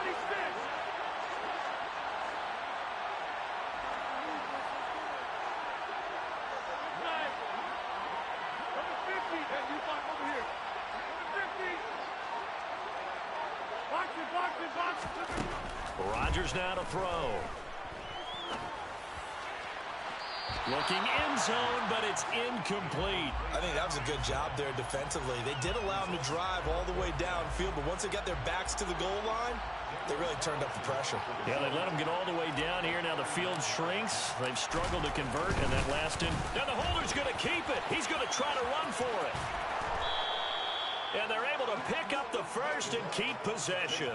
Rodgers now to throw. Looking end zone, but it's incomplete. I think that was a good job there defensively. They did allow them to drive all the way downfield, but once they got their backs to the goal line, they really turned up the pressure. Yeah, they let them get all the way down here. Now the field shrinks. They've struggled to convert, and that last in. Now the holder's going to keep it. He's going to try to run for it. And they're able to pick up the first and keep possession.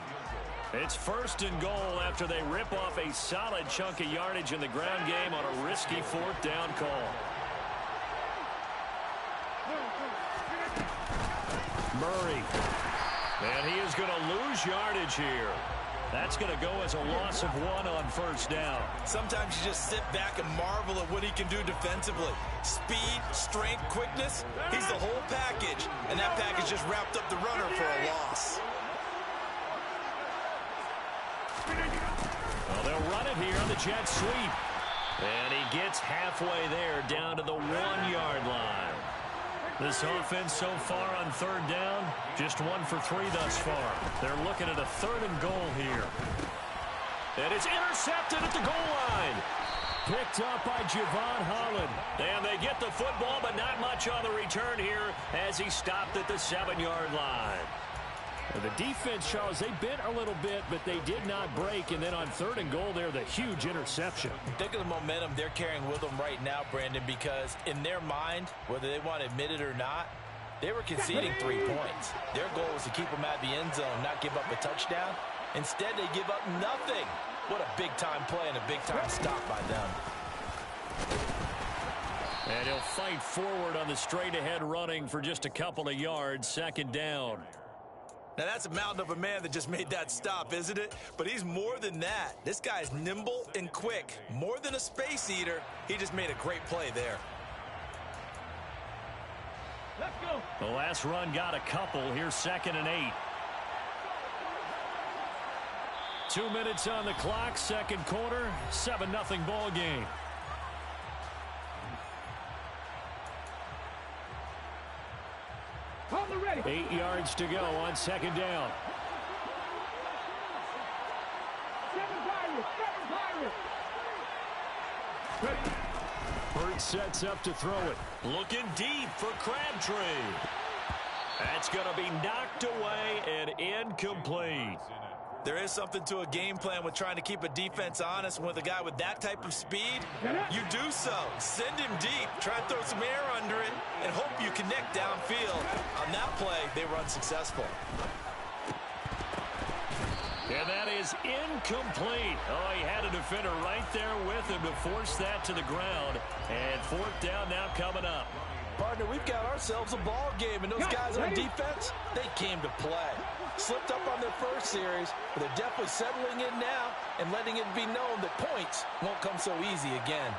It's 1st and goal after they rip off a solid chunk of yardage in the ground game on a risky 4th down call. Murray. And he is going to lose yardage here. That's going to go as a loss of 1 on 1st down. Sometimes you just sit back and marvel at what he can do defensively. Speed, strength, quickness. He's the whole package. And that package just wrapped up the runner for a loss. Well, they'll run it here on the jet sweep. And he gets halfway there down to the 1-yard line. This offense so far on 3rd down, just 1 for 3 thus far. They're looking at a 3rd and goal here. And it's intercepted at the goal line. Picked up by Javon Holland. And they get the football, but not much on the return here as he stopped at the 7-yard line. The defense, Charles, they bent a little bit, but they did not break. And then on 3rd and goal there, the huge interception. Think of the momentum they're carrying with them right now, Brandon, because in their mind, whether they want to admit it or not, they were conceding 3 points. Their goal was to keep them at the end zone, not give up a touchdown. Instead, they give up nothing. What a big-time play and a big-time stop by them. And he'll fight forward on the straight-ahead running for just a couple of yards, 2nd down. Now, that's a mountain of a man that just made that stop, isn't it? But he's more than that. This guy's nimble and quick. More than a space eater, he just made a great play there. Let's go. The last run got a couple. Here's 2nd and 8. 2 minutes on the clock, 2nd quarter, 7-0 ball game. Ready. 8 yards to go on 2nd down. 7 Pirates. Ready. Burt sets up to throw it. Looking deep for Crabtree. That's going to be knocked away and incomplete. There is something to a game plan with trying to keep a defense honest. With a guy with that type of speed, you do so. Send him deep. Try and throw some air under it and hope you connect downfield. On that play, they were unsuccessful. And that is incomplete. Oh, he had a defender right there with him to force that to the ground. And 4th down now coming up. Partner, we've got ourselves a ball game, and those guys on defense, they came to play. Slipped up on their first series, but they're definitely settling in now and letting it be known that points won't come so easy again.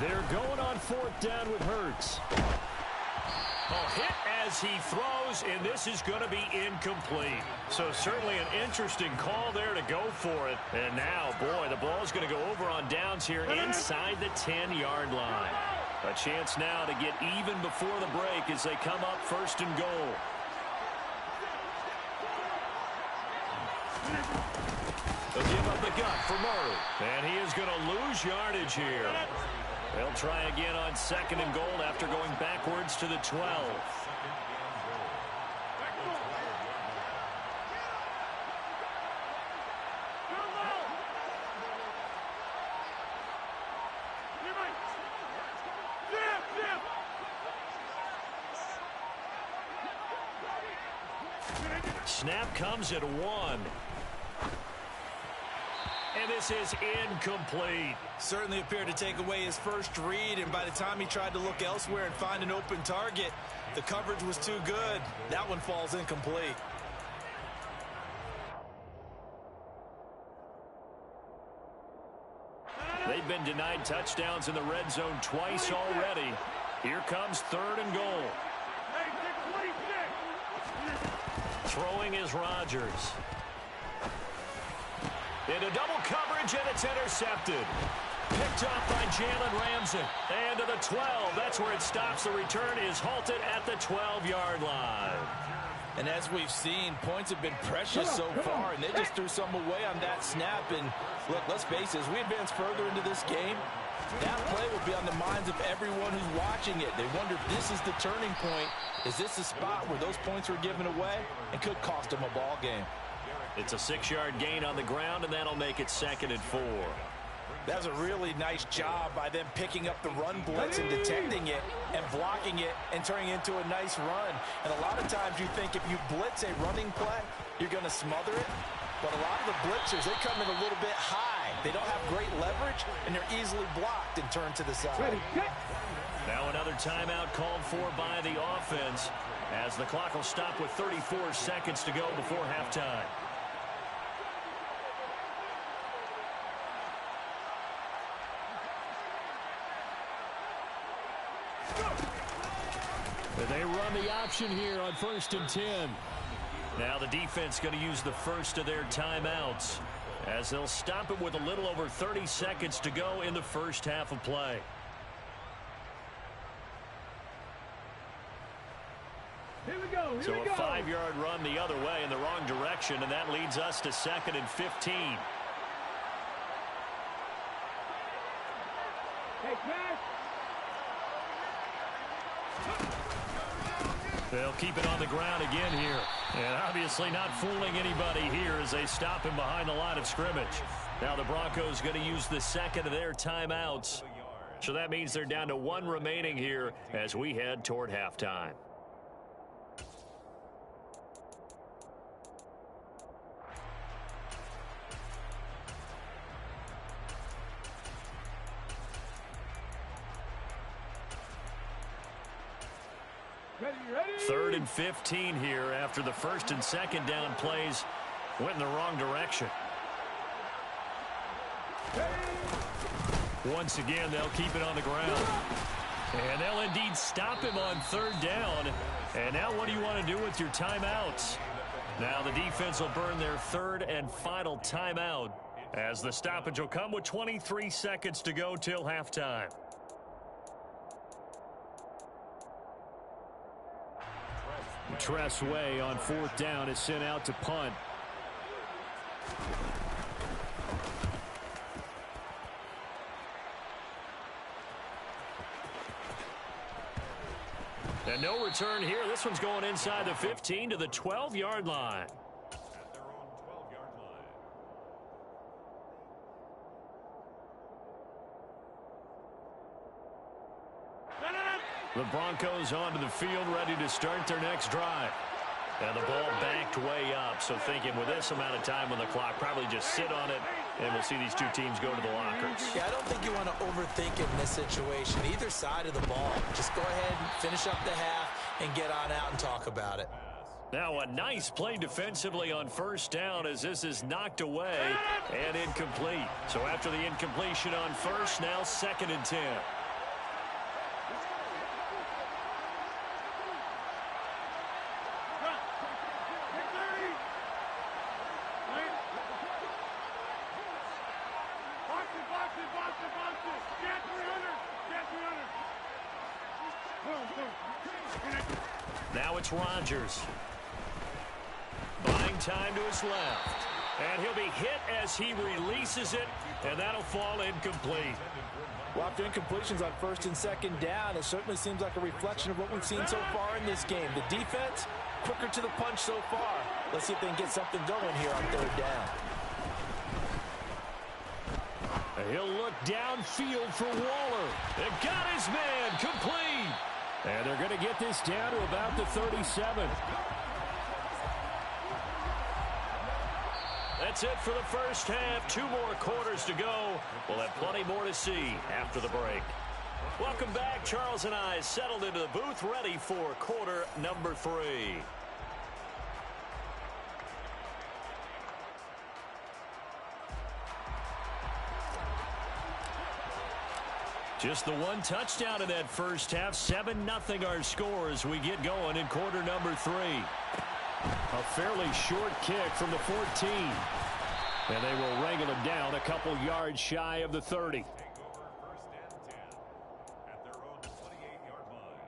They're going on 4th down with Hurts. Oh, hit as he throws, and this is going to be incomplete. So certainly an interesting call there to go for it. And now, boy, the ball's going to go over on downs here inside the 10-yard line. A chance now to get even before the break as they come up 1st and goal. They'll give up the gut for Murray. And he is going to lose yardage here. They'll try again on 2nd and goal after going backwards to the 12. Snap comes at 1. And this is incomplete. Certainly appeared to take away his first read, and by the time he tried to look elsewhere and find an open target, the coverage was too good. That one falls incomplete. They've been denied touchdowns in the red zone twice already. Here comes 3rd and goal. Throwing is Rodgers. Into double coverage, and it's intercepted. Picked up by Jalen Ramsey. And to the 12. That's where it stops. The return is halted at the 12-yard line. And as we've seen, points have been precious so far, and they just threw some away on that snap. And look, let's face it, as we advance further into this game, that play will be on the minds of everyone who's watching it. They wonder if this is the turning point. Is this the spot where those points were given away and could cost them a ball game? It's a 6-yard gain on the ground, and that'll make it 2nd and 4. That's a really nice job by them picking up the run blitz and detecting it and blocking it and turning it into a nice run. And a lot of times you think if you blitz a running play, you're going to smother it. But a lot of the blitzers, they come in a little bit high. They don't have great leverage, and they're easily blocked and turned to the side. Now another timeout called for by the offense as the clock will stop with 34 seconds to go before halftime. They run the option here on 1st and 10. Now the defense going to use the first of their timeouts as they'll stop it with a little over 30 seconds to go in the first half of play. Here we go. So a 5-yard run the other way in the wrong direction, and that leads us to 2nd and 15. Hey, Cash. They'll keep it on the ground again here. And obviously not fooling anybody here as they stop him behind the line of scrimmage. Now the Broncos going to use the second of their timeouts. So that means they're down to 1 remaining here as we head toward halftime. Ready. 3rd and 15 here after the 1st and 2nd down plays went in the wrong direction. Once again, they'll keep it on the ground. And they'll indeed stop him on 3rd down. And now what do you want to do with your timeouts? Now the defense will burn their 3rd and final timeout as the stoppage will come with 23 seconds to go till halftime. Tress Way on 4th down is sent out to punt. And no return here. This one's going inside the 15 to the 12-yard line. At their own 12-yard line. The Broncos onto the field, ready to start their next drive. And the ball backed way up, so thinking with this amount of time on the clock, probably just sit on it, and we'll see these two teams go to the lockers. Yeah, I don't think you want to overthink it in this situation. Either side of the ball. Just go ahead and finish up the half and get on out and talk about it. Now a nice play defensively on 1st down as this is knocked away and incomplete. So after the incompletion on 1st, now 2nd and 10. Now it's Rodgers. Buying time to his left. And he'll be hit as he releases it, and that'll fall incomplete. Well, after incompletions on 1st and 2nd down, it certainly seems like a reflection of what we've seen so far in this game. The defense, quicker to the punch so far. Let's see if they can get something going here on 3rd down. He'll look downfield for Waller. And got his man complete. And they're going to get this down to about the 37. That's it for the first half. 2 more quarters to go. We'll have plenty more to see after the break. Welcome back. Charles and I settled into the booth, ready for quarter number 3. Just the 1 touchdown in that first half. 7-0 our score as we get going in quarter number 3. A fairly short kick from the 14. And they will wrangle him down a couple yards shy of the 30. Take over 1st and 10 at their own 28-yard line.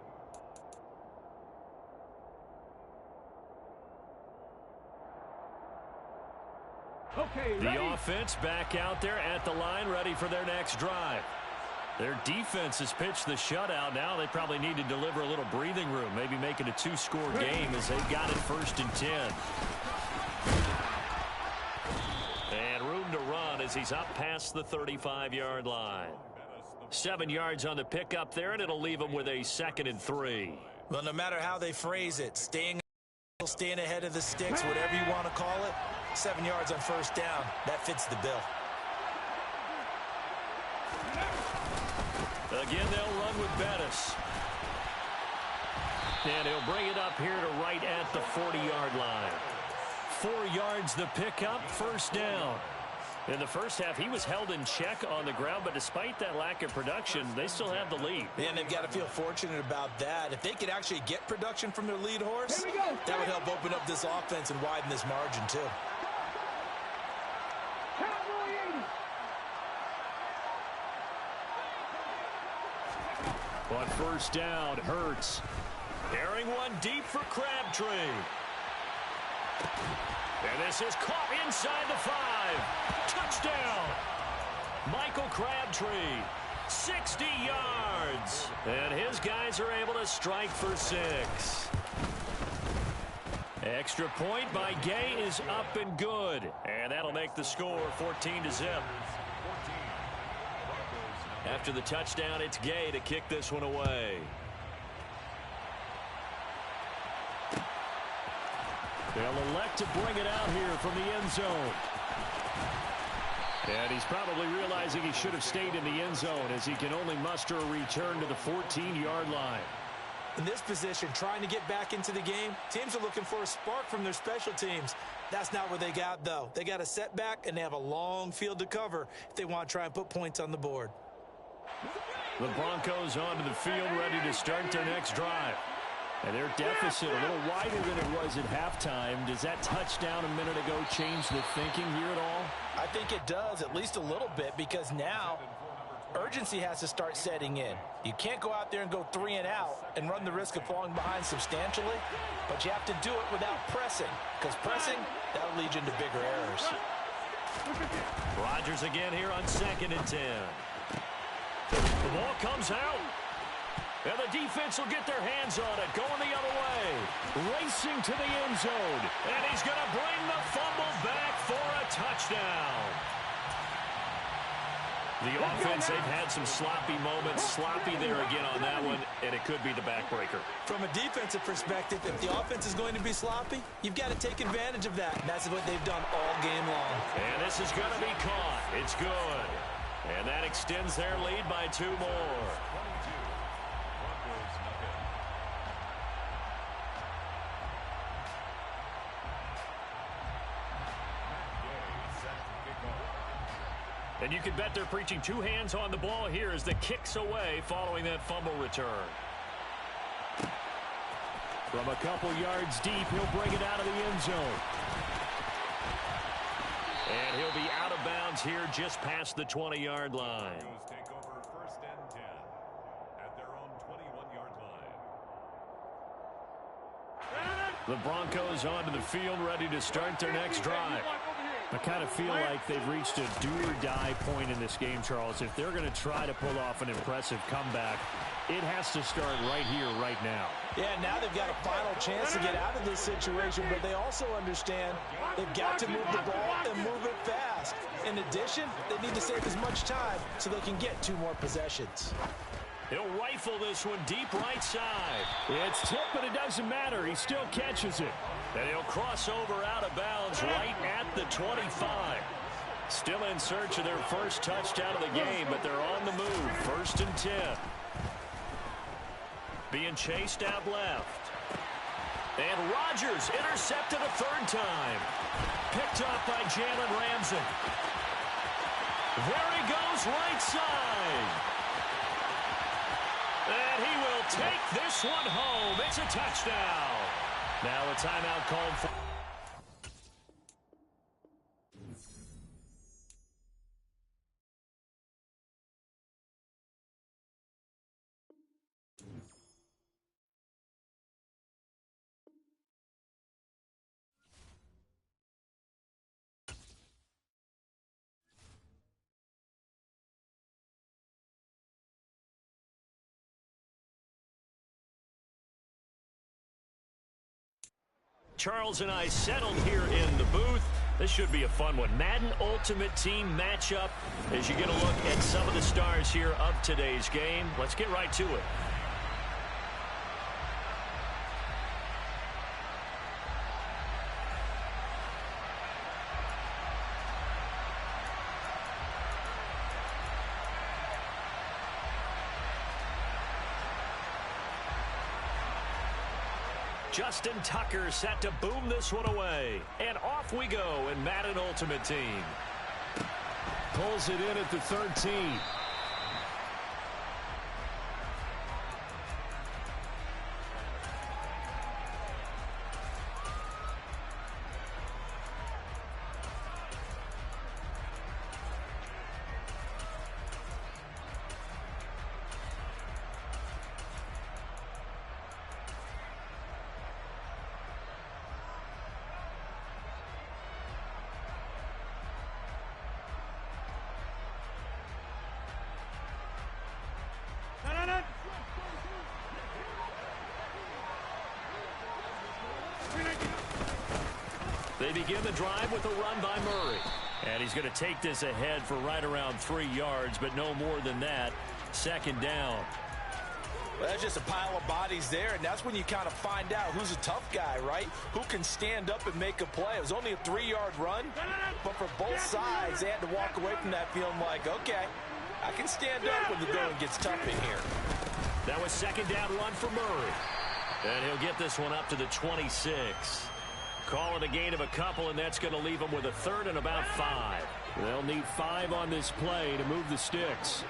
Okay, The ready? offense back out there at the line, ready for their next drive. Their defense has pitched the shutout. Now they probably need to deliver a little breathing room, maybe make it a two-score game as they've got it 1st and 10. And room to run as he's up past the 35-yard line. 7 yards on the pickup there, and it'll leave him with a 2nd and 3. Well, no matter how they phrase it, staying ahead of the sticks, whatever you want to call it, 7 yards on 1st down, that fits the bill. Again, they'll run with Bettis. And he'll bring it up here to right at the 40-yard line. 4 yards the pickup, 1st down. In the first half, he was held in check on the ground, but despite that lack of production, they still have the lead. And they've got to feel fortunate about that. If they could actually get production from their lead horse, that would help open up this offense and widen this margin, too. On 1st down, Hurts. Airing one deep for Crabtree. And this is caught inside the 5. Touchdown! Michael Crabtree, 60 yards. And his guys are able to strike for 6. Extra point by Gay is up and good. And that'll make the score 14-0. After the touchdown, it's Gay to kick this one away. They'll elect to bring it out here from the end zone. And he's probably realizing he should have stayed in the end zone as he can only muster a return to the 14-yard line. In this position, trying to get back into the game, teams are looking for a spark from their special teams. That's not what they got, though. They got a setback, and they have a long field to cover if they want to try and put points on the board. The Broncos onto the field, ready to start their next drive. And their deficit a little wider than it was at halftime. Does that touchdown a minute ago change the thinking here at all? I think it does, at least a little bit, because now urgency has to start setting in. You can't go out there and go 3 and out and run the risk of falling behind substantially, but you have to do it without pressing, because pressing, that'll lead you into bigger errors. Rodgers again here on 2nd and 10. The ball comes out. And the defense will get their hands on it, going the other way. Racing to the end zone. And he's going to bring the fumble back for a touchdown. The offense, they've had some sloppy moments. Sloppy there again on that one, and it could be the backbreaker. From a defensive perspective, if the offense is going to be sloppy, you've got to take advantage of that. And that's what they've done all game long. And this is going to be caught. It's good. And that extends their lead by 2 more. And you can bet they're preaching 2 hands on the ball here as the kick's away following that fumble return. From a couple yards deep, he'll bring it out of the end zone. And he'll be out of bounds here just past the 20-yard line. Take over 1st and 10 at their own 21-yard line. The Broncos onto the field, ready to start their next drive. I kind of feel like they've reached a do-or-die point in this game, Charles. If they're going to try to pull off an impressive comeback, it has to start right here, right now. Yeah, now they've got a final chance to get out of this situation, but they also understand they've got to move the ball and move it fast. In addition, they need to save as much time so they can get 2 more possessions. He'll rifle this one deep right side. It's tipped, but it doesn't matter. He still catches it. And he'll cross over out of bounds right at the 25. Still in search of their first touchdown of the game, but they're on the move. 1st and 10. Being chased out left. And Rodgers intercepted a 3rd time. Picked up by Jalen Ramsey. There he goes right side. And he will take this one home. It's a touchdown. Now a timeout called for. Charles and I settled here in the booth. This should be a fun one. Madden Ultimate Team matchup as you get a look at some of the stars here of today's game. Let's get right to it. Justin Tucker set to boom this one away. And off we go in Madden Ultimate Team. Pulls it in at the 13. They begin the drive with a run by Murray. And he's going to take this ahead for right around 3 yards, but no more than that. Second down. Well, that's just a pile of bodies there, and that's when you kind of find out who's a tough guy, right? Who can stand up and make a play. It was only a 3-yard run, but for both sides, they had to walk away from that feeling like, okay, I can stand up when the going gets tough in here. That was second down run for Murray. And he'll get this one up to the 26. Call it a gain of a couple, and that's going to leave them with a third and about 5. They'll need 5 on this play to move the sticks.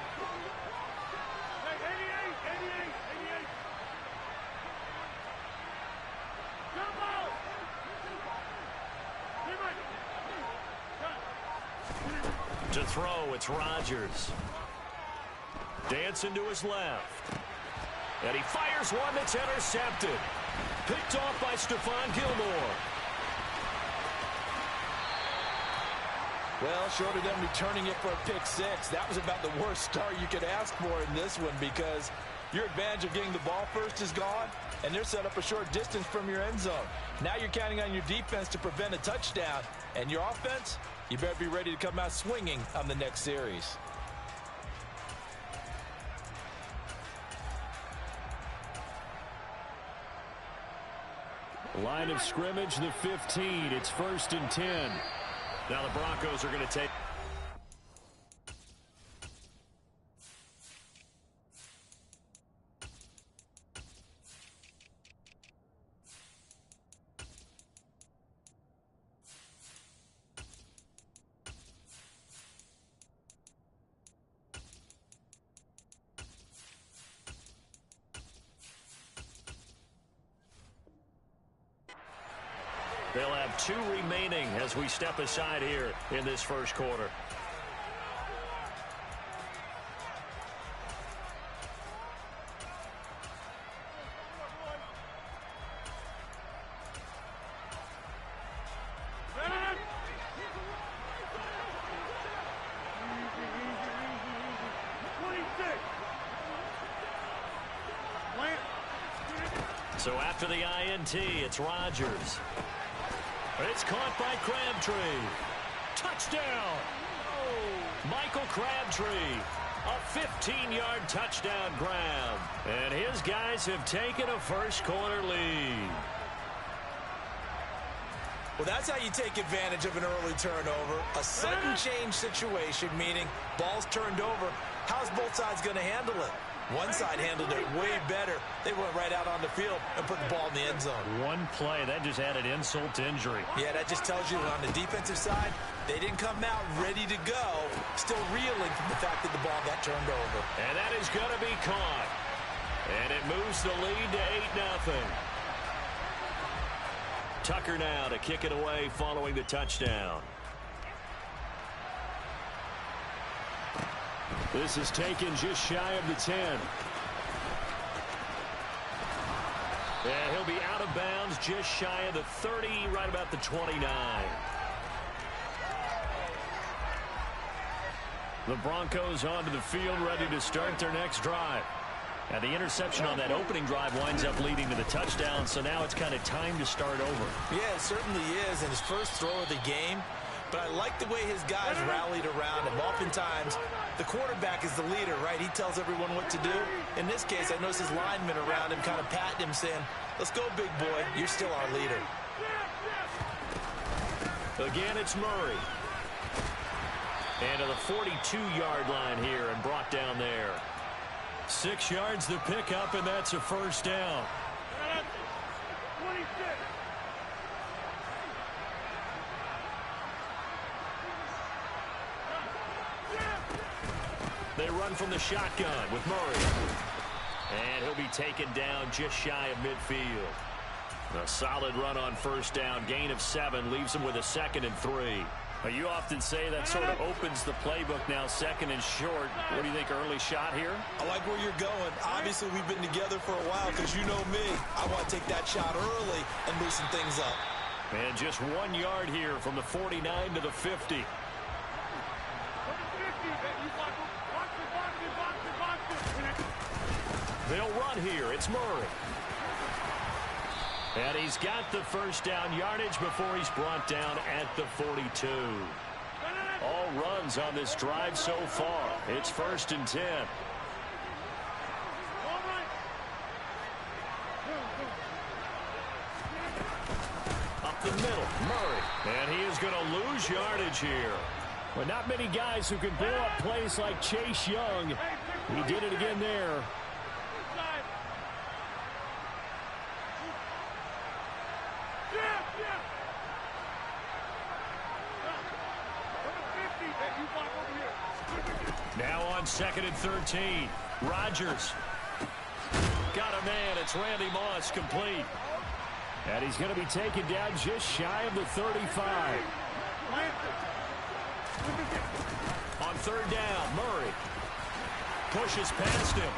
To throw, it's Rodgers. Dancing to his left. And he fires one that's intercepted. Picked off by Stephon Gilmore. Well, short of them returning it for a pick 6, that was about the worst start you could ask for in this one, because your advantage of getting the ball first is gone, and they're set up a short distance from your end zone. Now you're counting on your defense to prevent a touchdown, and your offense, you better be ready to come out swinging on the next series. Line of scrimmage, the 15. It's 1st and 10. Now the Broncos are going to take. They'll have 2 remaining as we step aside here in this first quarter. So after the INT, it's Rodgers. It's caught by Crabtree. Touchdown! Oh, Michael Crabtree. A 15-yard touchdown grab. And his guys have taken a first-quarter lead. Well, that's how you take advantage of an early turnover. A sudden change situation, meaning ball's turned over. How's both sides going to handle it? One side handled it way better. They went right out on the field and put the ball in the end zone. One play, that just added insult to injury. Yeah, that just tells you that on the defensive side, they didn't come out ready to go, still reeling from the fact that the ball got turned over. And that is going to be caught. And it moves the lead to 8-0. Tucker now to kick it away following the touchdown. This is taken just shy of the 10. And he'll be out of bounds just shy of the 30, right about the 29. The Broncos onto the field ready to start their next drive. And the interception on that opening drive winds up leading to the touchdown, so now it's kind of time to start over. Yeah, it certainly is, and his first throw of the game. But I like the way his guys rallied around him. Oftentimes, the quarterback is the leader, right? He tells everyone what to do. In this case, I noticed his linemen around him kind of patting him, saying, let's go, big boy. You're still our leader. Again, it's Murray. And to the 42-yard line here and brought down there. 6 yards to pick up, and that's a first down. 26. They run from the shotgun with Murray. And he'll be taken down just shy of midfield. A solid run on first down. Gain of 7 leaves him with a 2nd and 3. You often say that sort of opens the playbook now, 2nd and short. What do you think, early shot here? I like where you're going. Obviously, we've been together for a while because you know me. I want to take that shot early and loosen things up. And just 1 yard here from the 49 to the 50. They'll run here. It's Murray. And he's got the first down yardage before he's brought down at the 42. All runs on this drive so far. It's 1st and 10. Up the middle, Murray. And he is going to lose yardage here. Well, not many guys who can blow up plays like Chase Young. He did it again there. Now on 2nd and 13. Rodgers. Got a man. It's Randy Moss, complete. And he's going to be taken down just shy of the 35. On 3rd down, Murray pushes past him.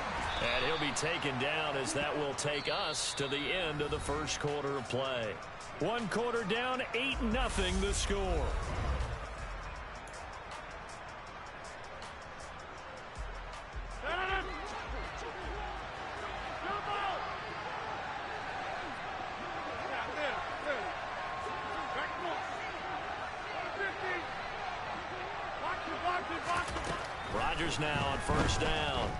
And he'll be taken down as that will take us to the end of the first quarter of play. 1 quarter down, 8-0 the score. Rodgers now on 1st down.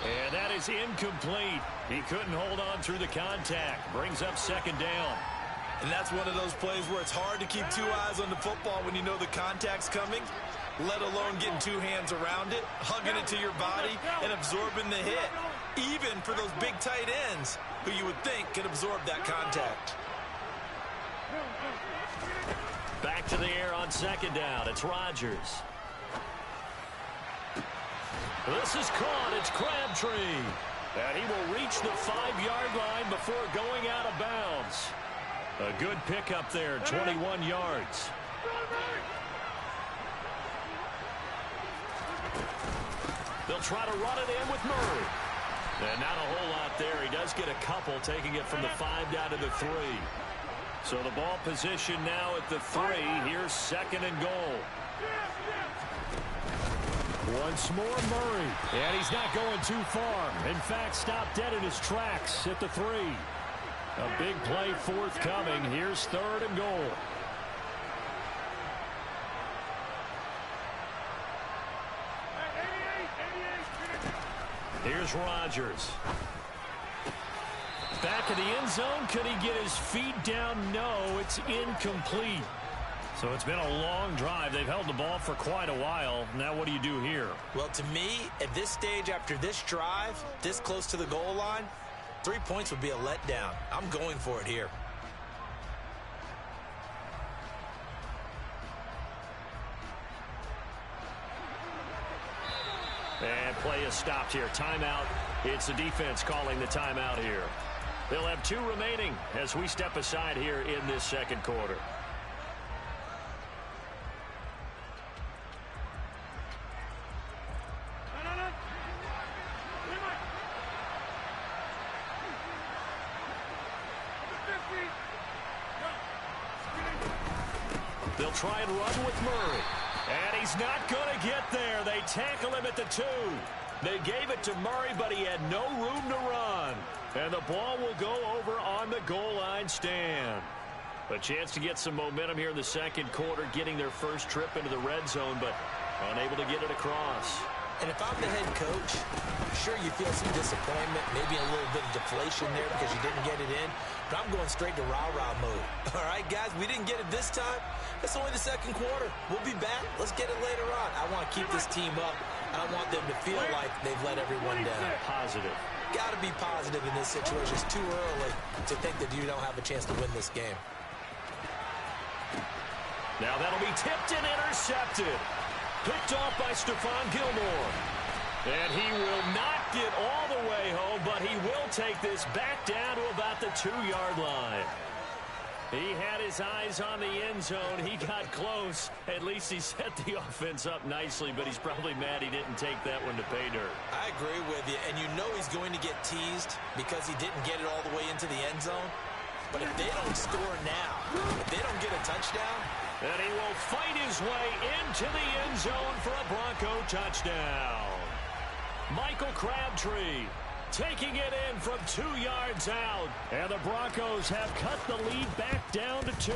And that is incomplete. He couldn't hold on through the contact. Brings up 2nd down. And that's one of those plays where it's hard to keep 2 eyes on the football when you know the contact's coming, let alone getting 2 hands around it, hugging it to your body, and absorbing the hit. Even for those big tight ends who you would think can absorb that contact. Back to the air on 2nd down. It's Rodgers. This is caught. It's Crabtree. And he will reach the 5-yard line before going out of bounds. A good pickup there, 21 yards. They'll try to run it in with Murray. And not a whole lot there. He does get a couple, taking it from the 5 down to the 3. So the ball position now at the 3. Here's 2nd and goal. Once more, Murray. And he's not going too far. In fact, stopped dead in his tracks at the 3. A big play forthcoming. Here's 3rd and goal. Here's Rodgers. Back in the end zone. Could he get his feet down? No, it's incomplete. So it's been a long drive. They've held the ball for quite a while. Now what do you do here? Well, to me, at this stage after this drive, this close to the goal line, 3 points would be a letdown. I'm going for it here. And play is stopped here. Timeout. It's the defense calling the timeout here. They'll have 2 remaining as we step aside here in this 2nd quarter. They'll try and run with Murray. And he's not going to get there. They tackle him at the 2. They gave it to Murray, but he had no room to run. And the ball will go over on the goal line stand. A chance to get some momentum here in the second quarter, getting their first trip into the red zone, but unable to get it across. And if I'm the head coach, sure you feel some disappointment, maybe a little bit of deflation there because you didn't get it in, but I'm going straight to rah-rah mode. All right, guys, we didn't get it this time. It's only the second quarter. We'll be back. Let's get it later on. I want to keep this team up. I don't want them to feel like they've let everyone down. Positive. Got to be positive in this situation. It's too early to think that you don't have a chance to win this game. Now that'll be tipped and intercepted. Picked off by Stephon Gilmore. And he will not get all the way home, but he will take this back down to about the 2-yard line. He had his eyes on the end zone. He got close. At least he set the offense up nicely, but he's probably mad he didn't take that one to pay dirt. I agree with you, and you know he's going to get teased because he didn't get it all the way into the end zone. But if they don't score now, if they don't get a touchdown, then he will fight his way into the end zone for a Bronco touchdown. Michael Crabtree taking it in from 2 yards out. And the Broncos have cut the lead back down to 2.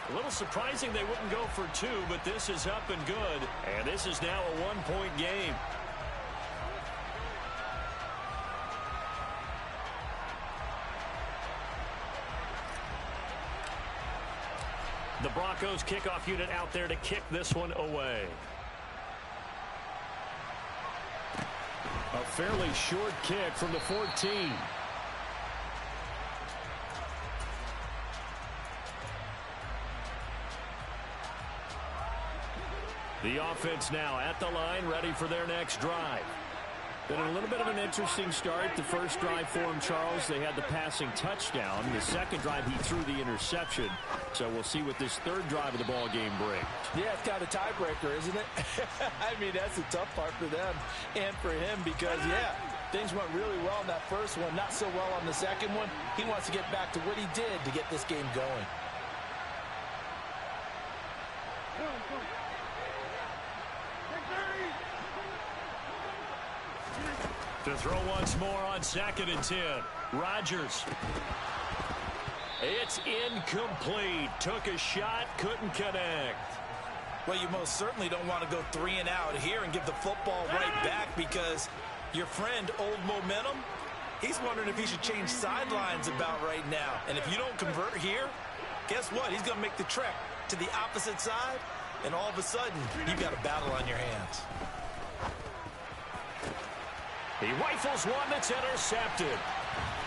A little surprising they wouldn't go for 2, but this is up and good. And this is now a 1-point game. The Broncos kickoff unit out there to kick this one away. A fairly short kick from the 14. The offense now at the line, ready for their next drive. Been a little bit of an interesting start. The first drive for him, Charles, they had the passing touchdown. The second drive, he threw the interception. So we'll see what this third drive of the ball game brings. Yeah, it's kind of a tiebreaker, isn't it? I mean, that's the tough part for them and for him because, yeah, things went really well in that first one, not so well on the second one. He wants to get back to what he did to get this game going. To throw once more on 2nd and 10. Rodgers. It's incomplete. Took a shot, couldn't connect. well, you most certainly don't want to go 3 and out here and give the football right back because your friend, Old Momentum, he's wondering if he should change sidelines about right now. And if you don't convert here, guess what? He's going to make the trek to the opposite side, and all of a sudden, you've got a battle on your hands. He rifles one that's intercepted.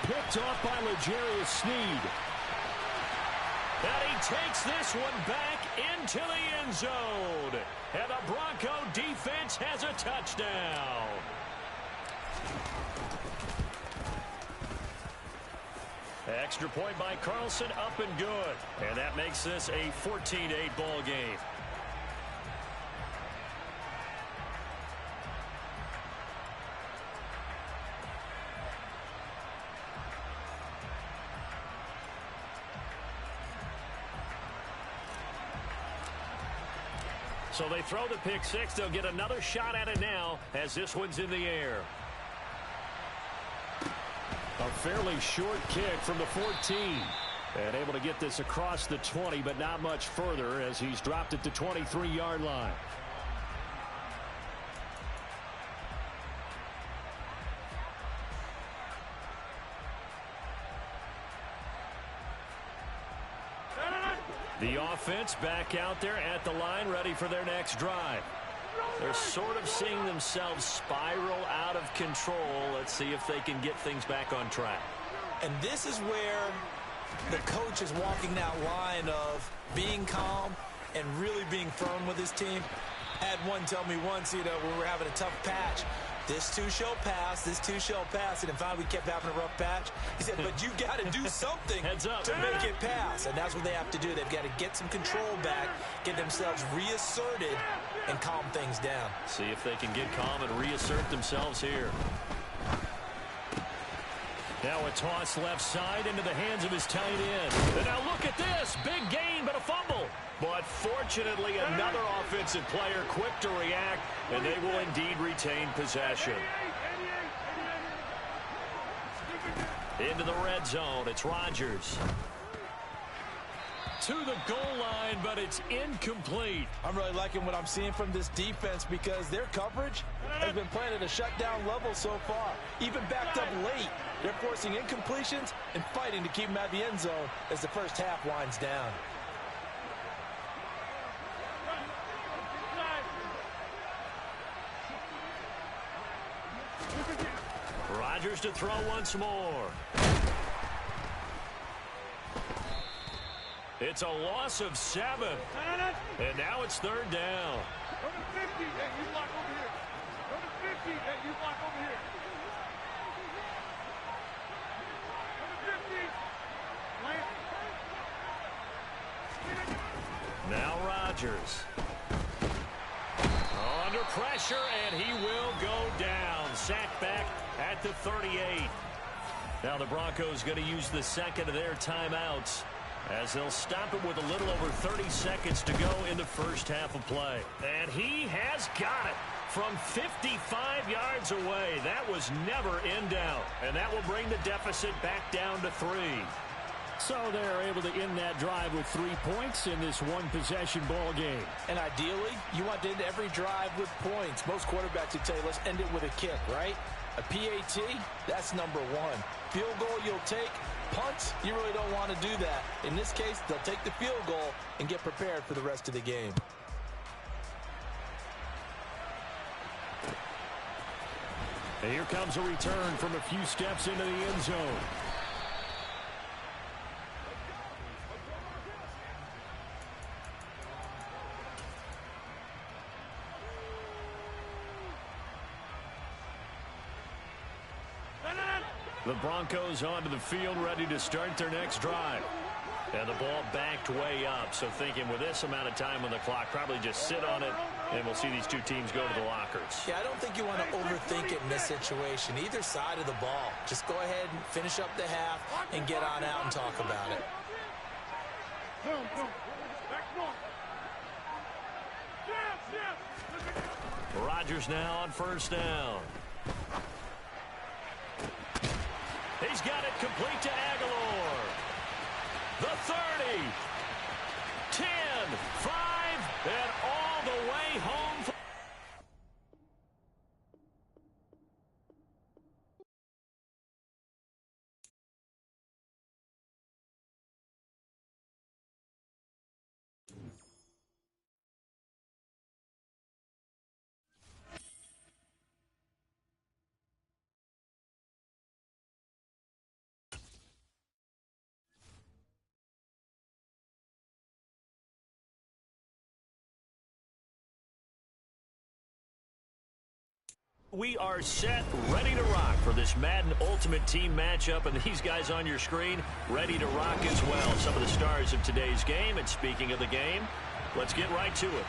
Picked off by L'Jarius Sneed. And he takes this one back into the end zone. And the Bronco defense has a touchdown. Extra point by Carlson, up and good. And that makes this a 14-8 ball game. So they throw the pick six. They'll get another shot at it now as this one's in the air. A fairly short kick from the 14. And able to get this across the 20, but not much further as he's dropped it to 23-yard line. The offense back out there at the line, ready for their next drive. They're sort of seeing themselves spiral out of control. Let's see if they can get things back on track. And this is where the coach is walking that line of being calm and really being firm with his team. Had one tell me once, when we were having a tough patch, this too shall pass, this too shall pass. And in fact, we kept having a rough patch. He said, but you got to do something Heads up. to make it pass. And that's what they have to do. They've got to get some control back, get themselves reasserted, and calm things down. See if they can get calm and reassert themselves here. Now a toss left side into the hands of his tight end. And now look at this. Big gain, but a fumble. But fortunately, Fortunately, another offensive player quick to react, and they will indeed retain possession. Into the red zone, it's Rodgers. To the goal line, but it's incomplete. I'm really liking what I'm seeing from this defense because their coverage has been playing at a shutdown level so far. Even backed up late, they're forcing incompletions and fighting to keep them at the end zone as the first half winds down. Rodgers to throw once more. It's a loss of 7. And now it's third down. Go to 50, and you block over here. Go to 50, and you block over here. Go to 50. Now Rodgers. Under pressure, and he will go down. Sacked back at the 38. Now the Broncos going to use the second of their timeouts, as they'll stop it with a little over 30 seconds to go in the first half of play. And he has got it from 55 yards away. That was never in doubt. And that will bring the deficit back down to 3. So they're able to end that drive with 3 points in this one-possession ball game. And ideally, you want to end every drive with points. Most quarterbacks would tell you, let's end it with a kick, right? A PAT, that's number 1. Field goal you'll take. Punts, you really don't want to do that. In this case, they'll take the field goal and get prepared for the rest of the game. And here comes a return from a few steps into the end zone. The Broncos onto the field, ready to start their next drive. And the ball backed way up, so thinking with this amount of time on the clock, probably just sit on it, and we'll see these two teams go to the lockers. Yeah, I don't think you want to overthink it in this situation. Either side of the ball. Just go ahead and finish up the half and get on out and talk about it. Rodgers now on first down. He's got it complete to Aguilar. The 30, 10, 5, and all the way home. We are set, ready to rock for this Madden Ultimate Team matchup, and these guys on your screen ready to rock as well. Some of the stars of today's game, and speaking of the game, let's get right to it.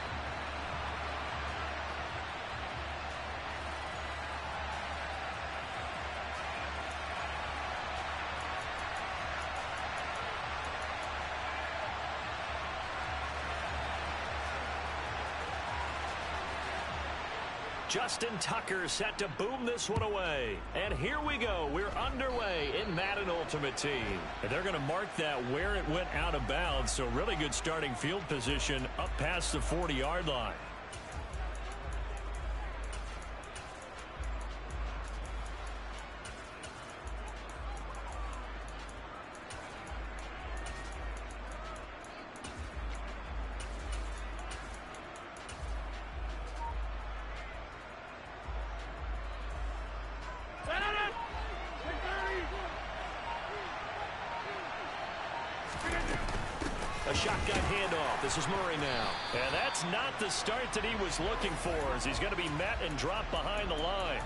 Justin Tucker set to boom this one away. And here we go. We're underway in Madden Ultimate Team. And they're going to mark that where it went out of bounds. So really good starting field position up past the 40-yard line. A shotgun handoff. This is Murray now. And that's not the start that he was looking for, as he's going to be met and dropped behind the line.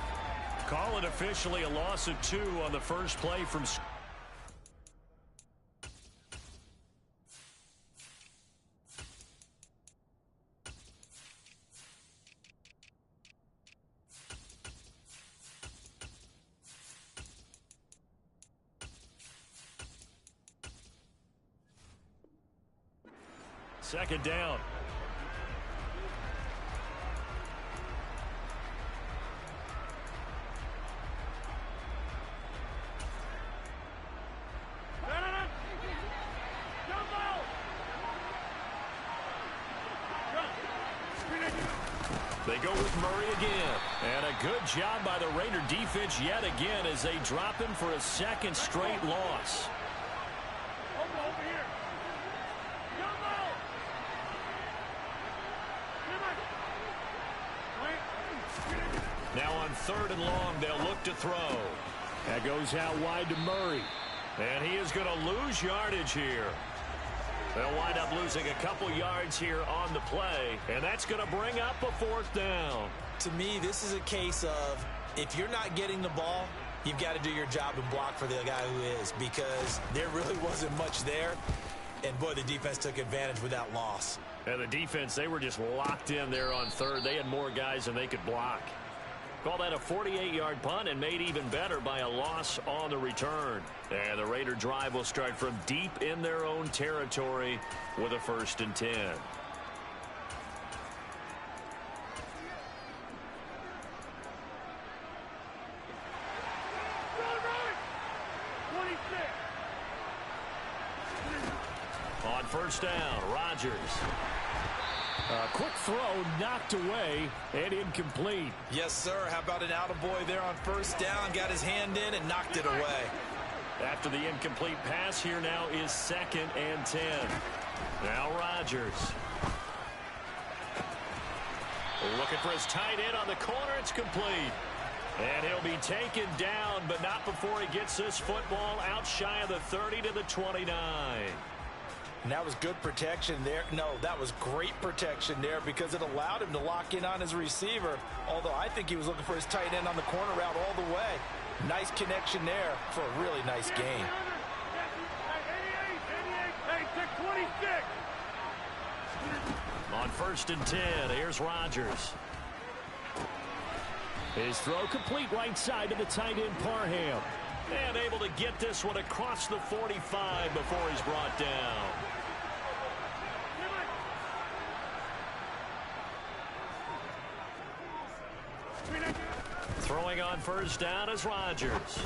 Call it officially a loss of 2 on the first play from... Second down. They go with Murray again. And a good job by the Raider defense yet again as they drop him for a second straight loss. Over here. Now on 3rd and long, they'll look to throw. That goes out wide to Murray. And he is going to lose yardage here. They'll wind up losing a couple yards here on the play, and that's going to bring up a 4th down. To me, this is a case of if you're not getting the ball, you've got to do your job and block for the guy who is, because there really wasn't much there. And, boy, the defense took advantage with that loss. And the defense, they were just locked in there on 3rd. They had more guys than they could block. Call that a 48-yard punt and made even better by a loss on the return. And the Raider drive will start from deep in their own territory with a 1st and 10. On 1st down, Rodgers. A quick throw knocked away and incomplete. Yes, sir. How about an attaboy there on 1st down? Got his hand in and knocked it away. After the incomplete pass, here now is 2nd and 10. Now Rodgers. Looking for his tight end on the corner. It's complete. And he'll be taken down, but not before he gets this football out shy of the 30 to the 29. And that was good protection there. No, that was great protection there because it allowed him to lock in on his receiver, although I think he was looking for his tight end on the corner route all the way. Nice connection there for a really nice gain. On 1st and 10, here's Rodgers. His throw complete right side to the tight end Parham. And able to get this one across the 45 before he's brought down. Throwing on 1st down is Rodgers.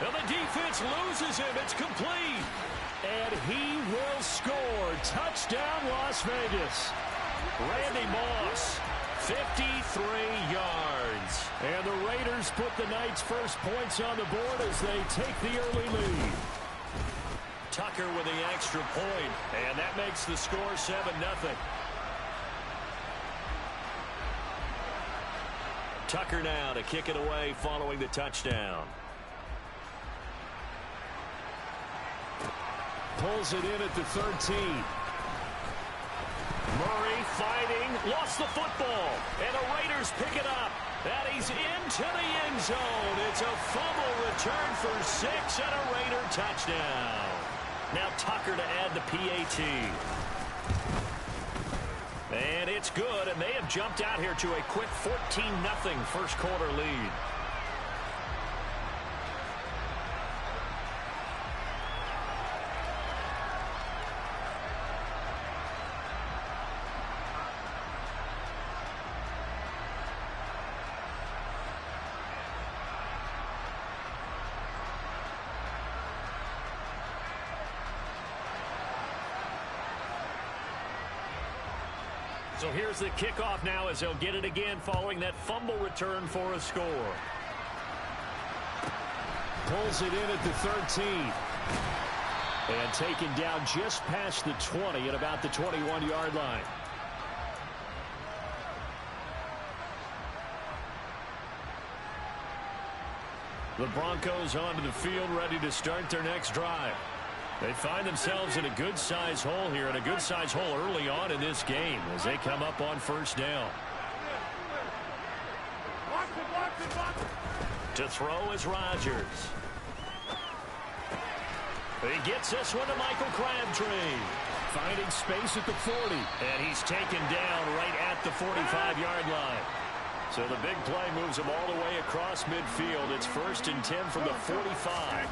And the defense loses him. It's complete. And he will score. Touchdown, Las Vegas. Randy Moss, 53 yards. And the Raiders put the night's first points on the board as they take the early lead. Tucker with the extra point, and that makes the score 7-0. Tucker now to kick it away following the touchdown. Pulls it in at the 13. Murray fighting, lost the football, and the Raiders pick it up. And he's into the end zone. It's a fumble return for 6 and a Raider touchdown. Now Tucker to add the PAT. And it's good, and they have jumped out here to a quick 14-0 first quarter lead. So here's the kickoff now as they'll get it again following that fumble return for a score. Pulls it in at the 13. And taken down just past the 20 at about the 21-yard line. The Broncos onto the field ready to start their next drive. They find themselves in a good-sized hole here, and a good-sized hole early on in this game as they come up on 1st down. To throw is Rodgers. He gets this one to Michael Crabtree. Finding space at the 40. And he's taken down right at the 45-yard line. So the big play moves him all the way across midfield. It's 1st and 10 from the 45.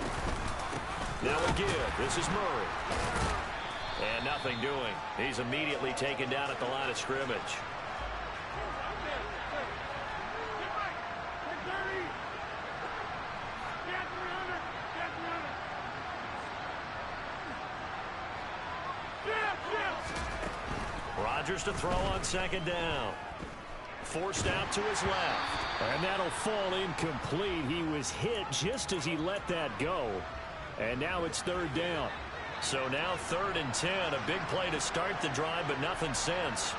Now again, this is Murray. And nothing doing. He's immediately taken down at the line of scrimmage. Rodgers to throw on second down. Forced out to his left. And that'll fall incomplete. He was hit just as he let that go. And now it's third down. So now 3rd and 10. A big play to start the drive, but nothing since.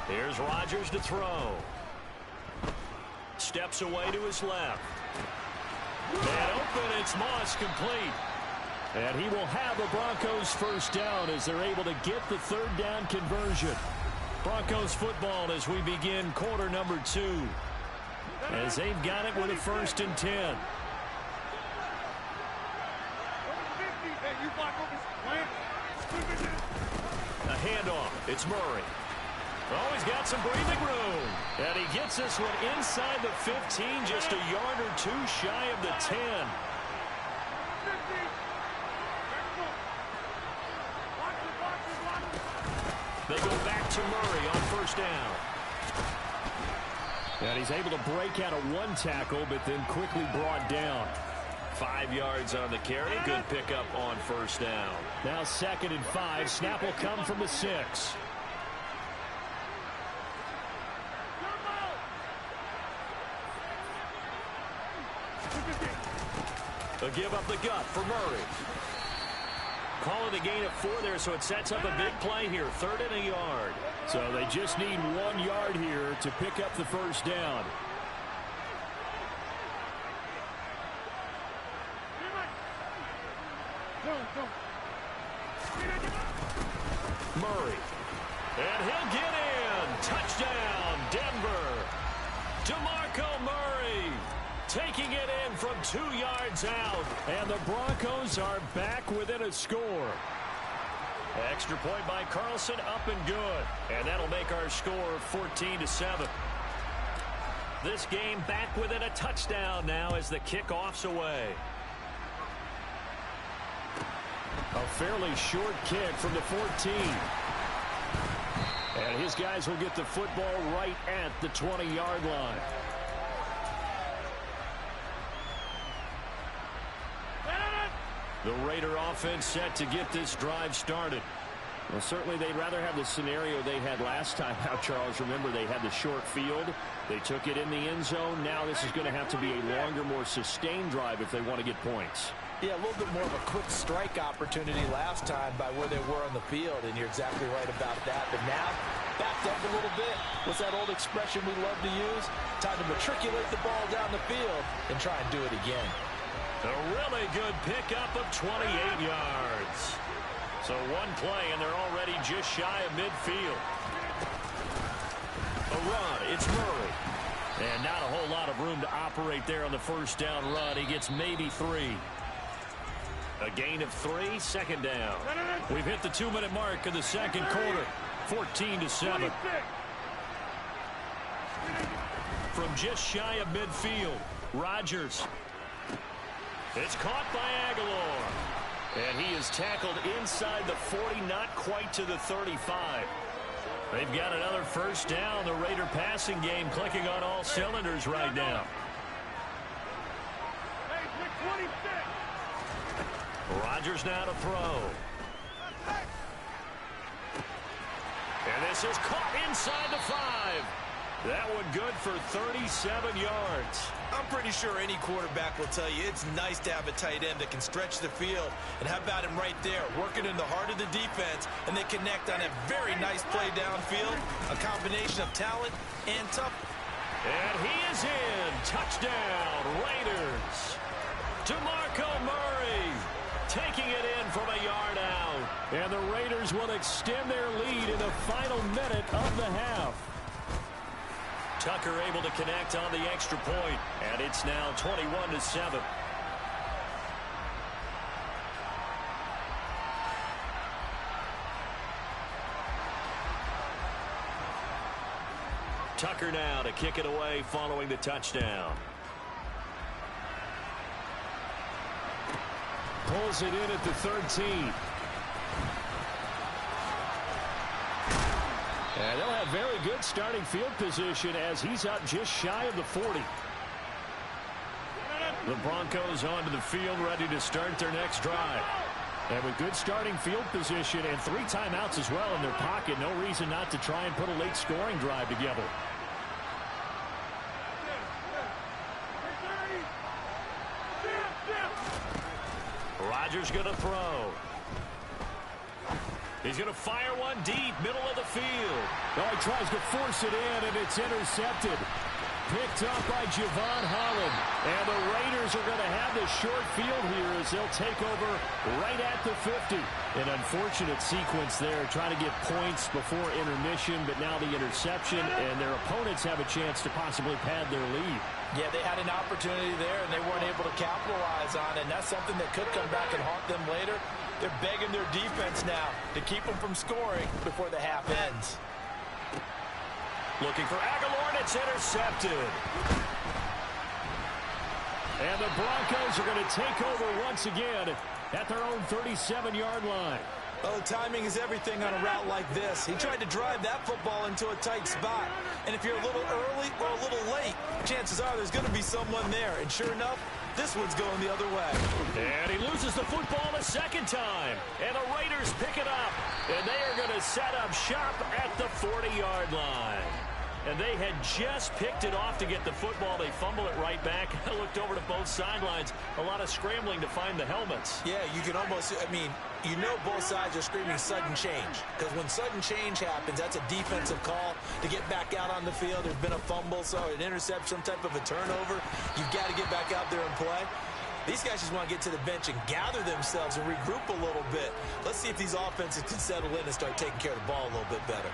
Here's Rodgers to throw. Steps away to his left. And open, it's Moss, complete. And he will have the Broncos first down as they're able to get the third down conversion. Broncos football as we begin quarter number 2. As they've got it with a 1st and 10. A handoff. It's Murray. Oh, he's got some breathing room. And he gets this one inside the 15, just a yard or 2 shy of the 10. They go back to Murray on 1st down. And he's able to break out of 1 tackle, but then quickly brought down. 5 yards on the carry. Good pickup on 1st down. Now 2nd and 5. Snap will come from the 6. A give up the gut for Murray. Calling a gain of 4 there, so it sets up a big play here. 3rd and a yard. So they just need 1 yard here to pick up the first down. Murray. And he'll get in. Touchdown, Denver. DeMarco Murray taking it in from 2 yards out. And the Broncos are back within a score. Extra point by Carlson, up and good. And that'll make our score 14-7. This game back within a touchdown now as the kickoff's away. A fairly short kick from the 14. And his guys will get the football right at the 20-yard line. The Raider offense set to get this drive started. Well, certainly they'd rather have the scenario they had last time out, Charles. Remember, they had the short field. They took it in the end zone. Now this is going to have to be a longer, more sustained drive if they want to get points. Yeah, a little bit more of a quick strike opportunity last time by where they were on the field, and you're exactly right about that. But now, backed up a little bit. What's that old expression we love to use? Time to matriculate the ball down the field and try and do it again. A really good pickup of 28 yards. So 1 play, and they're already just shy of midfield. A run, it's Murray. And not a whole lot of room to operate there on the 1st down run. He gets maybe 3. A gain of 3, 2nd down. We've hit the 2-minute mark of the 2nd quarter. 14-7. From just shy of midfield, Rodgers. It's caught by Aguilar. And he is tackled inside the 40, not quite to the 35. They've got another 1st down. The Raider passing game clicking on all cylinders right now. Rodgers now to throw. And this is caught inside the 5. That one good for 37 yards. I'm pretty sure any quarterback will tell you it's nice to have a tight end that can stretch the field. And how about him right there, working in the heart of the defense, and they connect on a very nice play downfield, a combination of talent and tough. And he is in. Touchdown, Raiders. DeMarco Murray taking it in from a yard out. And the Raiders will extend their lead in the final minute of the half. Tucker able to connect on the extra point, and it's now 21-7. Tucker now to kick it away following the touchdown. Pulls it in at the 13. And they'll have very good starting field position as he's up just shy of the 40. The Broncos onto the field, ready to start their next drive. And with good starting field position and 3 timeouts as well in their pocket, no reason not to try and put a late scoring drive together. Rodgers going to throw. He's going to fire one deep, middle of the field. Oh, he tries to force it in, and it's intercepted. Picked up by Javon Holland. And the Raiders are going to have the short field here as they'll take over right at the 50. An unfortunate sequence there, trying to get points before intermission, but now the interception, and their opponents have a chance to possibly pad their lead. Yeah, they had an opportunity there, and they weren't able to capitalize on it, and that's something that could come back and haunt them later. They're begging their defense now to keep them from scoring before the half ends. Looking for Aguilar, and it's intercepted. And the Broncos are going to take over once again at their own 37-yard line. Oh, timing is everything on a route like this. He tried to drive that football into a tight spot. And if you're a little early or a little late, chances are there's going to be someone there. And sure enough, this one's going the other way. And he loses the football a second time. And the Raiders pick it up. And they are going to set up shop at the 40-yard line. And they had just picked it off to get the football. They fumble it right back. I looked over to both sidelines. A lot of scrambling to find the helmets. Yeah, you can almost, you know both sides are screaming sudden change. Because when sudden change happens, that's a defensive call to get back out on the field. There's been a fumble, so an interception, some type of a turnover. You've got to get back out there and play. These guys just want to get to the bench and gather themselves and regroup a little bit. Let's see if these offenses can settle in and start taking care of the ball a little bit better.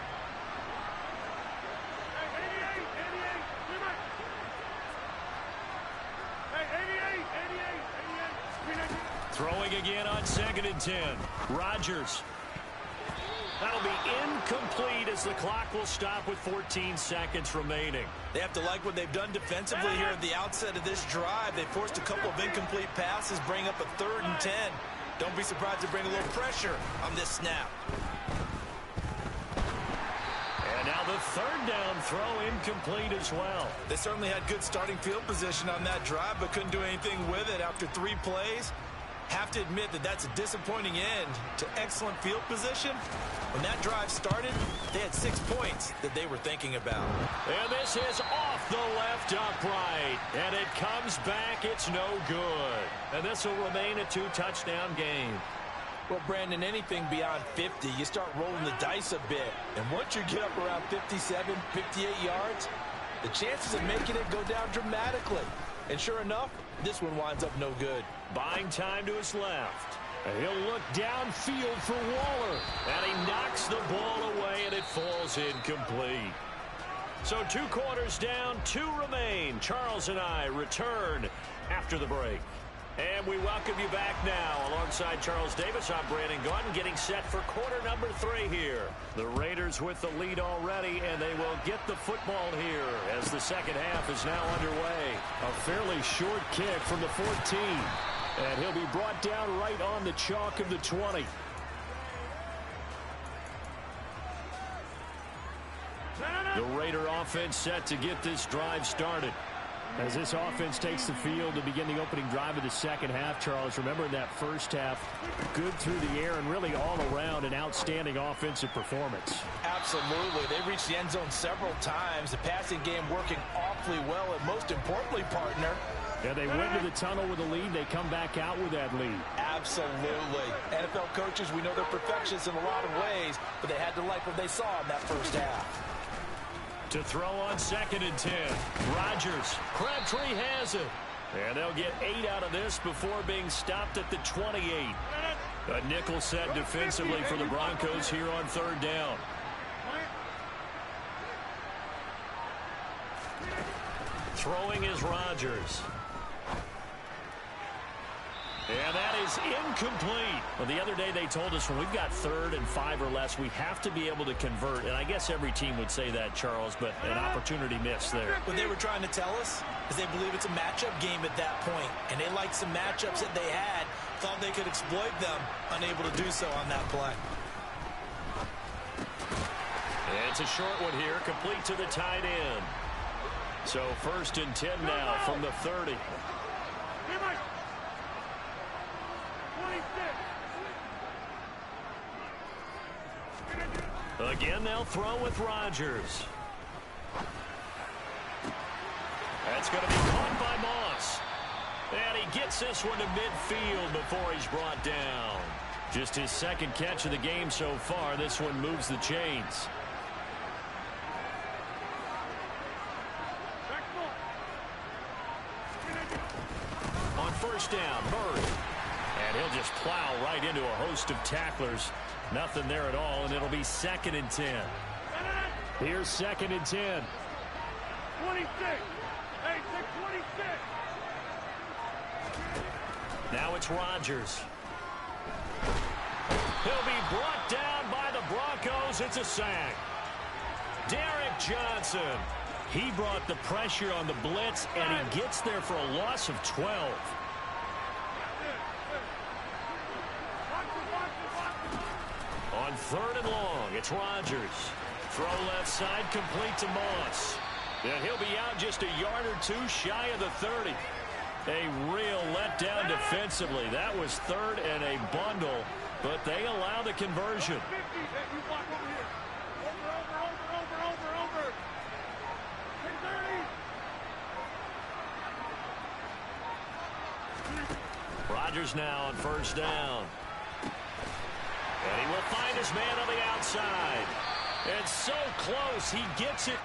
Throwing again on 2nd and 10. Rodgers. That'll be incomplete as the clock will stop with 14 seconds remaining. They have to like what they've done defensively here at the outset of this drive. They forced a couple of incomplete passes, bring up a 3rd and 10. Don't be surprised to bring a little pressure on this snap. And now the 3rd down throw incomplete as well. They certainly had good starting field position on that drive, but couldn't do anything with it after 3 plays. Have to admit that that's a disappointing end to excellent field position. When that drive started, they had 6 points that they were thinking about. And this is off the left upright. And it comes back. It's no good. And this will remain a 2-touchdown game. Well, Brandon, anything beyond 50, you start rolling the dice a bit. And once you get up around 57, 58 yards, the chances of making it go down dramatically. And sure enough, this one winds up no good. Buying time to his left. And he'll look downfield for Waller. And he knocks the ball away, and it falls incomplete. So 2 quarters down, 2 remain. Charles and I return after the break. And we welcome you back now. Alongside Charles Davis, I'm Brandon Gunn, getting set for quarter number 3 here. The Raiders with the lead already, and they will get the football here as the second half is now underway. A fairly short kick from the 14. And he'll be brought down right on the chalk of the 20. The Raider offense set to get this drive started. As this offense takes the field to begin the opening drive of the second half, Charles, remember in that first half, good through the air and really all around an outstanding offensive performance. Absolutely. They reached the end zone several times. The passing game working awfully well, and most importantly, partner, yeah, they went to the tunnel with a lead. They come back out with that lead. Absolutely. NFL coaches, we know they're perfectionists in a lot of ways, but they had to like what they saw in that first half. To throw on 2nd and 10. Rodgers. Crabtree has it. And they'll get 8 out of this before being stopped at the 28. A nickel set defensively for the Broncos here on 3rd down. Throwing is Rodgers. And that is incomplete. Well, the other day they told us when we've got 3rd and 5 or less, we have to be able to convert. And I guess every team would say that, Charles, but an opportunity missed there. What they were trying to tell us is they believe it's a matchup game at that point. And they liked some matchups that they had, thought they could exploit them, unable to do so on that play. And It's a short one here, complete to the tight end. So 1st and 10 now from the 30. Again, they'll throw with Rodgers. That's going to be caught by Moss. And he gets this one to midfield before he's brought down. Just his 2nd catch of the game so far. This one moves the chains. On 1st down, Murray. And he'll just plow right into a host of tacklers. Nothing there at all, and it'll be 2nd and 10. Here's 2nd and 10. 26. Hey, 26. Now it's Rodgers. He'll be brought down by the Broncos. It's a sack. Derek Johnson. He brought the pressure on the blitz, and he gets there for a loss of 12. On 3rd and long, it's Rodgers. Throw left side, complete to Moss. And he'll be out just a yard or 2 shy of the 30. A real letdown defensively. That was 3rd and a bundle, but they allow the conversion. 50. Hey, you block over here. Over. 30. Rodgers now on 1st down. And he will find his man on the outside. And so close, he gets it.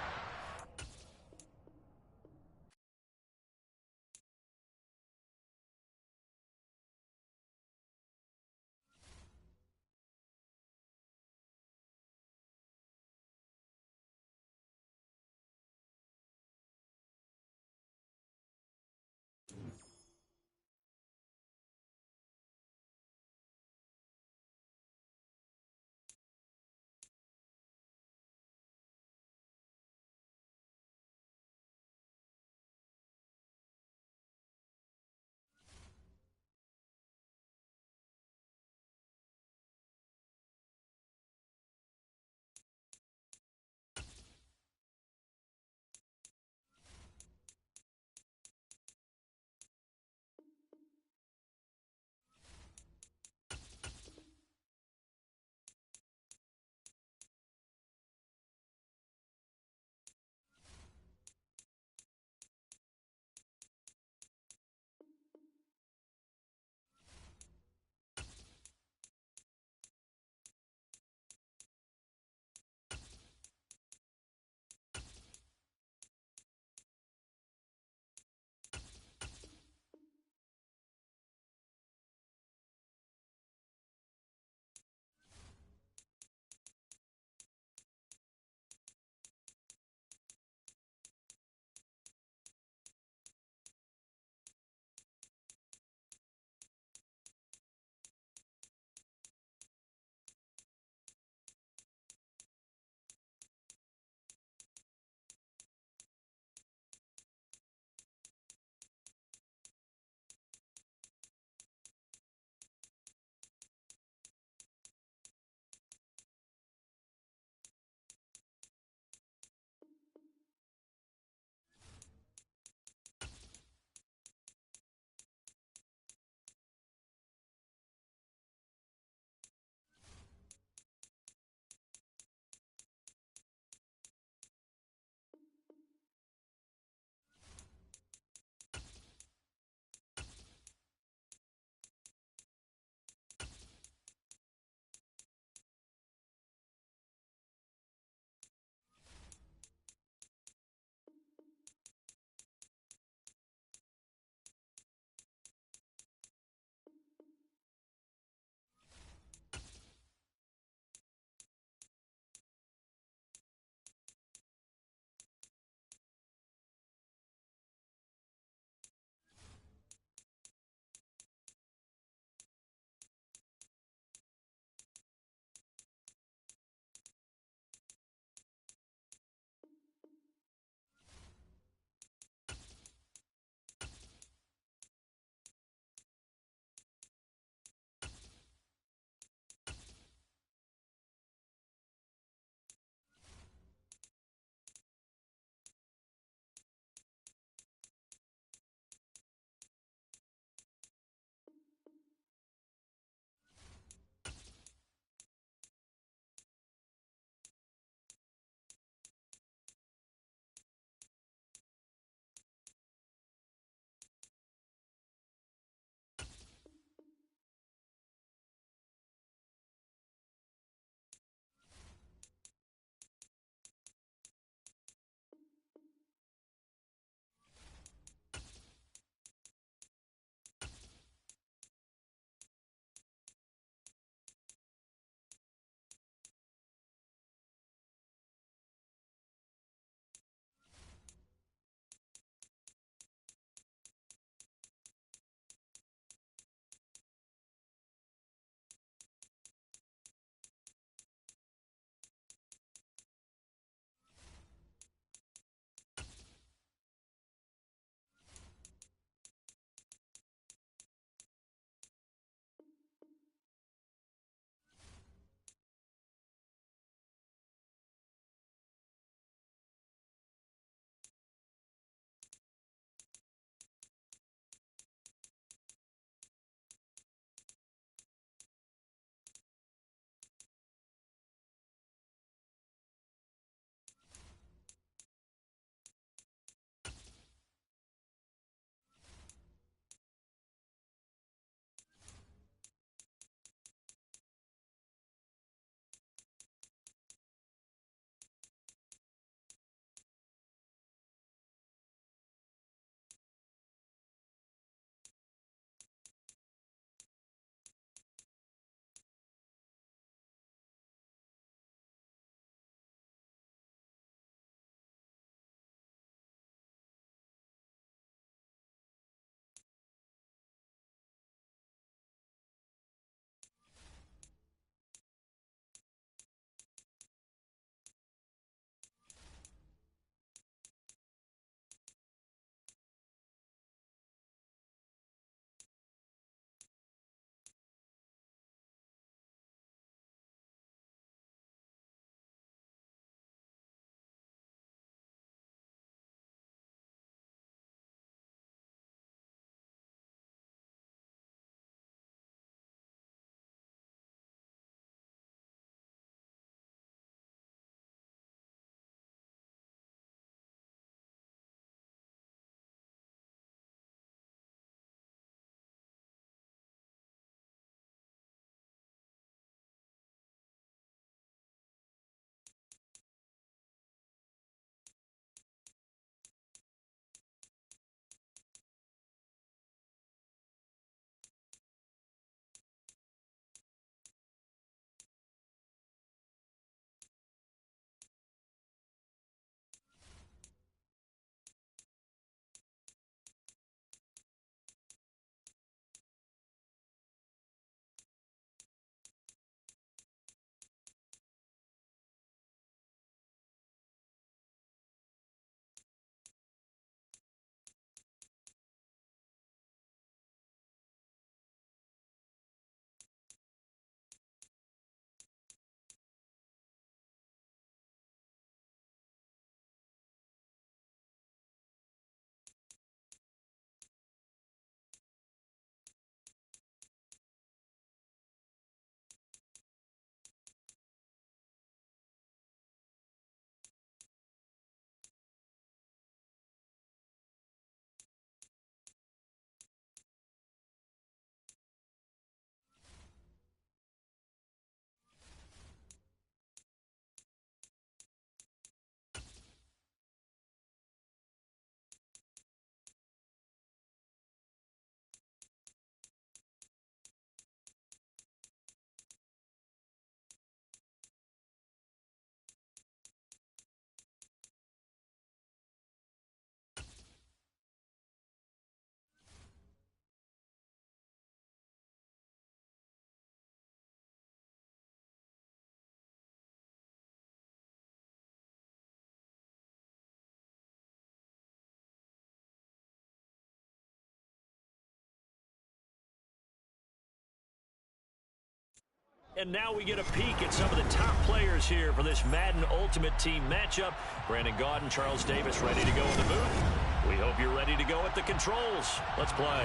and now we get a peek at some of the top players here for this Madden Ultimate Team matchup. Brandon Gaudin, Charles Davis ready to go in the booth. We hope you're ready to go at the controls. Let's play.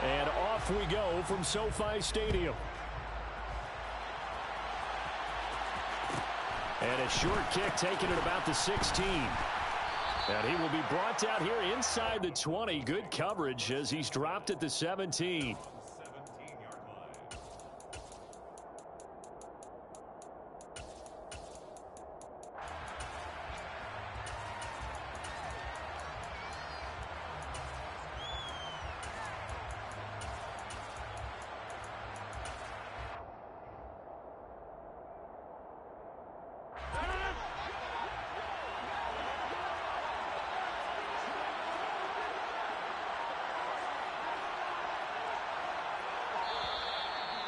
And off we go from SoFi Stadium. And a short kick taken at about the 16. And he will be brought down here inside the 20. Good coverage as he's dropped at the 17.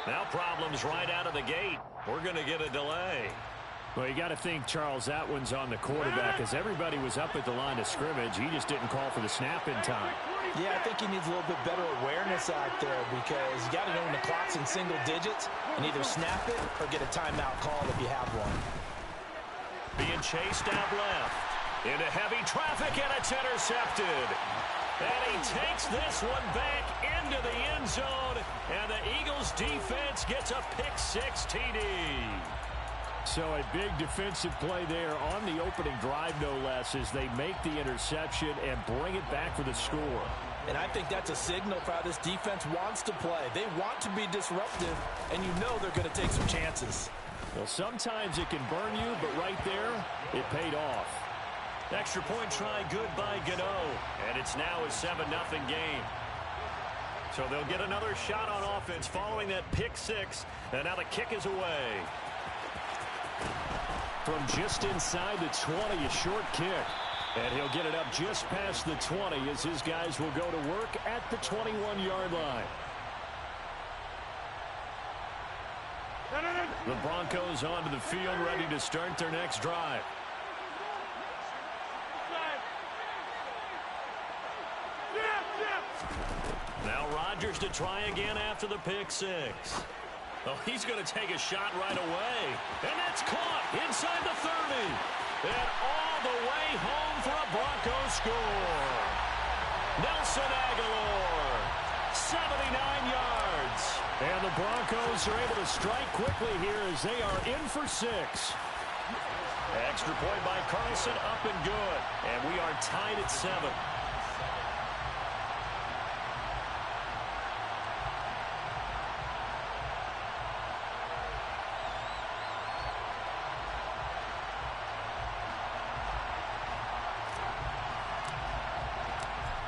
Now problems right out of the gate. We're going to get a delay. Well, you got to think, Charles, that one's on the quarterback as everybody was up at the line of scrimmage. He just didn't call for the snap in time. Yeah, I think he needs a little bit better awareness out there because you got to know when the clock's in single digits and either snap it or get a timeout call if you have one. Being chased out left. Into heavy traffic, and it's intercepted. And he takes this one back into the end zone, and the Eagles defense gets a pick-6 TD. So a big defensive play there on the opening drive, no less, as they make the interception and bring it back for the score. And I think that's a signal for how this defense wants to play. They want to be disruptive, and you know they're going to take some chances. Well, sometimes it can burn you, but right there, it paid off. Extra point try good by Gano, and it's now a 7-0 game. So they'll get another shot on offense following that pick-6, and now the kick is away. From just inside the 20, a short kick. And he'll get it up just past the 20 as his guys will go to work at the 21-yard line. The Broncos onto the field ready to start their next drive. Now Rodgers to try again after the pick-6. Oh, he's going to take a shot right away. And that's caught inside the 30. And all the way home for a Broncos score. Nelson Aguilar, 79 yards. And the Broncos are able to strike quickly here as they are in for 6. Extra point by Carlson, up and good. And we are tied at 7.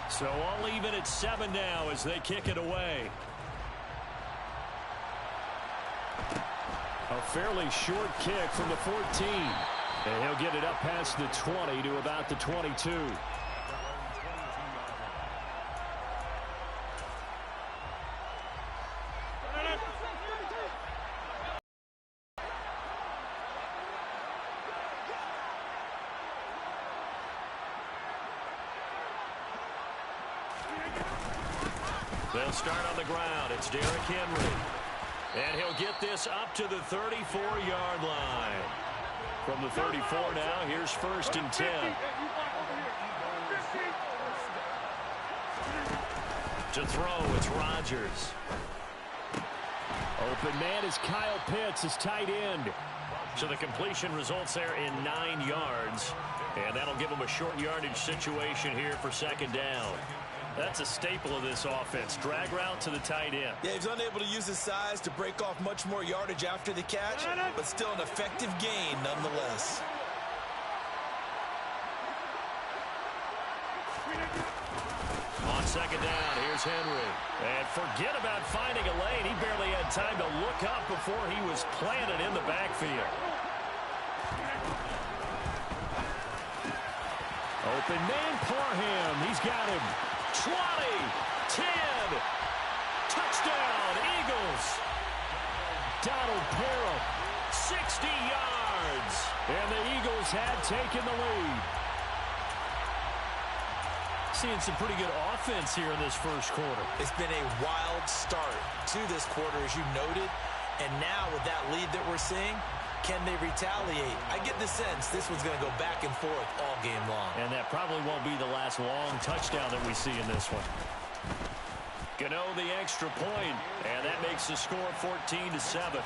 So all even at 7 now as they kick it away. A fairly short kick from the 14. And he'll get it up past the 20 to about the 22. They'll start on the ground. It's Derrick Henry. And he'll get this up to the 34-yard line. From the 34 now, here's 1st and 10. To throw, it's Rodgers. Open man is Kyle Pitts, his tight end. So the completion results there in 9 yards. And that'll give him a short yardage situation here for 2nd down. That's a staple of this offense. Drag route to the tight end. Yeah, he's unable to use his size to break off much more yardage after the catch, but still an effective gain nonetheless. On second down. Here's Henry. And forget about finding a lane. He barely had time to look up before he was planted in the backfield. Open man, Parham. He's got him. 20, 10, touchdown, Eagles. Donald Parham, 60 yards. And the Eagles had taken the lead. Seeing some pretty good offense here in this first quarter. It's been a wild start to this quarter, as you noted. And now with that lead that we're seeing, can they retaliate? I get the sense this one's going to go back and forth all game long. And that probably won't be the last long touchdown that we see in this one. Gano the extra point, and that makes the score 14-7.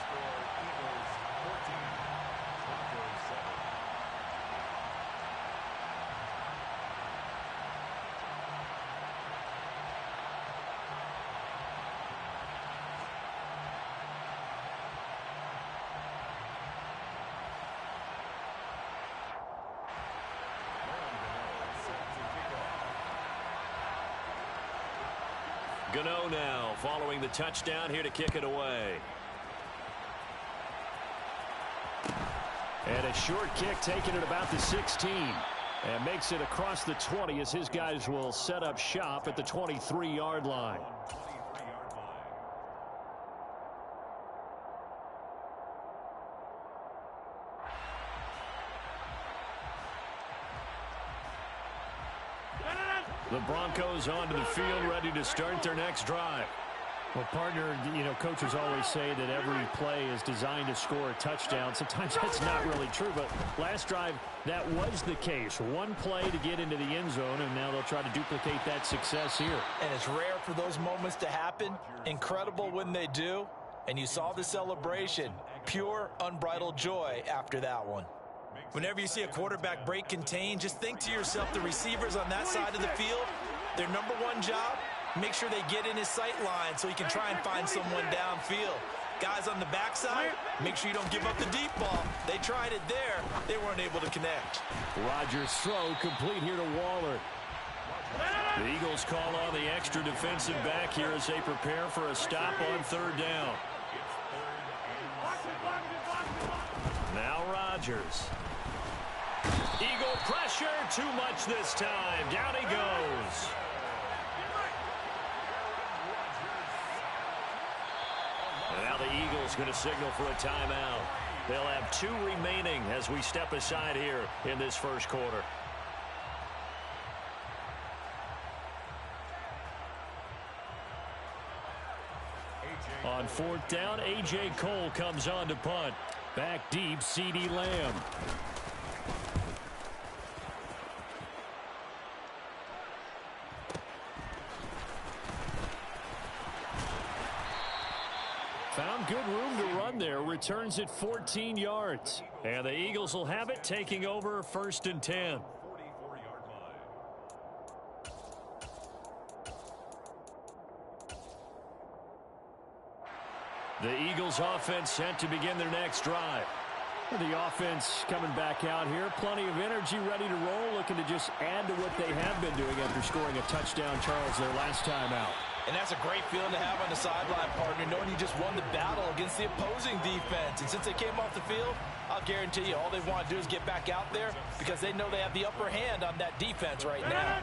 Gano now following the touchdown here to kick it away. And a short kick taken at about the 16. And makes it across the 20 as his guys will set up shop at the 23-yard line. The Broncos onto the field, ready to start their next drive. Well, partner, you know, coaches always say that every play is designed to score a touchdown. Sometimes that's not really true, but last drive, that was the case. One play to get into the end zone, and now they'll try to duplicate that success here. And it's rare for those moments to happen. Incredible when they do. And you saw the celebration. Pure, unbridled joy after that one. Whenever you see a quarterback break contain, just think to yourself, the receivers on that side of the field, their number one job, make sure they get in his sight line so he can try and find someone downfield. Guys on the backside, make sure you don't give up the deep ball. They tried it there. They weren't able to connect. Rodgers' throw complete here to Waller. The Eagles call on the extra defensive back here as they prepare for a stop on third down. Now Rodgers. Eagle pressure, too much this time. Down he goes. And now the Eagles going to signal for a timeout. They'll have 2 remaining as we step aside here in this first quarter. On fourth down, A.J. Cole comes on to punt. Back deep, CeeDee Lamb. Found good room to run there. Returns it 14 yards. And the Eagles will have it, taking over 1st and 10. The Eagles offense set to begin their next drive. The offense coming back out here. Plenty of energy, ready to roll, looking to just add to what they have been doing after scoring a touchdown, Charles, their last time out. And that's a great feeling to have on the sideline, partner, knowing you just won the battle against the opposing defense. And since they came off the field, I'll guarantee you all they want to do is get back out there because they know they have the upper hand on that defense right now.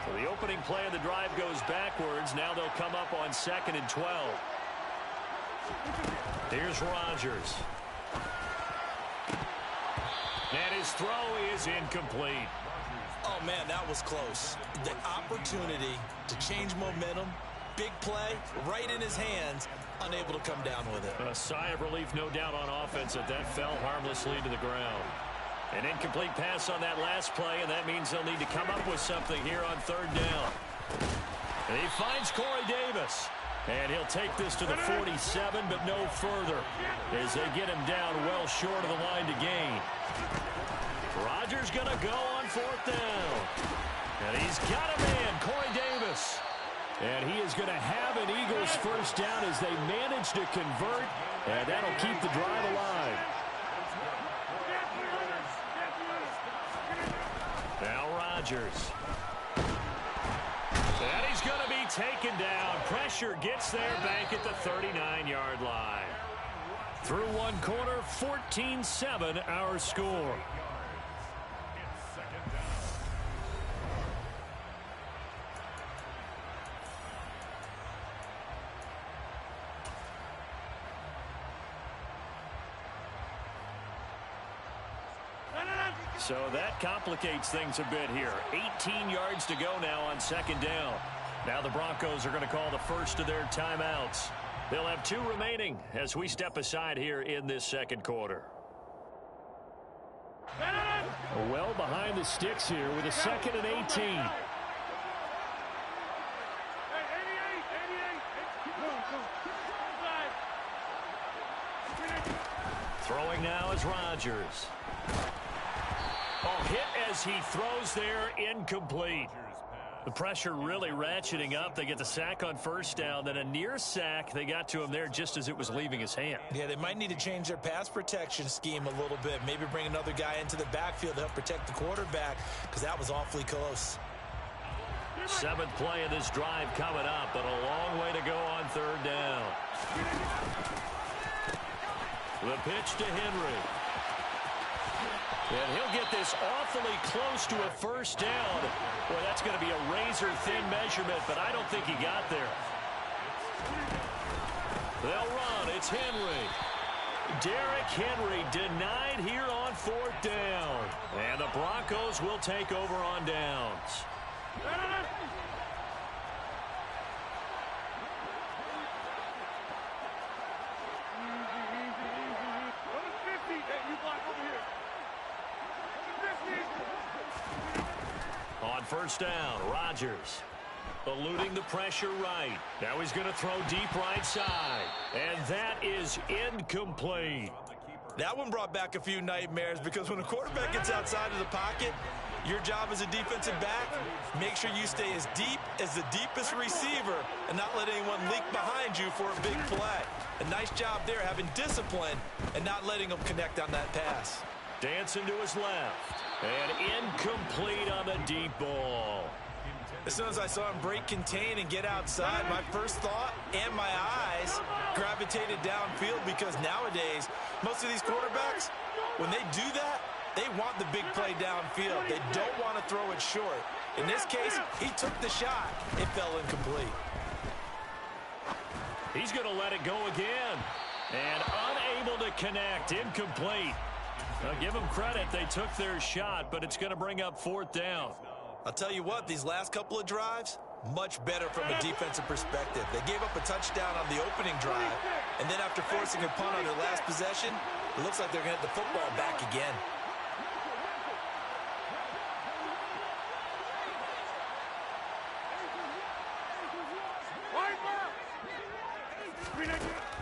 So the opening play of the drive goes backwards. Now they'll come up on 2nd and 12. Here's Rodgers. And his throw is incomplete. Oh, man, that was close. The opportunity to change momentum, big play, right in his hands, unable to come down with it. A sigh of relief, no doubt, on offense that fell harmlessly to the ground. An incomplete pass on that last play, and that means they'll need to come up with something here on third down. And he finds Corey Davis. And he'll take this to the 47, but no further as they get him down well short of the line to gain. Rodgers going to go on 4th down. And he's got a man, Corey Davis. And he is going to have an Eagles first down as they manage to convert. And that'll keep the drive alive. Now Rodgers. And he's going taken down. Pressure gets there back at the 39-yard line. Through one quarter, 14-7 our score. It's second down. So that complicates things a bit here. 18 yards to go now on second down. Now the Broncos are going to call the first of their timeouts. They'll have 2 remaining as we step aside here in this second quarter. Well behind the sticks here with a 2nd and 18. Throwing now is Rodgers. Oh, hit as he throws there, incomplete. The pressure really ratcheting up. They get the sack on first down, then a near sack. They got to him there just as it was leaving his hand. Yeah, they might need to change their pass protection scheme a little bit. Maybe bring another guy into the backfield to help protect the quarterback, because that was awfully close. 7th play of this drive coming up, but a long way to go on third down. The pitch to Henry. And he'll get this awfully close to a first down. Boy, that's going to be a razor-thin measurement, but I don't think he got there. They'll run. It's Henry. Derrick Henry denied here on 4th down. And the Broncos will take over on downs. On first down, Rodgers eluding the pressure right. Now he's going to throw deep right side. And that is incomplete. That one brought back a few nightmares, because when a quarterback gets outside of the pocket, your job as a defensive back, make sure you stay as deep as the deepest receiver and not let anyone leak behind you for a big play. A nice job there, having discipline and not letting them connect on that pass. Dancing to his left. And incomplete on the deep ball. As soon as I saw him break contain and get outside, my first thought and my eyes gravitated downfield, because nowadays, most of these quarterbacks, when they do that, they want the big play downfield. They don't want to throw it short. In this case, he took the shot. It fell incomplete. He's going to let it go again. And unable to connect. Incomplete. Now, give them credit. They took their shot, but it's going to bring up 4th down. I'll tell you what, these last couple of drives, much better from a defensive perspective. They gave up a touchdown on the opening drive, and then after forcing a punt on their last possession, it looks like they're going to get the football back again.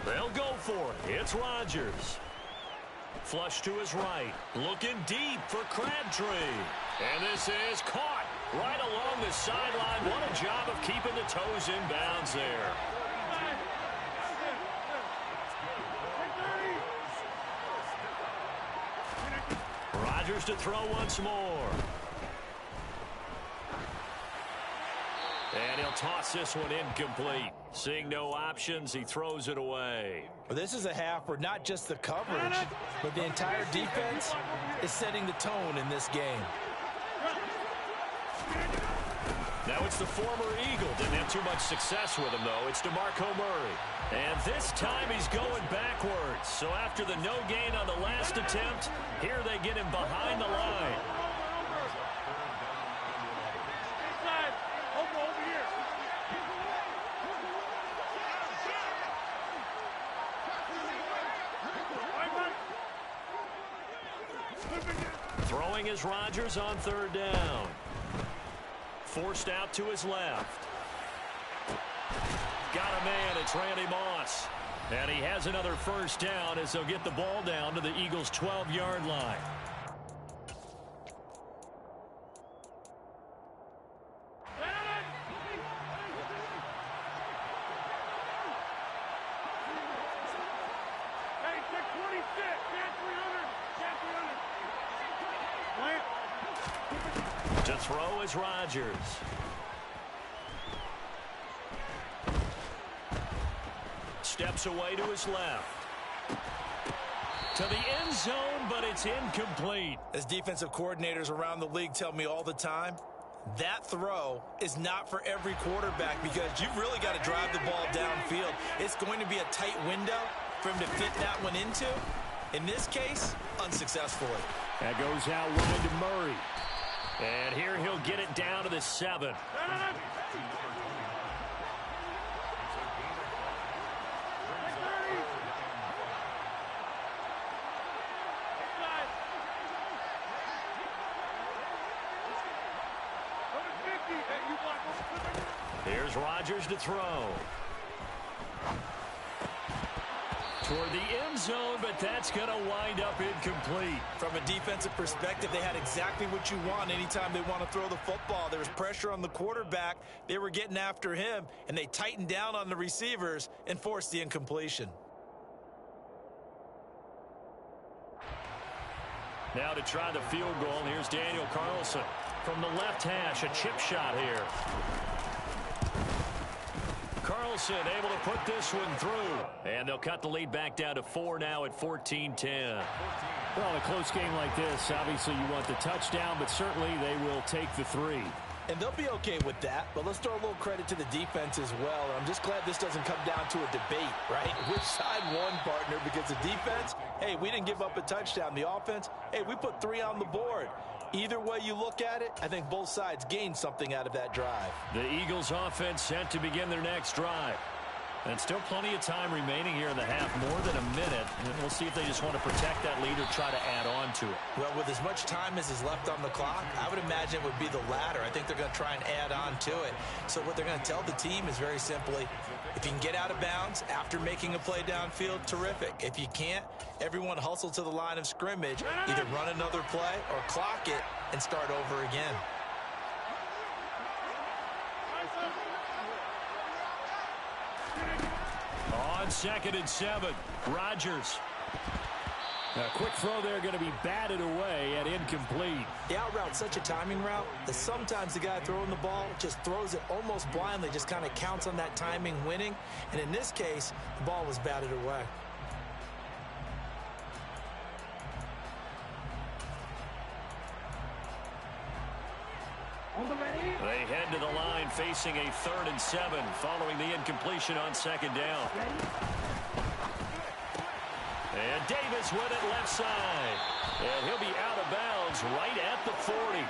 They'll go for it. It's Rodgers. Flush to his right. Looking deep for Crabtree. And this is caught right along the sideline. What a job of keeping the toes in bounds there. Rodgers to throw once more. And he'll toss this one incomplete. Seeing no options, he throws it away. Well, this is a half where not just the coverage, but the entire defense is setting the tone in this game. Now it's the former Eagle. Didn't have too much success with him, though. It's DeMarco Murray. And this time he's going backwards. So after the no gain on the last attempt, here they get him behind the line. Throwing is Rodgers on 3rd down. Forced out to his left. Got a man. It's Randy Moss. And he has another first down as they'll get the ball down to the Eagles' 12-yard line. To throw is Rodgers. jumps away to his left. To the end zone, but it's incomplete. As defensive coordinators around the league tell me all the time, that throw is not for every quarterback because you've really got to drive the ball downfield. It's going to be a tight window for him to fit that one into. In this case, unsuccessfully. That goes out wide to Murray. And here he'll get it down to the 7. Here's Rodgers to throw. Toward the end zone, but that's going to wind up incomplete. From a defensive perspective, they had exactly what you want anytime they want to throw the football. There was pressure on the quarterback. They were getting after him, and they tightened down on the receivers and forced the incompletion. Now to try the field goal, here's Daniel Carlson. From the left hash, a chip shot here. Carlson able to put this one through. And they'll cut the lead back down to 4 now at 14-10. Well, a close game like this, obviously you want the touchdown, but certainly they will take the 3. And they'll be okay with that, but let's throw a little credit to the defense as well. I'm just glad this doesn't come down to a debate, right? Which side won, partner? Because the defense, hey, we didn't give up a touchdown. The offense, hey, we put 3 on the board. Either way you look at it, I think both sides gained something out of that drive. The Eagles offense set to begin their next drive. And still plenty of time remaining here in the half, more than a minute. And we'll see if they just want to protect that lead or try to add on to it. Well, with as much time as is left on the clock, I would imagine it would be the latter. I think they're going to try and add on to it. So what they're going to tell the team is very simply, if you can get out of bounds after making a play downfield, terrific. If you can't, everyone hustle to the line of scrimmage, either run another play or clock it and start over again. On 2nd and 7, Rodgers. A quick throw there going to be batted away and incomplete. The out route's such a timing route that sometimes the guy throwing the ball just throws it almost blindly, just kind of counts on that timing winning. And in this case, the ball was batted away. They head to the line facing a 3rd and 7 following the incompletion on 2nd down. And Davis with it left side. And he'll be out of bounds right at the 40.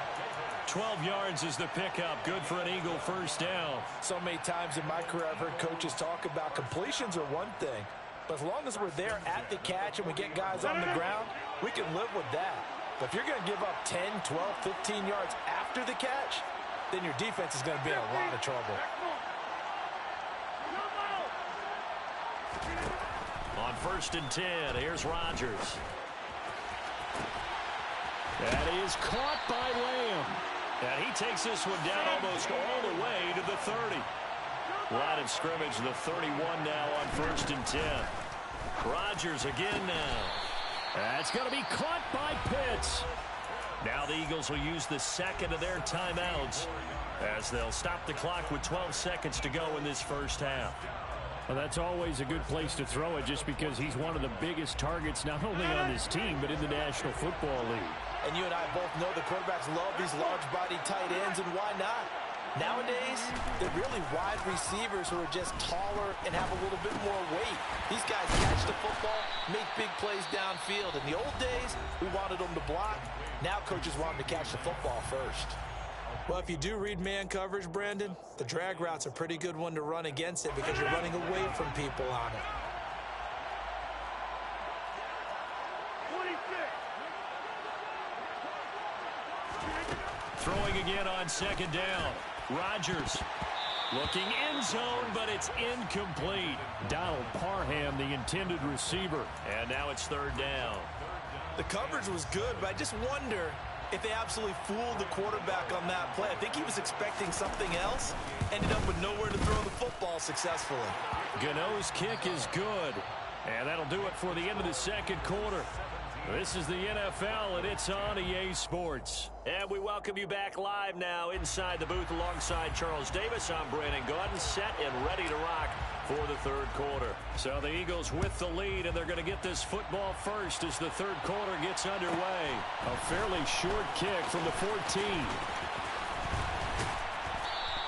12 yards is the pickup. Good for an Eagle first down. So many times in my career I've heard coaches talk about completions are one thing. But as long as we're there at the catch and we get guys on the ground, we can live with that. But if you're going to give up 10, 12, 15 yards after the catch, then your defense is going to be in a lot of trouble. On 1st and 10, here's Rodgers. That is caught by Lamb. And he takes this one down almost all the way to the 30. Line of scrimmage, the 31 now on 1st and 10. Rodgers again now. That's going to be caught by Pitts. Now the Eagles will use the 2nd of their timeouts as they'll stop the clock with 12 seconds to go in this first half. Well, that's always a good place to throw it just because he's one of the biggest targets not only on this team but in the National Football League. And you and I both know the quarterbacks love these large-bodied tight ends, and why not? Nowadays, they're really wide receivers who are just taller and have a little bit more weight. These guys catch the football, make big plays downfield. In the old days, we wanted them to block. Now coaches want them to catch the football first. Well, if you do read man coverage, Brandon, the drag route's a pretty good one to run against it because you're running away from people on it. 26. Throwing again on 2nd down. Rodgers looking end zone, but it's incomplete. Donald Parham, the intended receiver. And now it's 3rd down. The coverage was good, but I just wonder if they absolutely fooled the quarterback on that play. I think he was expecting something else. Ended up with nowhere to throw the football successfully. Gano's kick is good. And that'll do it for the end of the 2nd quarter. This is the NFL, and it's on EA Sports. And we welcome you back live now inside the booth alongside Charles Davis. I'm Brandon Gaudin, set and ready to rock for the third quarter. So the Eagles with the lead, and they're going to get this football first as the third quarter gets underway. A fairly short kick from the 14.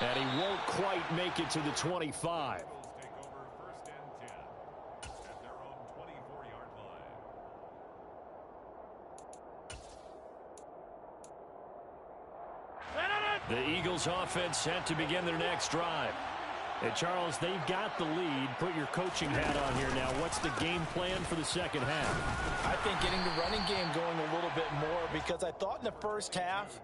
And he won't quite make it to the 25. Take over first and 10 at their own 24-yard line. The Eagles offense set to begin their next drive. And Charles, they've got the lead. Put your coaching hat on here now. What's the game plan for the second half? I think getting the running game going a little bit more, because I thought in the first half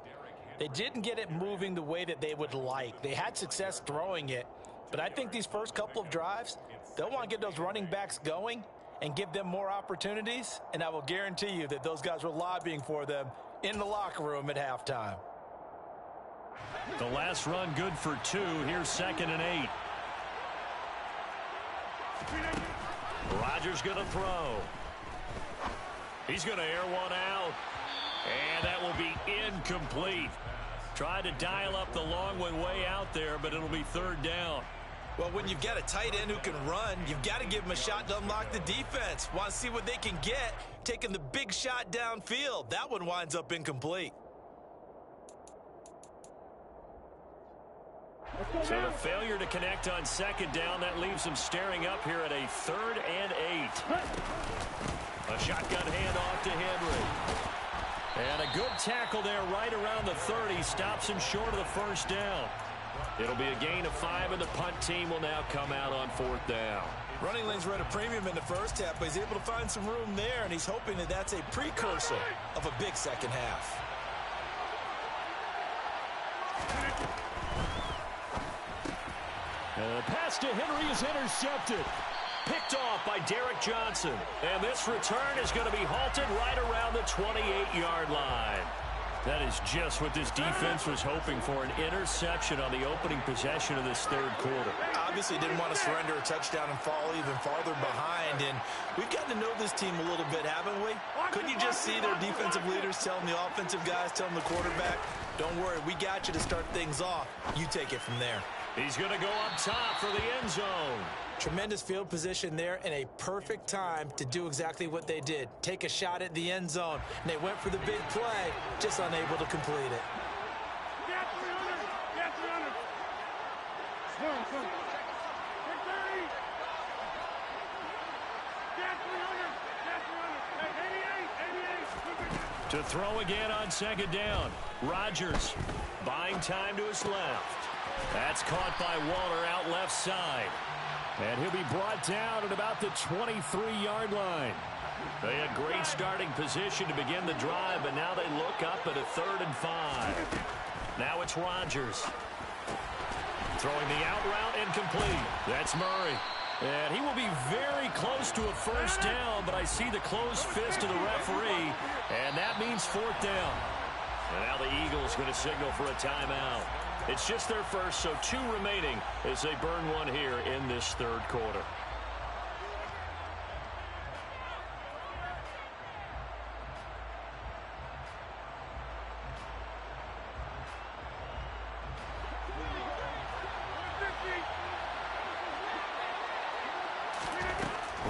they didn't get it moving the way that they would like. They had success throwing it, but I think these first couple of drives, they'll want to get those running backs going and give them more opportunities, and I will guarantee you that those guys were lobbying for them in the locker room at halftime. The last run good for 2. Here's 2nd and 8. Rodgers going to throw. He's going to air one out. And that will be incomplete. Tried to dial up the long one way out there, but it'll be 3rd down. Well, when you've got a tight end who can run, you've got to give him a shot to unlock the defense. Want to see what they can get, taking the big shot downfield. That one winds up incomplete. So the failure to connect on 2nd down, that leaves them staring up here at a 3rd and 8. A shotgun handoff to Henry. And a good tackle there right around the 30. Stops him short of the 1st down. It'll be a gain of 5, and the punt team will now come out on 4th down. Running lanes were at a premium in the first half, but he's able to find some room there, and he's hoping that that's a precursor of a big second half. The pass to Henry is intercepted. Picked off by Derek Johnson. And this return is going to be halted right around the 28-yard line. That is just what this defense was hoping for, an interception on the opening possession of this third quarter. Obviously didn't want to surrender a touchdown and fall even farther behind, and we've gotten to know this team a little bit, haven't we? Couldn't you just see their defensive leaders telling the offensive guys, telling the quarterback, don't worry, we got you to start things off. You take it from there. He's going to go up top for the end zone. Tremendous field position there and a perfect time to do exactly what they did. Take a shot at the end zone. And they went for the big play, just unable to complete it. Get 300! Get 300! Swim. Get 30! Get 300! Get 300! Hey, 88! To throw again on 2nd down. Rodgers buying time to his left. That's caught by Waller out left side. And he'll be brought down at about the 23-yard line. They had great starting position to begin the drive, but now they look up at a 3rd and 5. Now it's Rodgers. Throwing the out route incomplete. That's Murray. And he will be very close to a 1st down, but I see the closed fist of the referee, and that means 4th down. And now the Eagles going to signal for a timeout. It's just their first, so 2 remaining as they burn one here in this third quarter.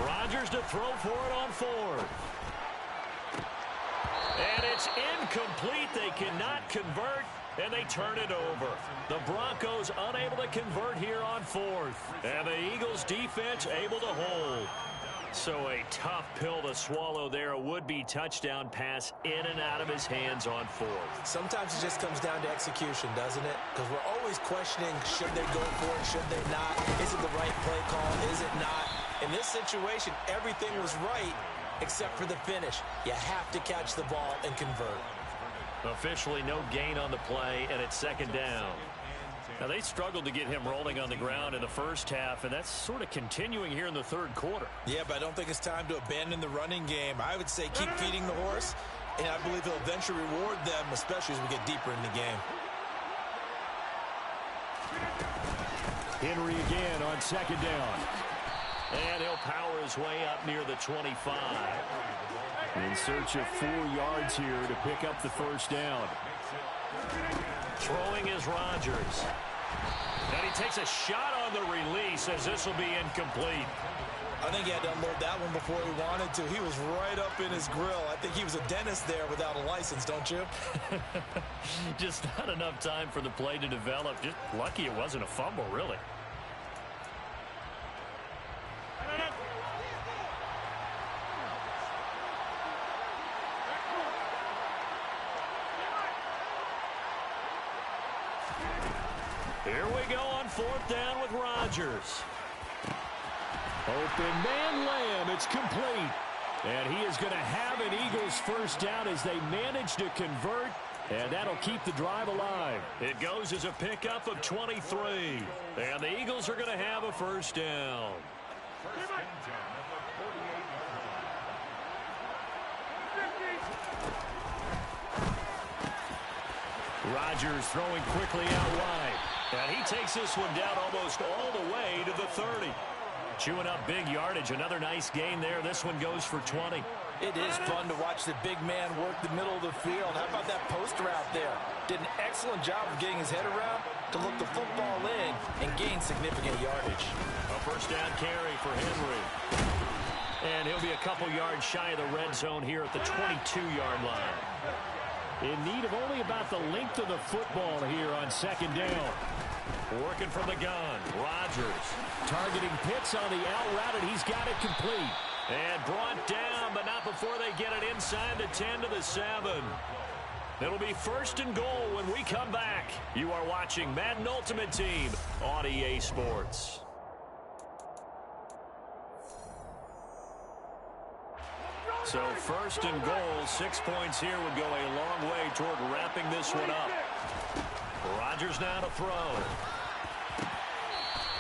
Rodgers to throw for it on 4th. And it's incomplete. They cannot convert, and they turn it over. The Broncos unable to convert here on 4th. And the Eagles defense able to hold. So a tough pill to swallow there. A would-be touchdown pass in and out of his hands on 4th. Sometimes it just comes down to execution, doesn't it? Because we're always questioning, should they go for it, should they not? Is it the right play call? Is it not? In this situation, everything was right except for the finish. You have to catch the ball and convert. Officially no gain on the play, and it's 2nd down. Now, they struggled to get him rolling on the ground in the first half, and that's sort of continuing here in the third quarter. Yeah, but I don't think it's time to abandon the running game. I would say keep feeding the horse, and I believe he'll eventually reward them, especially as we get deeper in the game. Henry again on 2nd down. And he'll power his way up near the 25. In search of 4 yards here to pick up the 1st down. Throwing is Rodgers. And he takes a shot on the release as this will be incomplete. I think he had to unload that one before he wanted to. He was right up in his grill. I think he was a dentist there without a license, don't you? Just not enough time for the play to develop. Just lucky it wasn't a fumble, really. Here we go on fourth down with Rodgers. Open man Lamb. It's complete. And he is going to have an Eagles first down as they manage to convert. And that'll keep the drive alive. It goes as a pickup of 23. And the Eagles are going to have a first down. First and 10 at the 48-yard line. Rodgers throwing quickly out wide. And he takes this one down almost all the way to the 30. Chewing up big yardage. Another nice gain there. This one goes for 20. It is fun to watch the big man work the middle of the field. How about that post route there? Did an excellent job of getting his head around to look the football in and gain significant yardage. A first down carry for Henry. And he'll be a couple yards shy of the red zone here at the 22-yard line. In need of only about the length of the football here on second down. Working from the gun. Rodgers targeting Pitts on the out route, and he's got it complete. And brought down, but not before they get it inside the 10 to the 7. It'll be first and goal when we come back. You are watching Madden Ultimate Team on EA Sports. So first and goal, 6 points here would go a long way toward wrapping this one up. Rodgers now to throw.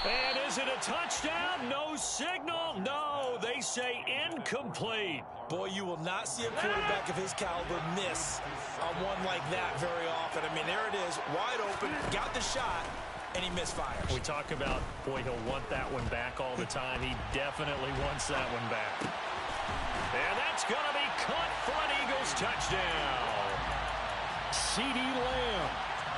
And is it a touchdown? No signal. No, they say incomplete. Boy, you will not see a quarterback of his caliber miss on one like that very often. I mean, there it is, wide open, got the shot, and he misfires. We talk about, boy, he'll want that one back all the time. He definitely wants that one back. And that's going to be caught for an Eagles touchdown. CeeDee Lamb,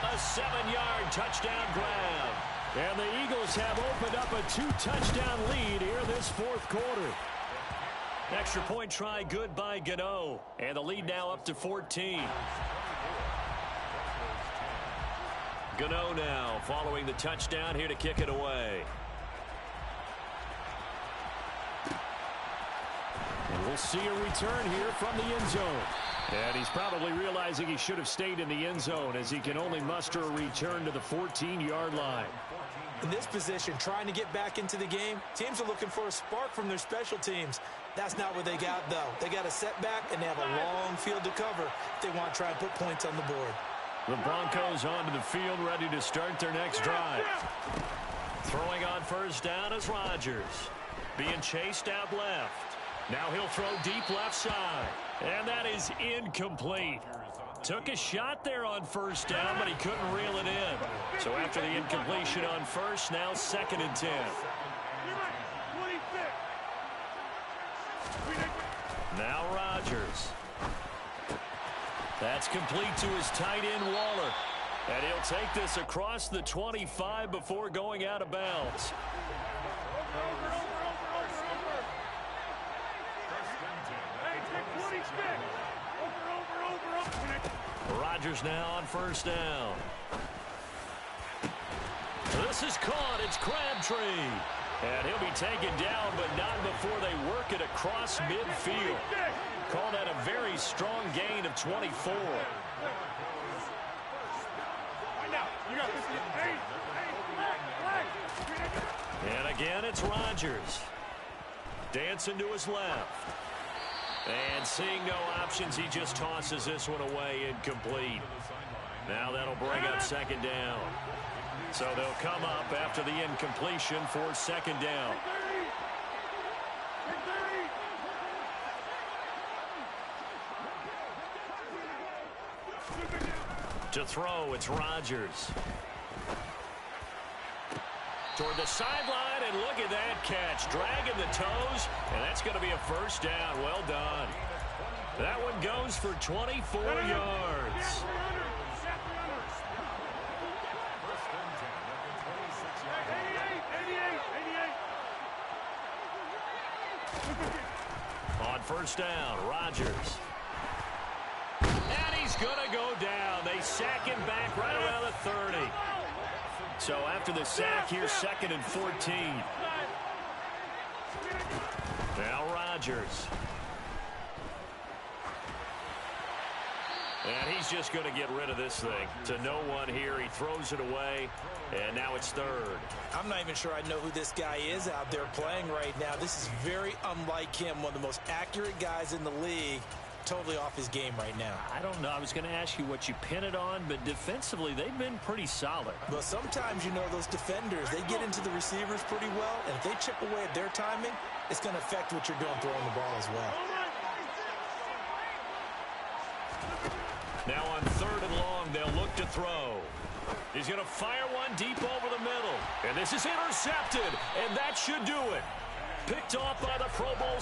a 7-yard touchdown grab. And the Eagles have opened up a 2-touchdown lead here this fourth quarter. Extra point try good by Gano. And the lead now up to 14. Gano now following the touchdown here to kick it away. And we'll see a return here from the end zone. And he's probably realizing he should have stayed in the end zone as he can only muster a return to the 14-yard line. In this position, trying to get back into the game, teams are looking for a spark from their special teams. That's not what they got, though. They got a setback, and they have a long field to cover if they want to try and put points on the board. The Broncos onto the field, ready to start their next drive. Throwing on first down is Rodgers. Being chased out left. Now he'll throw deep left side. And that is incomplete. Took a shot there on first down, but he couldn't reel it in. So after the incompletion on first, now second and 10. Now Rodgers. That's complete to his tight end, Waller. And he'll take this across the 25 before going out of bounds. Rodgers now on first down. This is caught. It's Crabtree. And he'll be taken down, but not before they work it across midfield. Call that a very strong gain of 24. And again, it's Rodgers. Dancing to his left. And seeing no options, he just tosses this one away, incomplete. Now that'll bring up second down. So they'll come up after the incompletion for second down. To throw, it's Rodgers. Toward the sideline, and look at that catch. Dragging the toes, and that's going to be a first down. Well done. That one goes for 24 yards. first down. Rodgers. And he's going to go down. They sack him back right around the 30. So after the sack, here's 2nd and 14. Now Rodgers. And he's just going to get rid of this thing. To no one here. He throws it away. And now it's 3rd. I'm not even sure I know who this guy is out there playing right now. This is very unlike him. One of the most accurate guys in the league. Totally off his game right now. I don't know. I was going to ask you what you pin it on, but defensively, they've been pretty solid. Well, sometimes, you know, those defenders, they get into the receivers pretty well, and if they chip away at their timing, it's going to affect what you're doing throwing the ball as well. Now on 3rd and long, they'll look to throw. He's going to fire one deep over the middle. And this is intercepted, and that should do it. Picked off by the Pro Bowl.